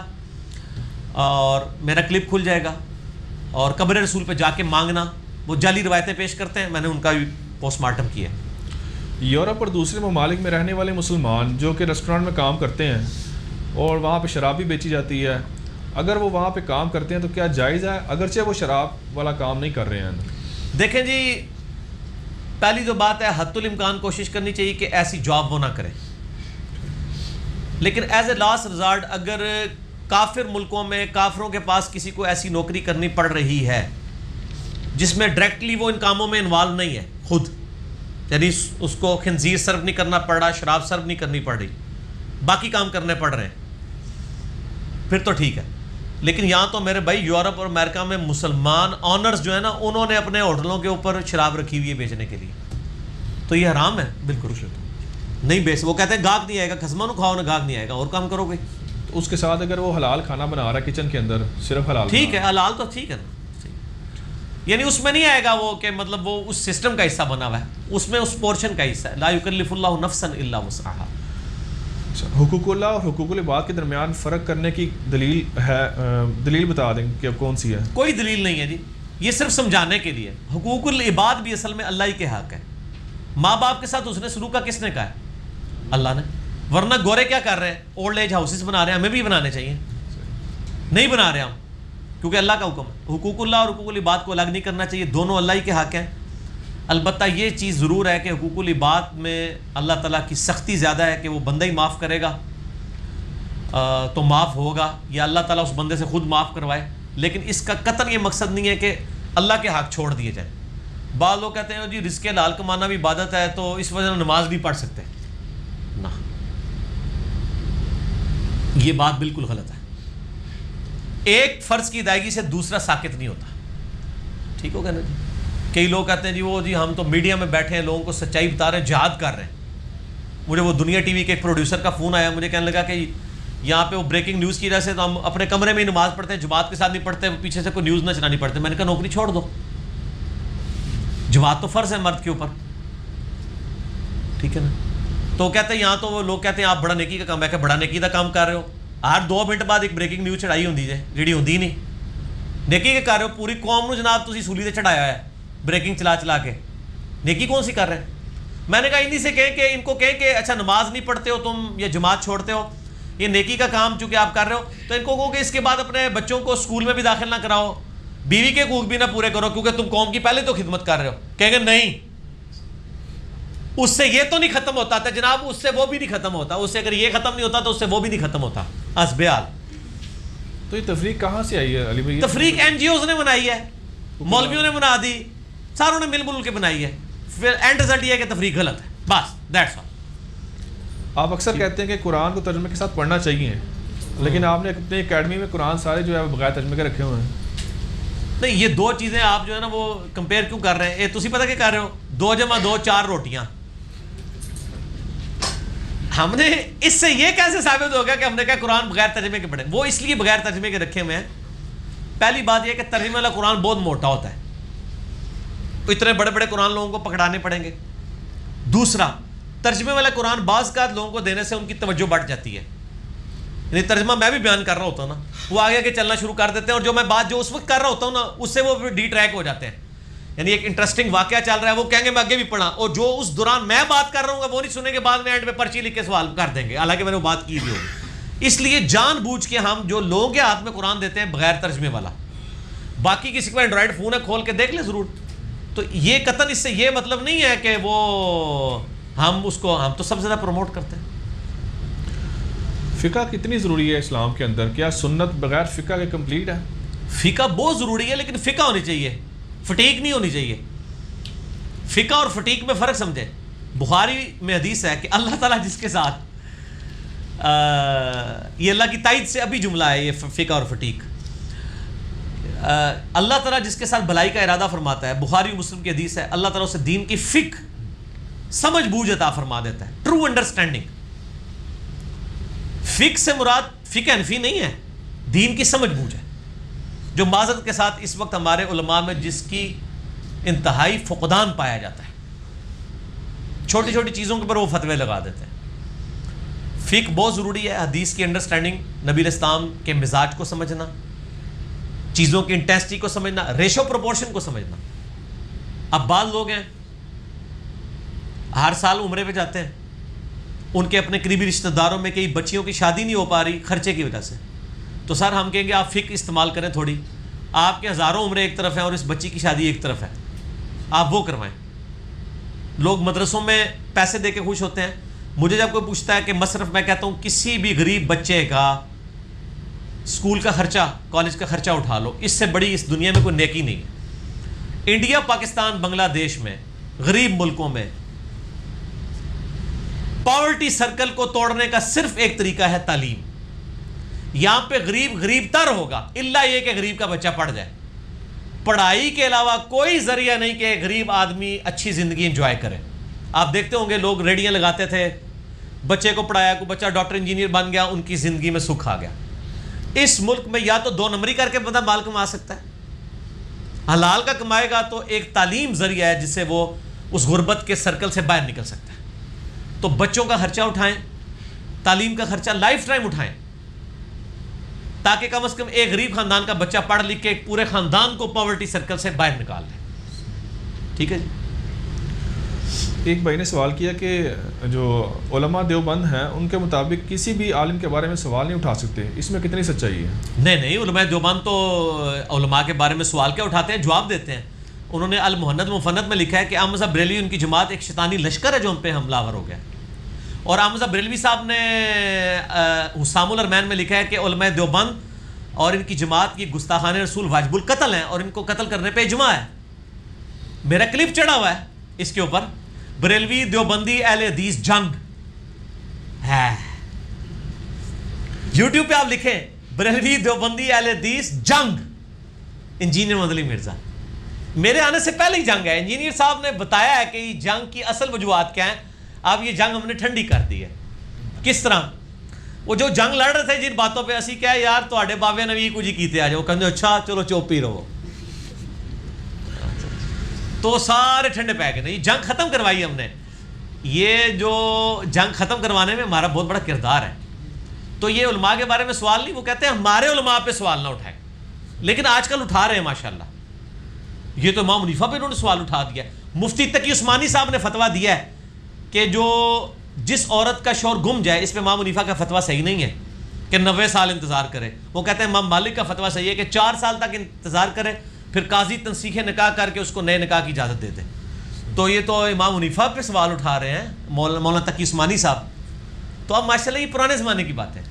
B: اور میرا کلپ کھل جائے گا، اور قبر رسول پہ جا کے مانگنا، وہ جعلی روایتیں پیش کرتے ہیں، میں نے ان کا بھی پوسٹ مارٹم کیا ہے۔
A: یورپ اور دوسرے ممالک میں رہنے والے مسلمان جو کہ ریسٹورانٹ میں کام کرتے ہیں اور وہاں پہ شراب بھی بیچی جاتی ہے، اگر وہ وہاں پہ کام کرتے ہیں تو کیا جائز ہے اگرچہ وہ شراب والا کام نہیں کر رہے ہیں؟
B: دیکھیں جی، پہلی جو بات ہے حد الامکان کوشش کرنی چاہیے کہ ایسی جاب وہ نہ کریں، لیکن ایز اے لاسٹ ریزارٹ اگر کافر ملکوں میں کافروں کے پاس کسی کو ایسی نوکری کرنی پڑ رہی ہے جس میں ڈائریکٹلی وہ ان کاموں میں انوالو نہیں ہے خود، یعنی اس کو خنزیر سرو نہیں کرنا پڑ رہا، شراب سرو نہیں کرنی پڑ رہی، باقی کام کرنے پڑ رہے ہیں، پھر تو ٹھیک ہے۔ لیکن یہاں تو میرے بھائی یورپ اور امریکہ میں مسلمان آنرز جو ہے نا، انہوں نے اپنے ہوٹلوں کے اوپر شراب رکھی ہوئی ہے بیچنے کے لیے، تو یہ حرام ہے بالکل نہیں بیچ۔ وہ کہتے ہیں گاہک نہیں آئے گا، خسمہ نو کھاؤ نا گاہک نہیں آئے گا، اور کام کرو گے۔
A: تو اس کے ساتھ اگر وہ حلال کھانا بنا رہا ہے کچن کے اندر، صرف حلال،
B: ٹھیک ہے، حلال تو ٹھیک ہے نا، یعنی اس میں نہیں آئے گا وہ کہ مطلب وہ اس سسٹم کا حصہ بنا ہوا ہے، اس میں اس پورشن کا حصہ ہے۔ لا یکلف اللہ نفسا الا وسعها۔
A: حقوق اللہ اور حقوق العباد کے درمیان فرق کرنے کی دلیل ہے، دلیل بتا دیں کہ کون سی ہے؟
B: کوئی دلیل نہیں ہے جی، یہ صرف سمجھانے کے لیے۔ حقوق العباد بھی اصل میں اللہ ہی کے حق ہے۔ ماں باپ کے ساتھ اس نے سلوک کا کس نے کہا ہے؟ اللہ نے۔ ورنہ گورے کیا کر رہے ہیں؟ اولڈ ایج ہاؤسز بنا رہے ہیں، ہمیں بھی بنانے چاہیے، نہیں بنا رہے ہم، کیونکہ اللہ کا حکم ہے۔ حقوق اللہ اور حقوق العباد کو الگ نہیں کرنا چاہیے، دونوں اللہ ہی کے حق ہیں۔ البتہ یہ چیز ضرور ہے کہ حقوق العباد میں اللہ تعالیٰ کی سختی زیادہ ہے کہ وہ بندہ ہی معاف کرے گا تو معاف ہوگا، یا اللہ تعالیٰ اس بندے سے خود معاف کروائے، لیکن اس کا قطعاً یہ مقصد نہیں ہے کہ اللہ کے حق چھوڑ دیے جائیں۔ بعض لوگ کہتے ہیں جی رزق حلال کمانا بھی عبادت ہے تو اس وجہ سے نماز نہیں پڑھ سکتے، نہ، یہ بات بالکل غلط ہے۔ ایک فرض کی ادائیگی سے دوسرا ساقط نہیں ہوتا، ٹھیک ہوگا نا جی؟ کئی لوگ کہتے ہیں جی وہ جی ہم تو میڈیا میں بیٹھے ہیں، لوگوں کو سچائی بتا رہے ہیں، جہاد کر رہے ہیں۔ مجھے وہ دنیا ٹی وی کے ایک پروڈیوسر کا فون آیا، مجھے کہنے لگا کہ یہاں پہ وہ بریکنگ نیوز کی وجہ سے تو ہم اپنے کمرے میں ہی نماز پڑھتے ہیں، جماعت کے ساتھ نہیں پڑھتے، پیچھے سے کوئی نیوز نہ چلانی پڑتے۔ میں نے کہا نوکری چھوڑ دو، جماعت تو فرض ہے مرد کے اوپر، ٹھیک ہے نا؟ تو کہتے ہیں یہاں تو وہ لوگ کہتے ہیں آپ بڑا نیکی کا کام، میں کہ بڑا نیکی کا کام کر رہے ہو، ہر 2 منٹ بعد ایک بریکنگ نیوز چڑھائی ہوندی جائے، جیڑی ہوندی نہیں، نیکی کے کر رہے ہو، پوری قوم نو جناب تسی سولی تے چڑھایا ہے بریکنگ چلا چلا کے، نیکی کون سی کر رہے ہیں؟ میں نے کہا انہی سے کہیں کہ ان کو کہیں کہ اچھا نماز نہیں پڑھتے ہو تم، یا جماعت چھوڑتے ہو، یہ نیکی کا کام چونکہ آپ کر رہے ہو تو ان کو کہو کہ اس کے بعد اپنے بچوں کو اسکول میں بھی داخل نہ کراؤ، بیوی کے حقوق بھی نہ پورے کرو، کیونکہ تم قوم کی پہلے تو خدمت کر رہے ہو۔ کہیں گے نہیں، اس سے یہ تو نہیں ختم ہوتا تھا جناب، اس سے وہ بھی نہیں ختم ہوتا، اس سے اگر یہ ختم نہیں ہوتا تو اس سے وہ بھی نہیں ختم ہوتا۔ حسب حال۔
A: تو یہ تفریق کہاں سے آئی ہے علی بھائی؟
B: تفریق این جی اوز نے بنائی ہے، مولویوں نے بنا دی، ساروں نے مل مل کے بنائی ہے، پھر اینڈ رزلٹ یہ ہے کہ تفریق غلط ہے، بس دیٹس آل۔
A: آپ اکثر کہتے ہیں کہ قرآن کو ترجمے کے ساتھ پڑھنا چاہیے، لیکن آپ نے اپنی اکیڈمی میں قرآن سارے جو ہے بغیر ترجمے کے رکھے ہوئے ہیں۔
B: نہیں، یہ دو چیزیں آپ جو ہے نا وہ کمپیئر کیوں کر رہے ہیں؟ تسی پتہ کیا کر رہے ہو؟ 2 × 2 4 روٹیاں۔ ہم نے اس سے یہ کیسے ثابت ہو گیا کہ ہم نے کہا قرآن بغیر ترجمے کے پڑھیں؟ وہ اس لیے بغیر ترجمے کے رکھے ہوئے ہیں، پہلی بات یہ کہ ترجمے والا قرآن بہت موٹا ہوتا ہے، اتنے بڑے بڑے قرآن لوگوں کو پکڑانے پڑیں گے۔ دوسرا، ترجمے والا قرآن بعض کا لوگوں کو دینے سے ان کی توجہ بڑھ جاتی ہے، یعنی ترجمہ میں بھی بیان کر رہا ہوتا ہوں نا، وہ آگے آگے چلنا شروع کر دیتے ہیں، اور جو میں بات جو اس وقت کر رہا ہوتا ہوں نا اس سے وہ ڈی ٹریک ہو جاتے ہیں، یعنی ایک انٹرسٹنگ واقعہ چل رہا ہے، وہ کہیں گے میں آگے بھی پڑھا، اور جو اس دوران میں بات کر رہا ہوں گا وہ نہیں سنیں گے، بعد میں اینڈ میں پرچی لکھ کے سوال کر دیں گے، حالانکہ میں نے وہ بات کی بھی ہوگی۔ اس لیے جان بوجھ کے ہم جو لوگوں کے ہاتھ میں قرآن دیتے ہیں بغیر ترجمے والا، باقی کسی کو اینڈرائڈ فون ہے کھول کے دیکھ لیں ضرور، تو یہ قطعاً اس سے یہ مطلب نہیں ہے کہ وہ ہم اس کو، ہم تو سب سے زیادہ پروموٹ کرتے ہیں۔
A: فقہ کتنی ضروری ہے اسلام کے اندر؟ کیا سنت بغیر فقہ کے کمپلیٹ ہے؟
B: فقہ بہت ضروری ہے، لیکن فقہ ہونی چاہیے، فٹیک نہیں ہونی چاہیے۔ فقہ اور فٹیک میں فرق سمجھیں۔ بخاری میں حدیث ہے کہ اللہ تعالیٰ جس کے ساتھ یہ اللہ کی تائید سے ابھی جملہ ہے یہ فقہ اور فٹیک، اللہ تعالیٰ جس کے ساتھ بھلائی کا ارادہ فرماتا ہے، بخاری و مسلم کی حدیث ہے، اللہ تعالیٰ اسے دین کی فقہ سمجھ بوجھ عطا فرما دیتا ہے، ٹرو انڈرسٹینڈنگ. فقہ سے مراد فقہ حنفی نہیں ہے، دین کی سمجھ بوجھ ہے، جو معذرت کے ساتھ اس وقت ہمارے علماء میں جس کی انتہائی فقدان پایا جاتا ہے. چھوٹی چھوٹی چیزوں کے اوپر وہ فتوے لگا دیتے ہیں. فقہ بہت ضروری ہے، حدیث کی انڈرسٹینڈنگ، نبی علیہ السلام کے مزاج کو سمجھنا، چیزوں کی انٹینسٹی کو سمجھنا، ریشو پروپورشن کو سمجھنا. اب بعض لوگ ہیں ہر سال عمرے پہ جاتے ہیں، ان کے اپنے قریبی رشتہ داروں میں کئی بچیوں کی شادی نہیں ہو پا رہی خرچے کی وجہ سے، تو سر ہم کہیں گے آپ فقہ استعمال کریں تھوڑی، آپ کے ہزاروں عمرے ایک طرف ہیں اور اس بچی کی شادی ایک طرف ہے، آپ وہ کروائیں. لوگ مدرسوں میں پیسے دے کے خوش ہوتے ہیں. مجھے جب کوئی پوچھتا ہے کہ مصرف، میں کہتا ہوں کسی بھی غریب بچے کا اسکول کا خرچہ، کالج کا خرچہ اٹھا لو، اس سے بڑی اس دنیا میں کوئی نیکی نہیں ہے. انڈیا، پاکستان، بنگلہ دیش میں، غریب ملکوں میں پاورٹی سرکل کو توڑنے کا صرف ایک طریقہ ہے تعلیم. یہاں پہ غریب غریب تر ہوگا الا یہ کہ غریب کا بچہ پڑھ جائے. پڑھائی کے علاوہ کوئی ذریعہ نہیں کہ غریب آدمی اچھی زندگی انجوائے کرے. آپ دیکھتے ہوں گے لوگ ریڑیاں لگاتے تھے، بچے کو پڑھایا، کوئی بچہ ڈاکٹر انجینئر بن گیا، ان کی زندگی میں سکھ آ گیا. اس ملک میں یا تو 2 نمبری کر کے بندہ مال کما سکتا ہے، حلال کا کمائے گا تو ایک تعلیم ذریعہ ہے جس سے وہ اس غربت کے سرکل سے باہر نکل سکتا ہے. تو بچوں کا خرچہ اٹھائیں، تعلیم کا خرچہ لائف ٹائم اٹھائیں، تاکہ کم از کم ایک غریب خاندان کا بچہ پڑھ لکھ کے ایک پورے خاندان کو پاورٹی سرکل سے باہر نکال لے. ٹھیک ہے جی.
A: ایک بھائی نے سوال کیا کہ جو علماء دیوبند ہیں ان کے مطابق کسی بھی عالم کے بارے میں سوال نہیں اٹھا سکتے، اس میں کتنی سچائی ہے؟
B: نہیں، علماء دیوبند تو علماء کے بارے میں سوال کیا اٹھاتے ہیں، جواب دیتے ہیں. انہوں نے المحند مفند میں لکھا ہے کہ احمد صاحب بریلوی ان کی جماعت ایک شیطانی لشکر ہے جو ہم پہ حملہ آور ہو گیا. اور احمد صاحب بریلوی صاحب نے حسام الارمین میں لکھا ہے کہ علماء دیوبند اور ان کی جماعت کی گستاخان رسول واجب القتل ہیں اور ان کو قتل کرنے پہ اجماع ہے. میرا کلپ چڑھا ہوا ہے اس کے اوپر، بریلوی دیوبندی اہل حدیث جنگ ہے. یوٹیوب پہ آپ لکھیں بریلوی دیوبندی اہل حدیث جنگ، انجینئر مدلی مرزا. میرے آنے سے پہلے ہی جنگ ہے. انجینئر صاحب نے بتایا ہے کہ یہ جنگ کی اصل وجوہات کیا ہیں. اب یہ جنگ ہم نے ٹھنڈی کر دی ہے. کس طرح؟ وہ جو جنگ لڑ رہے تھے جن باتوں پہ اسی کیا یار تواڈے بابے نبی کچھ کیتے آ جاؤ، کہندے اچھا چلو چوپ ہی رہو، تو سارے ٹھنڈے پہ گئے. یہ جنگ ختم کروائی ہم نے. یہ جو جنگ ختم کروانے میں ہمارا بہت بڑا کردار ہے. تو یہ علماء کے بارے میں سوال نہیں، وہ کہتے ہیں ہمارے علماء پہ سوال نہ اٹھائیں، لیکن آج کل اٹھا رہے ہیں ماشاءاللہ. یہ تو امام حنیفہ پہ انہوں نے سوال اٹھا دیا. مفتی تقی عثمانی صاحب نے فتویٰ دیا ہے کہ جو جس عورت کا شوہر گم جائے، اس پہ امام حنیفہ کا فتویٰ صحیح نہیں ہے کہ 90 سال انتظار کرے. وہ کہتے ہیں امام مالک کا فتویٰ صحیح ہے کہ 4 سال تک انتظار کرے، پھر قاضی تنسیخ نکاح کر کے اس کو نئے نکاح کی اجازت دیتے. تو یہ تو امام حنیفہ پہ سوال اٹھا رہے ہیں مولانا تقی عثمانی صاحب. تو اب ماشاءاللہ یہ پرانے زمانے کی بات ہے.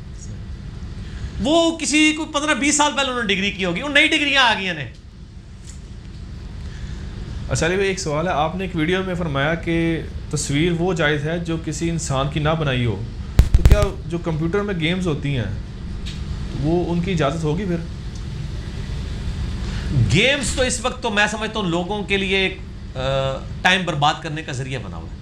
B: وہ کسی کو 15-20 سال پہلے انہوں نے ڈگری کی ہوگی، ان نئی ڈگریاں آ گئی ہیں.
A: اچھا علی بھائی ایک سوال ہے، آپ نے ایک ویڈیو میں فرمایا کہ تصویر وہ جائز ہے جو کسی انسان کی نہ بنائی ہو، تو کیا جو کمپیوٹر میں گیمز ہوتی ہیں وہ ان کی اجازت ہوگی پھر؟
B: گیمز تو اس وقت تو میں سمجھتا ہوں لوگوں کے لیے ایک ٹائم برباد کرنے کا ذریعہ بنا ہوا ہے.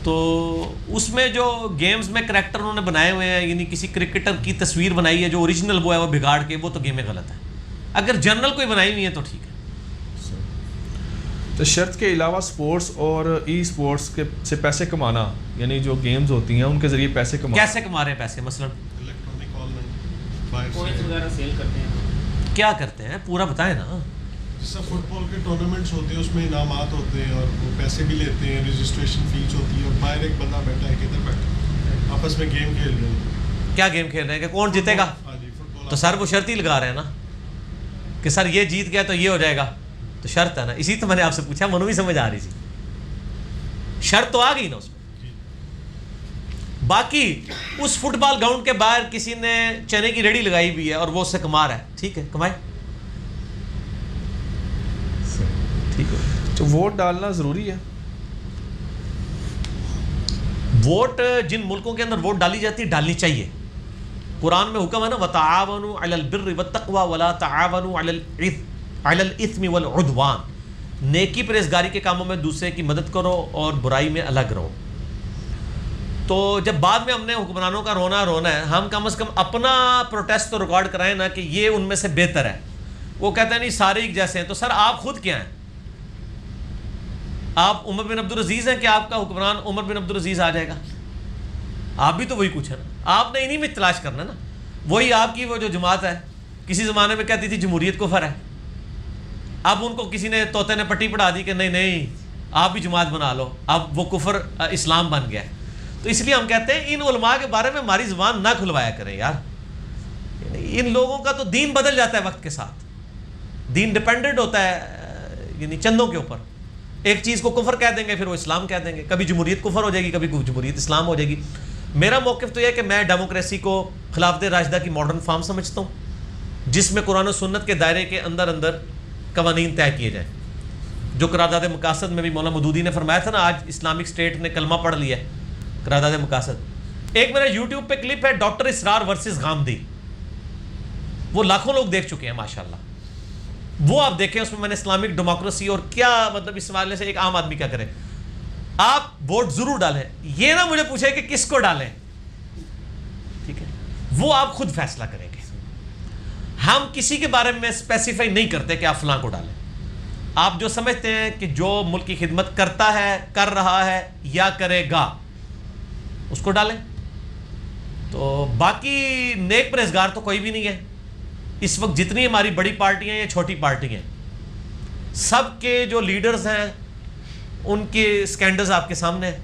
B: تو اس میں جو گیمز میں کریکٹر انہوں نے بنائے ہوئے ہیں، یعنی کسی کرکٹر کی تصویر بنائی ہے جو اوریجنل وہ ہے وہ بگاڑ کے، وہ تو گیمیں غلط ہے. اگر جنرل کوئی بنائی ہوئی ہے تو ٹھیک ہے.
A: تو شرط کے علاوہ سپورٹس اور ای سپورٹس کے سے پیسے کمانا، یعنی جو گیمز ہوتی ہیں ان کے ذریعے پیسے کمانا،
B: کیسے کما رہے ہیں پیسے؟ مثلا
C: الیکٹرانک کوائنز وغیرہ سیل کرتے ہیں.
B: کیا کرتے ہیں پورا بتائیں نا.
C: جیسا فٹ بال کے ٹورنامنٹس ہوتے ہیں اس میں انعامات ہوتے ہیں اور وہ پیسے بھی لیتے ہیں، رجسٹریشن فیس ہوتی ہے، اور باہر ایک بندہ بیٹھا ہے، ادھر بیٹھا ہے، آپس میں گیم کھیل رہے ہیں.
B: کیا گیم کھیل رہے ہیں کہ کون جیتے گا؟
C: ہاں جی فٹ بال.
B: تو سر وہ شرط ہی لگا رہے ہیں نا کہ سر یہ جیت گیا تو یہ ہو جائے گا، تو شرط ہے نا. اسی تو میں نے آپ سے پوچھا، منو بھی سمجھ آ رہی تھی. شرط تو آ گئی نا اس میں. باقی اس فٹ بال گراؤنڈ کے باہر کسی نے چنے کی ریڑھی لگائی ہوئی ہے اور وہ اس سے کما رہا ہے، ٹھیک ہے کمائے.
A: ٹھیک ہے. تو ووٹ ڈالنا ضروری ہے؟
B: ووٹ جن ملکوں کے اندر ووٹ ڈالی جاتی ہے ڈالنی چاہیے. قرآن میں حکم ہے نا وَتَعَاوَنُوا عَلَى الْبِرِّ وَالتَّقْوَى وَلَا تَعَاوَنُوا عَلَى الْإِثْمِ وَالْعُدْوَانِ. نیکی پرہیزگاری کے کاموں میں دوسرے کی مدد کرو اور برائی میں الگ رہو. تو جب بعد میں ہم نے حکمرانوں کا رونا ہے, ہم کم از کم اپنا پروٹیسٹ تو ریکارڈ کرائیں نا کہ یہ ان میں سے بہتر ہے. وہ کہتے ہیں نہیں سارے ایک جیسے ہیں. تو سر آپ خود کیا ہیں؟ آپ عمر بن عبدالعزیز ہیں کہ آپ کا حکمران عمر بن عبدالعزیز آ جائے گا؟ آپ بھی تو وہی کچھ ہے نا. آپ نے انہی میں تلاش کرنا نا. وہی آپ کی وہ جو جماعت ہے کسی زمانے میں کہتی تھی جمہوریت کفر ہے, اب ان کو کسی نے طوطے نے پٹی پڑھا دی کہ نہیں آپ بھی جماعت بنا لو, اب وہ کفر اسلام بن گیا. تو اس لیے ہم کہتے ہیں ان علماء کے بارے میں ہماری زبان نہ کھلوایا کریں یار. ان لوگوں کا تو دین بدل جاتا ہے وقت کے ساتھ. دین ڈیپینڈنٹ ہوتا ہے یعنی چندوں کے اوپر. ایک چیز کو کفر کہہ دیں گے پھر وہ اسلام کہہ دیں گے. کبھی جمہوریت کفر ہو جائے گی, کبھی جمہوریت اسلام ہو جائے گی. میرا موقف تو یہ ہے کہ میں ڈیموکریسی کو خلافت راشدہ کی ماڈرن فارم سمجھتا ہوں جس میں قرآن و سنت کے دائرے کے اندر قوانین طے کیے جائیں. جو قرارداد مقاصد میں بھی مولانا مودودی نے فرمایا تھا نا, آج اسلامک اسٹیٹ نے کلمہ پڑھ لیا ہے قرارداد مقاصد. ایک میرا یوٹیوب پہ کلپ ہے ڈاکٹر اسرار ورسز غامدی, وہ لاکھوں لوگ دیکھ چکے ہیں ماشاءاللہ. وہ آپ دیکھیں, اس میں نے اسلامک ڈیموکریسی اور کیا مطلب اس حوالے سے ایک عام آدمی کیا کرے. آپ ووٹ ضرور ڈالیں, یہ نہ مجھے پوچھے کہ کس کو ڈالیں, ٹھیک ہے, وہ آپ خود فیصلہ کریں گے. ہم کسی کے بارے میں اسپیسیفائی نہیں کرتے کہ آپ فلاں کو ڈالیں. آپ جو سمجھتے ہیں کہ جو ملک کی خدمت کرتا ہے, کر رہا ہے یا کرے گا, اس کو ڈالیں. تو باقی نیک پرہیزگار تو کوئی بھی نہیں ہے. اس وقت جتنی ہماری بڑی پارٹیاں یا چھوٹی پارٹیاں, سب کے جو لیڈرز ہیں ان کے سکینڈلز آپ کے سامنے ہیں.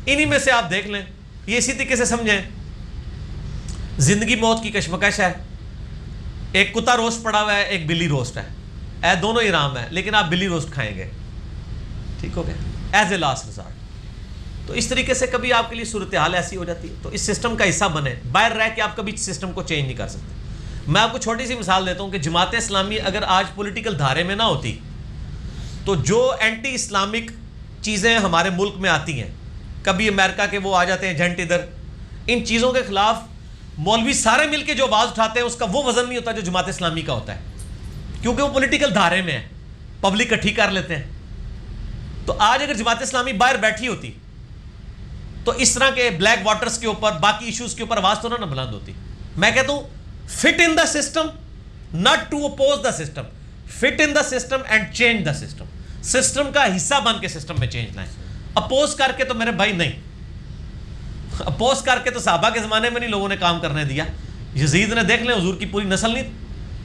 B: انہی میں سے آپ دیکھ لیں. یہ اسی طریقے سے سمجھیں زندگی موت کی کشمکش ہے. ایک کتا روسٹ پڑا ہوا ہے, ایک بلی روسٹ ہے, اے دونوں ہی رام ہیں, لیکن آپ بلی روسٹ کھائیں گے, ٹھیک ہو گیا, ایز اے لاسٹ ریزارٹ. تو اس طریقے سے کبھی آپ کے لیے صورتحال ایسی ہو جاتی ہے. تو اس سسٹم کا حصہ بنے, باہر رہ کے آپ کبھی سسٹم کو چینج نہیں کر سکتے. میں آپ کو چھوٹی سی مثال دیتا ہوں کہ جماعت اسلامی اگر آج پولیٹیکل دھارے میں نہ ہوتی تو جو اینٹی اسلامک چیزیں ہمارے ملک میں آتی ہیں, کبھی امریکہ کے وہ آ جاتے ہیں ایجنٹ ادھر, ان چیزوں کے خلاف مولوی سارے مل کے جو آواز اٹھاتے ہیں اس کا وہ وزن نہیں ہوتا جو جماعت اسلامی کا ہوتا ہے, کیونکہ وہ پولیٹیکل دھارے میں ہے, پبلک اکٹھی کر لیتے ہیں. تو آج اگر جماعت اسلامی باہر بیٹھی ہوتی تو اس طرح کے بلیک واٹرز کے اوپر, باقی ایشوز کے اوپر آواز تو نہ بلند ہوتی. میں کہتا ہوں fit in the system, not to oppose the system, fit in the system and change the system. System کا حصہ بن کے سسٹم میں چینج لائیں. اپوز کر کے تو میرے بھائی نہیں, اپوز کر کے تو صحابہ کے زمانے میں نہیں لوگوں نے کام کرنے دیا. یزید نے دیکھ لیں حضور کی پوری نسل نہیں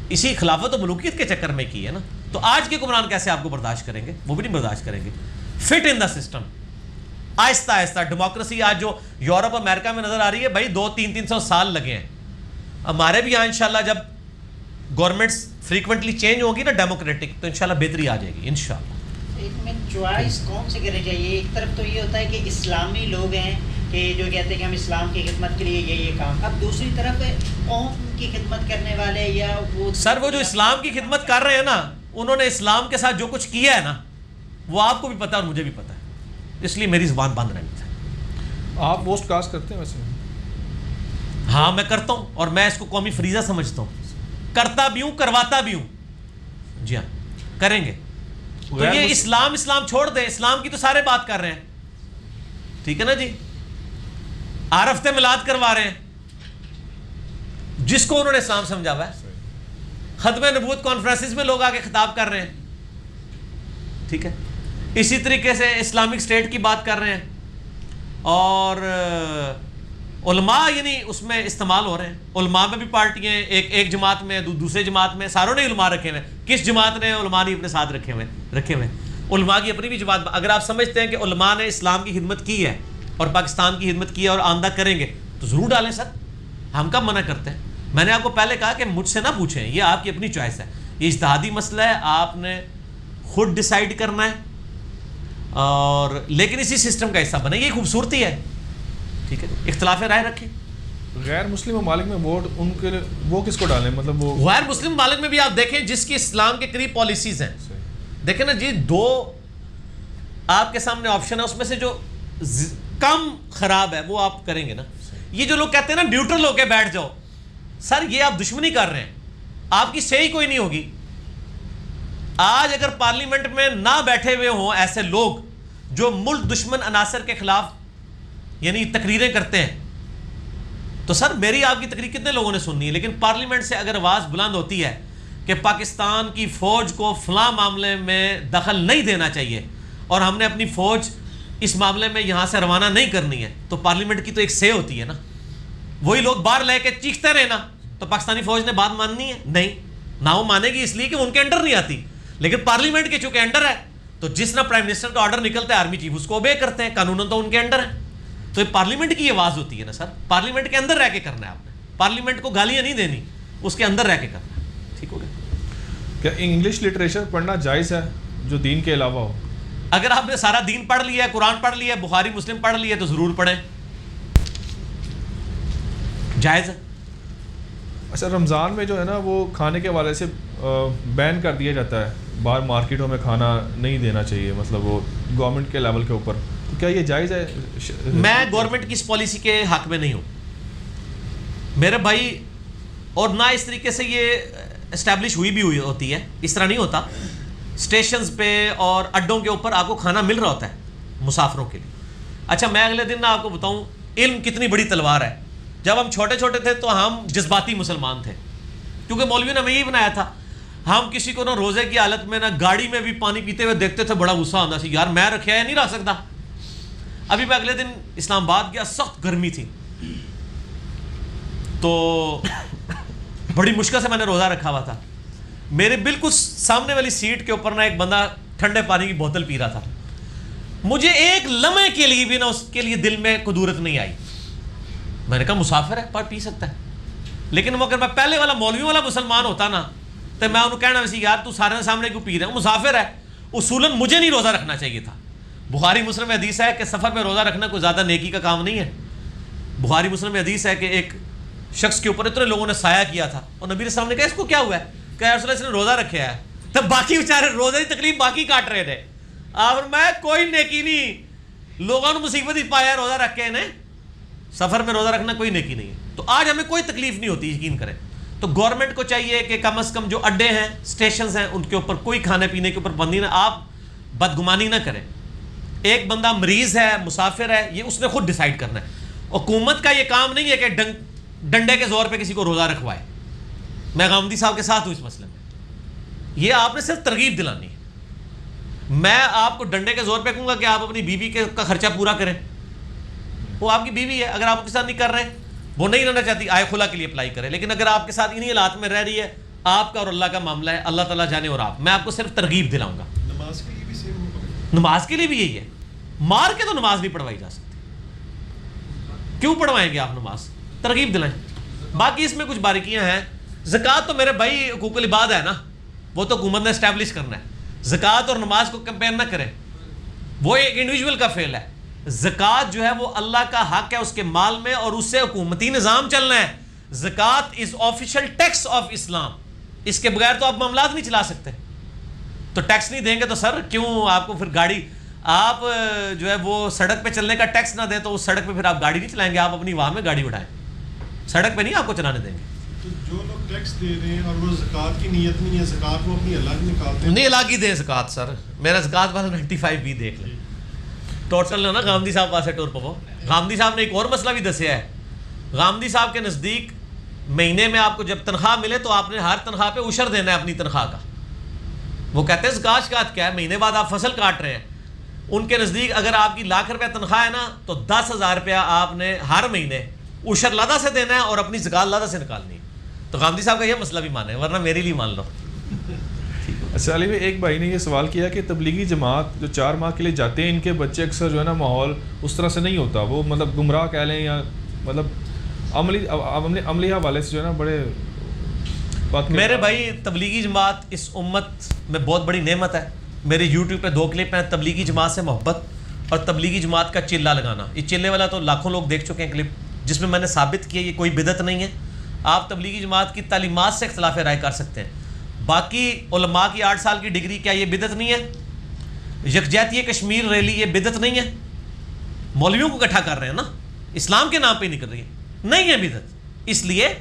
B: اسی خلافت و ملوکیت کے چکر میں کی ہے نا. تو آج کے حکمران کیسے آپ کو برداشت کریں گے؟ وہ بھی نہیں برداشت کریں گے. فٹ ان دا سسٹم, آہستہ آہستہ ڈیموکریسی آج جو یورپ امریکہ میں نظر آ رہی ہے بھائی 200-300 سال لگے ہیں. ہمارے بھی یہاں انشاءاللہ جب گورنمنٹس فریکوینٹلی چینج ہوگی نا ڈیموکریٹک, تو انشاءاللہ بہتری آ جائے گی انشاءاللہ.
D: میں چوائس کون سے کرنی چاہیے؟ ایک طرف تو یہ ہوتا ہے کہ اسلامی لوگ ہیں کہ جو کہتے ہیں کہ ہم اسلام کی خدمت کے لیے یہ کام, اب دوسری طرف قوم کی خدمت کرنے والے یا وہ
B: سر وہ جو اسلام کی خدمت کر رہے ہیں نا, انہوں نے اسلام کے ساتھ جو کچھ کیا ہے نا وہ آپ کو بھی پتا ہے اور مجھے بھی پتا ہے, اس لیے میری زبان بند رہنی چاہیے.
A: آپ پوسٹ کاسٹ کرتے ہیں ویسے؟
B: ہاں میں کرتا ہوں, اور میں اس کو قومی فریضہ سمجھتا ہوں, کرتا بھی ہوں, کرواتا بھی ہوں. جی ہاں کریں گے. تو یہ اسلام چھوڑ دیں, اسلام کی تو سارے بات کر رہے ہیں, ٹھیک ہے نا جی. ہر ہفتے میلاد کروا رہے ہیں جس کو انہوں نے اسلام سمجھا ہوا ہے. ختم نبوت کانفرنسز میں لوگ آ کے خطاب کر رہے ہیں, ٹھیک ہے. اسی طریقے سے اسلامک اسٹیٹ کی بات کر رہے ہیں, اور علماء یعنی اس میں استعمال ہو رہے ہیں. علماء میں بھی پارٹیاں, ایک جماعت میں, دوسرے جماعت میں, ساروں نے علماء رکھے ہوئے. کس جماعت نے علماء نہیں اپنے ساتھ رکھے ہوئے. علماء کی اپنی بھی جماعت. اگر آپ سمجھتے ہیں کہ علماء نے اسلام کی خدمت کی ہے اور پاکستان کی خدمت کی ہے اور آئندہ کریں گے تو ضرور ڈالیں سر, ہم کب منع کرتے ہیں. میں نے آپ کو پہلے کہا کہ مجھ سے نہ پوچھیں, یہ آپ کی اپنی چوائس ہے, یہ اجتہادی مسئلہ ہے, آپ نے خود ڈیسائیڈ کرنا ہے, اور لیکن اسی سسٹم کا حصہ بنے. یہ خوبصورتی ہے, ٹھیک ہے. اختلاف رائے رکھیں.
A: غیر مسلم ممالک میں ووٹ ان کے وہ کس کو ڈالیں؟ مطلب وہ
B: غیر مسلم ممالک میں بھی آپ دیکھیں جس کی اسلام کے قریب پالیسیز ہیں, دیکھیں نا جی, 2 آپ کے سامنے آپشن ہے, اس میں سے جو کم خراب ہے وہ آپ کریں گے نا. یہ جو لوگ کہتے ہیں نا نیوٹرل ہو کے بیٹھ جاؤ, سر یہ آپ دشمنی کر رہے ہیں, آپ کی صحیح کوئی نہیں ہوگی. آج اگر پارلیمنٹ میں نہ بیٹھے ہوئے ہوں ایسے لوگ جو ملک دشمن عناصر کے خلاف یعنی تقریریں کرتے ہیں، تو سر میری آپ کی تقریر کتنے لوگوں نے سننی ہے؟ لیکن پارلیمنٹ سے اگر آواز بلند ہوتی ہے کہ پاکستان کی فوج کو فلاں معاملے میں دخل نہیں دینا چاہیے اور ہم نے اپنی فوج اس معاملے میں یہاں سے روانہ نہیں کرنی ہے، تو پارلیمنٹ کی تو ایک سے ہوتی ہے نا. وہی لوگ باہر لے کے چیختے رہے نا، تو پاکستانی فوج نے بات ماننی ہے؟ نہیں، نہ وہ مانے گی، اس لیے کہ ان کے انڈر نہیں آتی. لیکن پارلیمنٹ کے چونکہ انڈر ہے تو جس طرح پرائم منسٹر کا آرڈر نکلتا ہے آرمی چیف اس کو اوبے کرتے ہیں، قانون تو ان کے انڈر ہے. تو یہ پارلیمنٹ کی آواز ہوتی ہے نا سر، پارلیمنٹ کے اندر رہ کے کرنا ہے آپ نے، پارلیمنٹ کو گالیاں نہیں دینی، اس کے اندر رہ کے کرنا ہے. ٹھیک ہو گیا؟
A: کیا انگلش لٹریچر پڑھنا جائز ہے جو دین کے علاوہ ہو؟
B: اگر آپ نے سارا دین پڑھ لیا ہے، قرآن پڑھ لیا ہے، بخاری مسلم پڑھ لیا ہے، تو ضرور پڑھیں، جائز ہے.
A: اچھا، رمضان میں جو ہے نا وہ کھانے کے حوالے سے بین کر دیا جاتا ہے، باہر مارکیٹوں میں کھانا نہیں دینا چاہیے، مطلب وہ گورنمنٹ کے لیول کے اوپر، تو کیا یہ جائز ہے؟
B: میں گورنمنٹ کی اس پالیسی کے حق میں نہیں ہوں میرے بھائی، اور نہ اس طریقے سے یہ اسٹیبلش ہوئی بھی ہوتی ہے. اس طرح نہیں ہوتا. اسٹیشنز پہ اور اڈوں کے اوپر آپ کو کھانا مل رہا ہوتا ہے مسافروں کے لیے. اچھا میں اگلے دن نہ آپ کو بتاؤں علم کتنی بڑی تلوار ہے. جب ہم چھوٹے چھوٹے تھے تو ہم جذباتی مسلمان تھے، کیونکہ مولوی نے ہمیں یہی بنایا تھا. ہم کسی کو نہ روزے کی حالت میں نہ گاڑی میں بھی پانی پیتے ہوئے دیکھتے تھے، بڑا غصہ آتا سی، یار میں رکھا ہے نہیں رکھ سکتا. ابھی میں اگلے دن اسلام آباد گیا، سخت گرمی تھی، تو بڑی مشکل سے میں نے روزہ رکھا ہوا تھا. میرے بالکل سامنے والی سیٹ کے اوپر نا ایک بندہ ٹھنڈے پانی کی بوتل پی رہا تھا. مجھے ایک لمحے کے لیے بھی نا اس کے لیے دل میں قدورت نہیں آئی. میں نے کہا مسافر ہے پر پی سکتا ہے. لیکن وہ اگر میں پہلے والا مولوی والا مسلمان ہوتا نا تو میں انہوں کہنا ویسے یار تو سارے سامنے کیوں پی رہے ہیں، مسافر ہے. اصولاً مجھے نہیں روزہ رکھنا چاہیے تھا. بخاری مسلم میں حدیث ہے کہ سفر میں روزہ رکھنا کوئی زیادہ نیکی کا کام نہیں ہے. بخاری مسلم میں حدیث ہے کہ ایک شخص کے اوپر اتنے لوگوں نے سایہ کیا تھا اور نبی السلام نے کہا اس کو کیا ہوا ہے، کہ رسول اللہ اس نے روزہ رکھا ہے. تب باقی بیچارے روزے کی تکلیف باقی کاٹ رہے تھے. اور میں کوئی نیکی نہیں، لوگوں نے مصیبت ہی پایا روزہ رکھ کے انہیں. سفر میں روزہ رکھنا کوئی نیکی نہیں ہے. تو آج ہمیں کوئی تکلیف نہیں ہوتی، یقین کریں. تو گورنمنٹ کو چاہیے کہ کم از کم جو اڈے ہیں، اسٹیشنز ہیں، ان کے اوپر کوئی کھانے پینے کے اوپر پابندی نہ. آپ بدگمانی نہ کریں. ایک بندہ مریض ہے، مسافر ہے، یہ اس نے خود ڈیسائیڈ کرنا ہے. حکومت کا یہ کام نہیں ہے کہ ڈنڈے کے زور پہ کسی کو روزہ رکھوائے. میں غامدی صاحب کے ساتھ ہوں اس مسئلے میں. یہ آپ نے صرف ترغیب دلانی ہے. میں آپ کو ڈنڈے کے زور پہ کہوں گا کہ آپ اپنی بیوی کا خرچہ پورا کریں. وہ آپ کی بیوی ہے، اگر آپ اس کے ساتھ نہیں کر رہے، وہ نہیں رہنا چاہتی، آئے خلا کے لیے اپلائی کریں. لیکن اگر آپ کے ساتھ انہی حالات میں رہ رہی ہے، آپ کا اور اللہ کا معاملہ ہے، اللہ تعالیٰ جانے. اور آپ، میں آپ کو صرف ترغیب دلاؤں گا.
C: نماز کے لیے بھی سیم ہوگا.
B: نماز کے لیے بھی یہی ہے. مار کے تو نماز نہیں پڑھوائی جا سکتی. کیوں پڑھوائیں گے آپ نماز؟ ترغیب دلائیں. باقی اس میں کچھ باریکیاں ہیں. زکوٰۃ تو میرے بھائی حقوق العباد ہے نا، وہ تو حکومت نے اسٹیبلش کرنا ہے. زکوٰۃ اور نماز کو کمپیئر نہ کریں، وہ ایک انڈیویجول کا فعل ہے. زکوٰۃ جو ہے وہ اللہ کا حق ہے اس کے مال میں، اور اس سے حکومتی نظام چلنا ہے. زکوٰۃ از آفیشیل ٹیکس آف اسلام. اس کے بغیر تو آپ معاملات نہیں چلا سکتے. تو ٹیکس نہیں دیں گے تو سر کیوں آپ کو پھر گاڑی، آپ جو ہے وہ سڑک پہ چلنے کا ٹیکس نہ دیں تو اس سڑک پہ پھر آپ گاڑی نہیں چلائیں گے. آپ اپنی واہ میں گاڑی اٹھائیں، سڑک پہ نہیں آپ کو چلانے دیں گے.
C: تو جو لوگ ٹیکس دے رہے ہیں اور وہ زکوٰۃ کی نیت نہیں ہے، زکوٰۃ وہ اپنی الگ نکالتے ہیں.
B: نہیں الگ ہی دیں زکوٰۃ. سر میرا زکوٰۃ والا 95 بھی دیکھ لیں. ٹوٹل نا غامدی صاحب پاسے ٹور پو. غامدی صاحب نے ایک اور مسئلہ بھی دسیا ہے. غامدی صاحب کے نزدیک مہینے میں آپ کو جب تنخواہ ملے تو آپ نے ہر تنخواہ پہ عشر دینا ہے اپنی تنخواہ کا. وہ کہتے ہیں زکوٰۃ شکایت کیا ہے، مہینے بعد آپ فصل کاٹ رہے ہیں. ان کے نزدیک اگر آپ کی ₹1,00,000 تنخواہ ہے نا تو ₹10,000 آپ نے ہر مہینے عشر لادہ سے دینا ہے اور اپنی زکوٰۃ لادہ سے نکالنی ہے. تو غامدی صاحب کا یہ مسئلہ بھی مانے، ورنہ میرے لیے مان لو.
A: اچھا علی بھائی، ایک بھائی نے یہ سوال کیا کہ تبلیغی جماعت جو 4 ماہ کے لیے جاتے ہیں، ان کے بچے اکثر جو ہے نا ماحول اس طرح سے نہیں ہوتا، وہ مطلب گمراہ کہہ لیں یا مطلب عملی حوالے سے جو ہے نا بڑے بات.
B: میرے بھائی تبلیغی جماعت اس امت میں بہت بڑی نعمت ہے. میرے یوٹیوب پہ 2 کلپ ہیں تبلیغی جماعت سے محبت اور تبلیغی جماعت کا چلہ لگانا. یہ چلے والا تو لاکھوں لوگ دیکھ چکے ہیں کلپ، جس میں نے ثابت کیا یہ کوئی بدعت نہیں ہے. آپ تبلیغی جماعت کی تعلیمات سے اختلاف رائے کر سکتے ہیں. باقی علماء کی 8 سال کی ڈگری، کیا یہ بدعت نہیں ہے؟ یکجہتی کشمیر ریلی یہ بدعت نہیں ہے؟ مولویوں کو اکٹھا کر رہے ہیں نا، اسلام کے نام پہ نہیں کر رہی ہے. نہیں ہے بدعت، اس لیے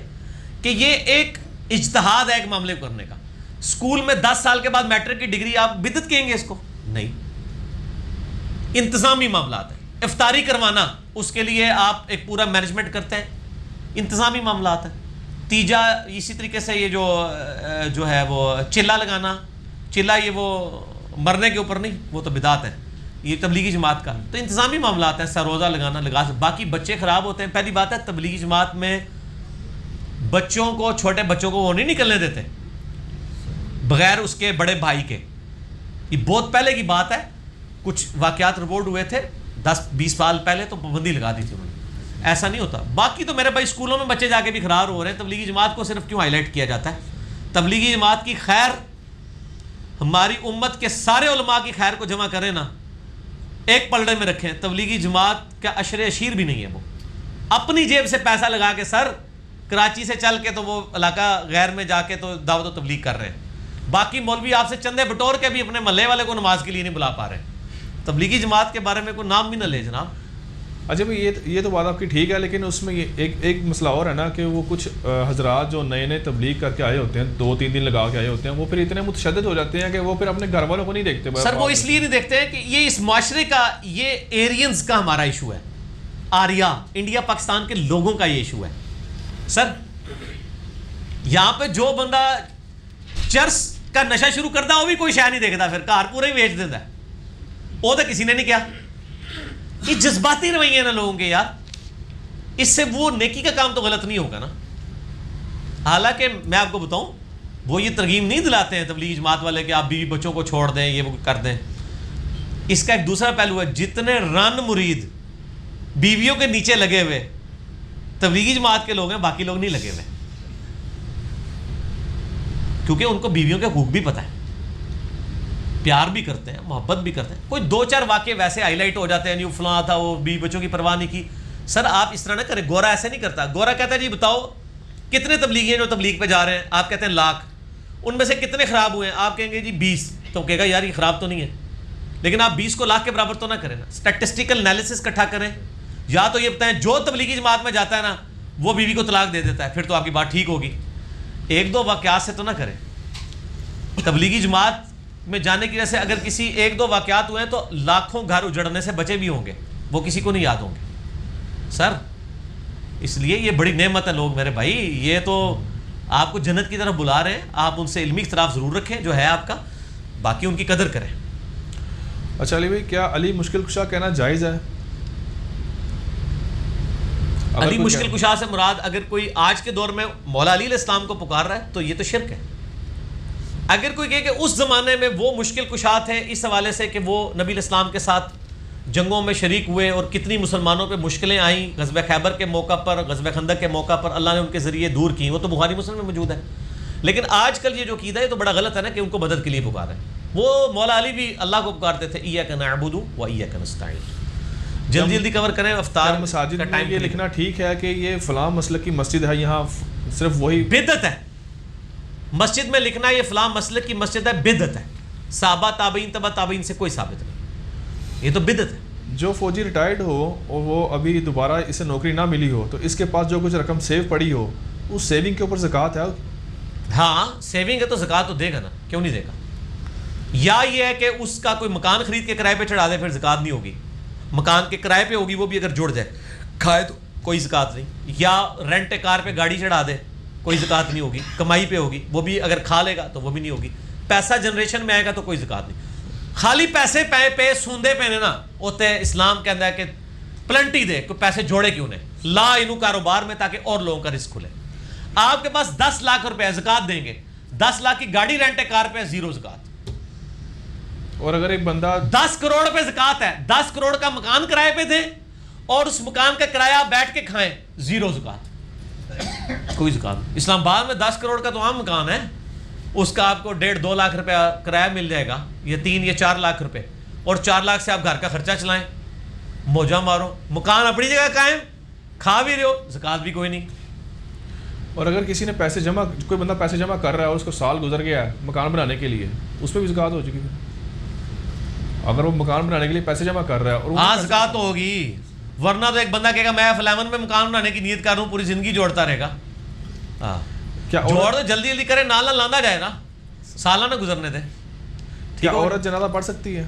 B: کہ یہ ایک اجتہاد ہے ایک معاملے کو کرنے کا. اسکول میں 10 سال کے بعد میٹرک کی ڈگری آپ بدعت کہیں گے اس کو؟ نہیں. انتظامی معاملات ہیں. افطاری کروانا اس کے لیے آپ ایک پورا مینجمنٹ کرتے ہیں, انتظامی معاملات ہیں. تیجا اسی طریقے سے یہ جو ہے وہ چلا لگانا, چلا یہ وہ مرنے کے اوپر نہیں, وہ تو بدعت ہے, یہ تبلیغی جماعت کا. تو انتظامی معاملات ہیں, سروزہ لگانا لگا. باقی بچے خراب ہوتے ہیں. پہلی بات ہے تبلیغی جماعت میں بچوں کو, چھوٹے بچوں کو وہ نہیں نکلنے دیتے بغیر اس کے بڑے بھائی کے. یہ بہت پہلے کی بات ہے, کچھ واقعات رپورٹ ہوئے تھے 10-20 سال پہلے, تو پابندی لگا دی تھی انہوں نے. ایسا نہیں ہوتا. باقی تو میرے بھائی اسکولوں میں بچے جا کے بھی فرار ہو رہے ہیں. تبلیغی جماعت کو صرف کیوں ہائی لائٹ کیا جاتا ہے؟ تبلیغی جماعت کی خیر, ہماری امت کے سارے علماء کی خیر کو جمع کریں نا, ایک پلڑے میں رکھیں. تبلیغی جماعت کا عشر عشیر بھی نہیں ہے. وہ اپنی جیب سے پیسہ لگا کے سر کراچی سے چل کے تو وہ علاقہ غیر میں جا کے تو دعوت و تبلیغ کر رہے ہیں. باقی مولوی آپ سے چندے بٹور کے بھی اپنے محلے والے کو نماز کے لیے نہیں بلا پا رہے. تبلیغی جماعت کے بارے میں کوئی نام بھی نہ لے جناب.
A: اچھا بھائی یہ تو بات آپ کی ٹھیک ہے, لیکن اس میں ایک مسئلہ اور ہے نا کہ وہ کچھ حضرات جو نئے تبلیغ کر کے آئے ہوتے ہیں, 2-3 دن لگا کے آئے ہوتے ہیں, وہ پھر اتنے متشدد ہو جاتے ہیں کہ وہ پھر اپنے گھر والوں کو نہیں دیکھتے.
B: سر وہ اس لیے نہیں دیکھتے ہیں کہ یہ اس معاشرے کا, یہ ایرینز کا ہمارا ایشو ہے. آریا انڈیا پاکستان کے لوگوں کا یہ ایشو ہے. سر یہاں پہ جو بندہ چرس کا نشہ شروع کرتا ہے وہ بھی کوئی شے نہیں دیکھتا, پھر کار پورا ہی بیچ دیتا ہے. وہ تو کسی نے نہیں کیا. یہ جذباتی رویے ہیں نا لوگوں کے یار, اس سے وہ نیکی کا کام تو غلط نہیں ہوگا نا. حالانکہ میں آپ کو بتاؤں, وہ یہ ترغیب نہیں دلاتے ہیں تبلیغی جماعت والے کہ آپ بیوی بچوں کو چھوڑ دیں, یہ وہ کر دیں. اس کا ایک دوسرا پہلو ہے, جتنے رن مرید بیویوں کے نیچے لگے ہوئے تبلیغی جماعت کے لوگ ہیں, باقی لوگ نہیں لگے ہوئے, کیونکہ ان کو بیویوں کے حقوق بھی پتہ ہے, پیار بھی کرتے ہیں, محبت بھی کرتے ہیں. کوئی 2-4 واقعے ویسے ہائی لائٹ ہو جاتے ہیں, نہیں فلاں تھا وہ بیوی بچوں کی پرواہ نہیں کی. سر آپ اس طرح نہ کریں. گورا ایسے نہیں کرتا. گورا کہتا ہے جی بتاؤ کتنے تبلیغی ہیں جو تبلیغ پہ جا رہے ہیں؟ آپ کہتے ہیں 1,00,000. ان میں سے کتنے خراب ہوئے ہیں؟ آپ کہیں گے جی 20. تو کہے گا یار یہ خراب تو نہیں ہے, لیکن آپ 20 کو 1,00,000 کے برابر تو نہ کریں نا. اسٹیٹسٹیکل انالیسس اکٹھا کریں. یا تو یہ بتائیں جو تبلیغی جماعت میں جاتا ہے نا وہ بیوی کو طلاق دے دیتا ہے, پھر تو آپ کی بات ٹھیک ہوگی. 1-2 واقعات سے تو نہ کریں. تبلیغی جماعت میں جانے کی وجہ سے اگر کسی 1-2 واقعات ہوئے ہیں تو لاکھوں گھر اجڑنے سے بچے بھی ہوں گے, وہ کسی کو نہیں یاد ہوں گے. سر اس لیے یہ بڑی نعمت ہے لوگ میرے بھائی, یہ تو آپ کو جنت کی طرف بلا رہے ہیں. آپ ان سے علمی اختلاف ضرور رکھیں جو ہے آپ کا, باقی ان کی قدر کریں.
A: اچھا علی بھائی, کیا علی مشکل کشا کہنا جائز ہے؟
B: علی مشکل کشا سے مراد اگر کوئی آج کے دور میں مولا علی علیہ السلام کو پکار رہا ہے تو یہ تو شرک ہے. اگر کوئی کہے کہ اس زمانے میں وہ مشکل کشا تھے اس حوالے سے کہ وہ نبی علیہ السلام کے ساتھ جنگوں میں شریک ہوئے اور کتنی مسلمانوں پہ مشکلیں آئیں, غزوہ خیبر کے موقع پر, غزوہ خندق کے موقع پر اللہ نے ان کے ذریعے دور کی, وہ تو بخاری مسلم میں موجود ہے. لیکن آج کل یہ جو عقیدہ ہے تو بڑا غلط ہے نا کہ ان کو مدد کے لیے پکارا ہے. وہ مولا علی بھی اللہ کو پکارتے تھے, ایاک نعبد و ایاک نستعین. جلدی کور کریں. افطار
A: مساجد میں یہ لکھنا ٹھیک ہے کہ یہ فلاں مسلک کی مسجد ہے, یہاں صرف وہی
B: بدعت ہے. مسجد میں لکھنا یہ فلاں مسلک کی مسجد ہے, بدعت ہے. صحابہ تابعین تبع تابعین سے کوئی ثابت نہیں, یہ تو بدعت ہے.
A: جو فوجی ریٹائرڈ ہو اور وہ ابھی دوبارہ اسے نوکری نہ ملی ہو تو اس کے پاس جو کچھ رقم سیو پڑی ہو اس سیونگ کے اوپر زکوٰۃ ہے؟
B: ہاں سیونگ ہے تو زکوٰۃ تو دے گا نا, کیوں نہیں دے گا. یا یہ ہے کہ اس کا کوئی مکان خرید کے کرائے پہ چڑھا دے, پھر زکوٰۃ نہیں ہوگی. مکان کے کرائے پہ ہوگی, وہ بھی اگر جڑ جائے, کھائے تو کوئی زکوٰۃ نہیں. یا رینٹ کار پہ گاڑی چڑھا دے, کوئی زکوٰۃ نہیں ہوگی. کمائی پہ ہوگی, وہ بھی اگر کھا لے گا تو وہ بھی نہیں ہوگی. پیسہ جنریشن میں آئے گا تو کوئی زکوٰۃ نہیں. خالی پیسے پہ سوندے پہ نا ہوتے اسلام کہتا ہے کہ پلنٹی دے, کوئی پیسے جوڑے کیوں نہیں, لا انہوں کاروبار میں تاکہ اور لوگوں کا رزق کھلے. آپ کے پاس 10 لاکھ روپے زکوٰۃ دیں گے, 10 لاکھ کی گاڑی رینٹ کار پہ 0 زکوٰۃ.
A: اور اگر ایک بندہ
B: 10 کروڑ پہ زکوٰۃ ہے, 10 کروڑ کا مکان کرائے پہ دیں اور اس مکان کا کرایہ بیٹھ کے کھائیں, 0 زکوٰۃ, کوئی زکوٰۃ نہیں. اسلام آباد میں 10 کروڑ کا تو عام مکان ہے, اس کا آپ کو 1.5-2 لاکھ روپے کرایہ مل جائے گا, یا 3 یا 4 لاکھ روپے, اور 4 لاکھ سے آپ گھر کا خرچہ چلائیں, موجہ مارو, مکان اپنی جگہ قائم, کھا بھی رہے ہو, زکوٰۃ بھی کوئی نہیں.
A: اور اگر کسی نے پیسے جمع, کوئی بندہ پیسے جمع کر رہا ہے اور اس کو سال گزر گیا ہے مکان بنانے کے لیے, اس پہ بھی زکوٰۃ ہو چکی ہے. اگر وہ مکان بنانے کے لیے پیسے جمع کر رہا ہے اور
B: ہاں زکوٰۃ تو ہوگی, ورنہ تو ایک بندہ کہے گا میں F11 میں مکان بنانے کی نیت کر رہا ہوں, پوری زندگی جوڑتا رہے گا. ہاں
A: کیا
B: جوڑ تو جلدی کرے, نالا لانا جائے نا. سالانہ گزرنے دیں.
A: کیا عورت جنازہ پڑھ سکتی ہے؟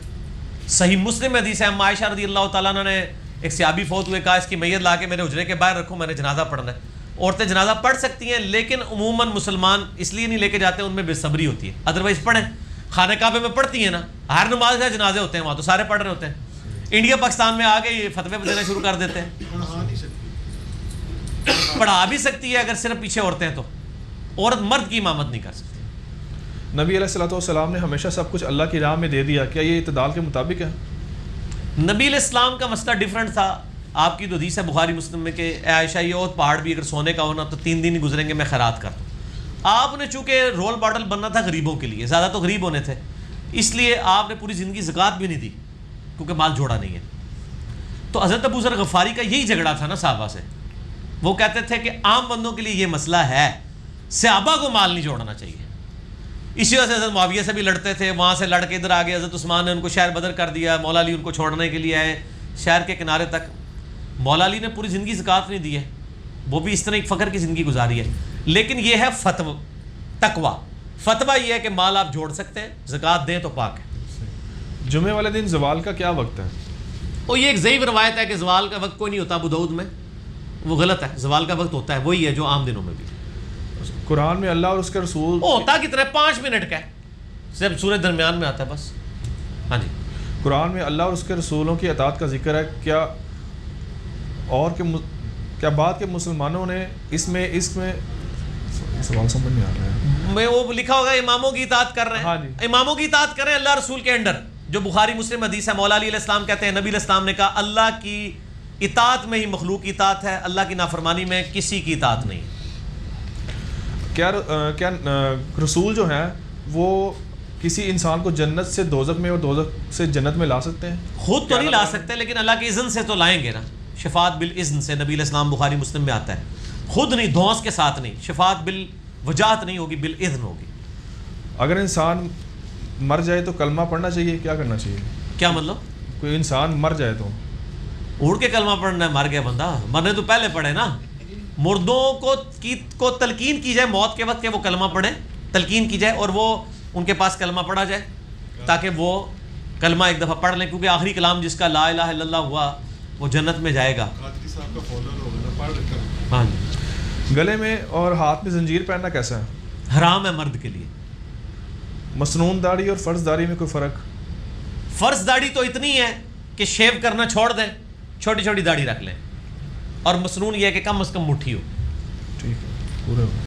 B: صحیح مسلم میں حدیث ہے. عائشہ رضی اللہ تعالیٰ عنہ نے ایک صحابی فوت ہوئے, کہا اس کی میت لا کے میرے حجرے کے باہر رکھو, میں نے جنازہ پڑھنا ہے. عورتیں جنازہ پڑھ سکتی ہیں, لیکن عموماً مسلمان اس لیے نہیں لے کے جاتے, ان میں بے صبری ہوتی ہے. ادروائز پڑھیں. خانہ کعبے میں پڑھتی ہیں نا, ہر نماز کا جنازے ہوتے ہیں وہاں, تو سارے پڑھ رہے ہوتے ہیں. انڈیا پاکستان میں آ کے یہ فتوے دینا شروع کر دیتے ہیں.
C: پڑھا نہیں سکتی.
B: پڑھا بھی سکتی ہے اگر صرف پیچھے عورتیں ہیں تو, عورت مرد کی امامت نہیں کر سکتی.
A: نبی علیہ الصلوۃ والسلام نے ہمیشہ سب کچھ اللہ کی راہ میں دے دیا, کیا یہ اعتدال کے مطابق ہے؟
B: نبی علیہ السلام کا مسئلہ ڈیفرنٹ تھا. آپ کی تو حدیث ہے بخاری مسلم میں کہ اے عائشہ یہ اور پہاڑ بھی اگر سونے کا ہونا تو 3 دن ہی گزریں گے, میں خیرات کر دوں. آپ نے چونکہ رول ماڈل بننا تھا غریبوں کے لیے, زیادہ تو غریب ہونے تھے, اس لیے آپ نے پوری زندگی زکوٰۃ بھی نہیں دی کیونکہ مال جوڑا نہیں ہے. تو حضرت ابو ذر غفاری کا یہی جھگڑا تھا نا صحابہ سے. وہ کہتے تھے کہ عام بندوں کے لیے یہ مسئلہ ہے, صحابہ کو مال نہیں جوڑنا چاہیے. اسی وجہ سے حضرت معاویہ سے بھی لڑتے تھے, وہاں سے لڑ کے ادھر آگے حضرت عثمان نے ان کو شہر بدر کر دیا, مولا علی ان کو چھوڑنے کے لیے آئے شہر کے کنارے تک. مولا علی نے پوری زندگی زکوٰۃ نہیں دی ہے, وہ بھی اس طرح ایک فقر کی زندگی گزاری ہے. لیکن یہ ہے فتویٰ, تقویٰ. فتویٰ یہ ہے کہ مال آپ جوڑ سکتے ہیں, زکوٰۃ دیں تو پاک ہے.
A: جمعے والے دن زوال کا کیا وقت ہے؟
B: وہ یہ ایک ضعیف روایت ہے کہ زوال کا وقت کوئی نہیں ہوتا ابو داؤد میں, وہ غلط ہے. زوال کا وقت ہوتا ہے وہی ہے جو عام دنوں میں بھی.
A: قرآن میں اللہ اور اس کے رسول
B: ہوتا کتنا ہے, 5 منٹ کا ہے, صرف سورہ درمیان میں آتا ہے بس. ہاں جی.
A: قرآن میں اللہ اور اس کے رسولوں کی اطاعت کا ذکر ہے, کیا اور کیا بات کہ مسلمانوں نے اس میں سوال سمجھ نہیں آ رہا ہے.
B: میں وہ لکھا ہوگا اماموں کی اطاعت کر رہے ہیں.
A: ہاں جی.
B: اماموں کی اطاعت کریں اللہ رسول کے انڈر, جو بخاری مسلم حدیث ہے. مولا علی علیہ السلام کہتے ہیں نبی علیہ السلام نے کہا اللہ کی اطاعت میں ہی مخلوق کی اطاعت ہے, اللہ کی نافرمانی میں کسی کی اطاعت نہیں.
A: کیا رسول جو ہیں وہ کسی انسان کو جنت سے دوزخ میں اور دوزخ سے جنت میں لا سکتے ہیں؟
B: خود تو نہیں لا سکتے, لیکن اللہ کے اذن سے تو لائیں گے نا. شفاعت بالاذن سے نبی علیہ السلام بخاری مسلم میں آتا ہے. خود نہیں, دھونس کے ساتھ نہیں. شفاعت بالوجاہت نہیں ہوگی, بالاذن ہوگی.
A: اگر انسان مر جائے تو کلمہ پڑھنا چاہیے, کیا کرنا چاہیے؟
B: کیا مطلب؟
A: کوئی انسان مر جائے تو
B: اڑ کے کلمہ پڑھنا ہے؟ مر گیا بندہ, مرنے تو پہلے پڑھے نا. مردوں کو تلقین کی جائے موت کے وقت کہ وہ کلمہ پڑھیں, تلقین کی جائے اور وہ ان کے پاس کلمہ پڑھا جائے تاکہ وہ کلمہ ایک دفعہ پڑھ لیں, کیونکہ آخری کلام جس کا لا الہ الا اللہ ہوا وہ جنت میں جائے گا.
C: قادری صاحب کا فالوور ہوگا نا, پڑھ کر.
B: ہاں جی.
A: گلے میں اور ہاتھ میں زنجیر پہننا کیسا ہے؟
B: حرام ہے مرد کے لیے.
A: مسنون داڑھی اور فرض داڑھی میں کوئی فرق؟
B: فرض داڑھی تو اتنی ہے کہ شیو کرنا چھوڑ دیں, چھوٹی چھوٹی داڑھی رکھ لیں, اور مسنون یہ ہے کہ کم از کم مٹھی ہو.
A: ٹھیک ہے, پورے ہو.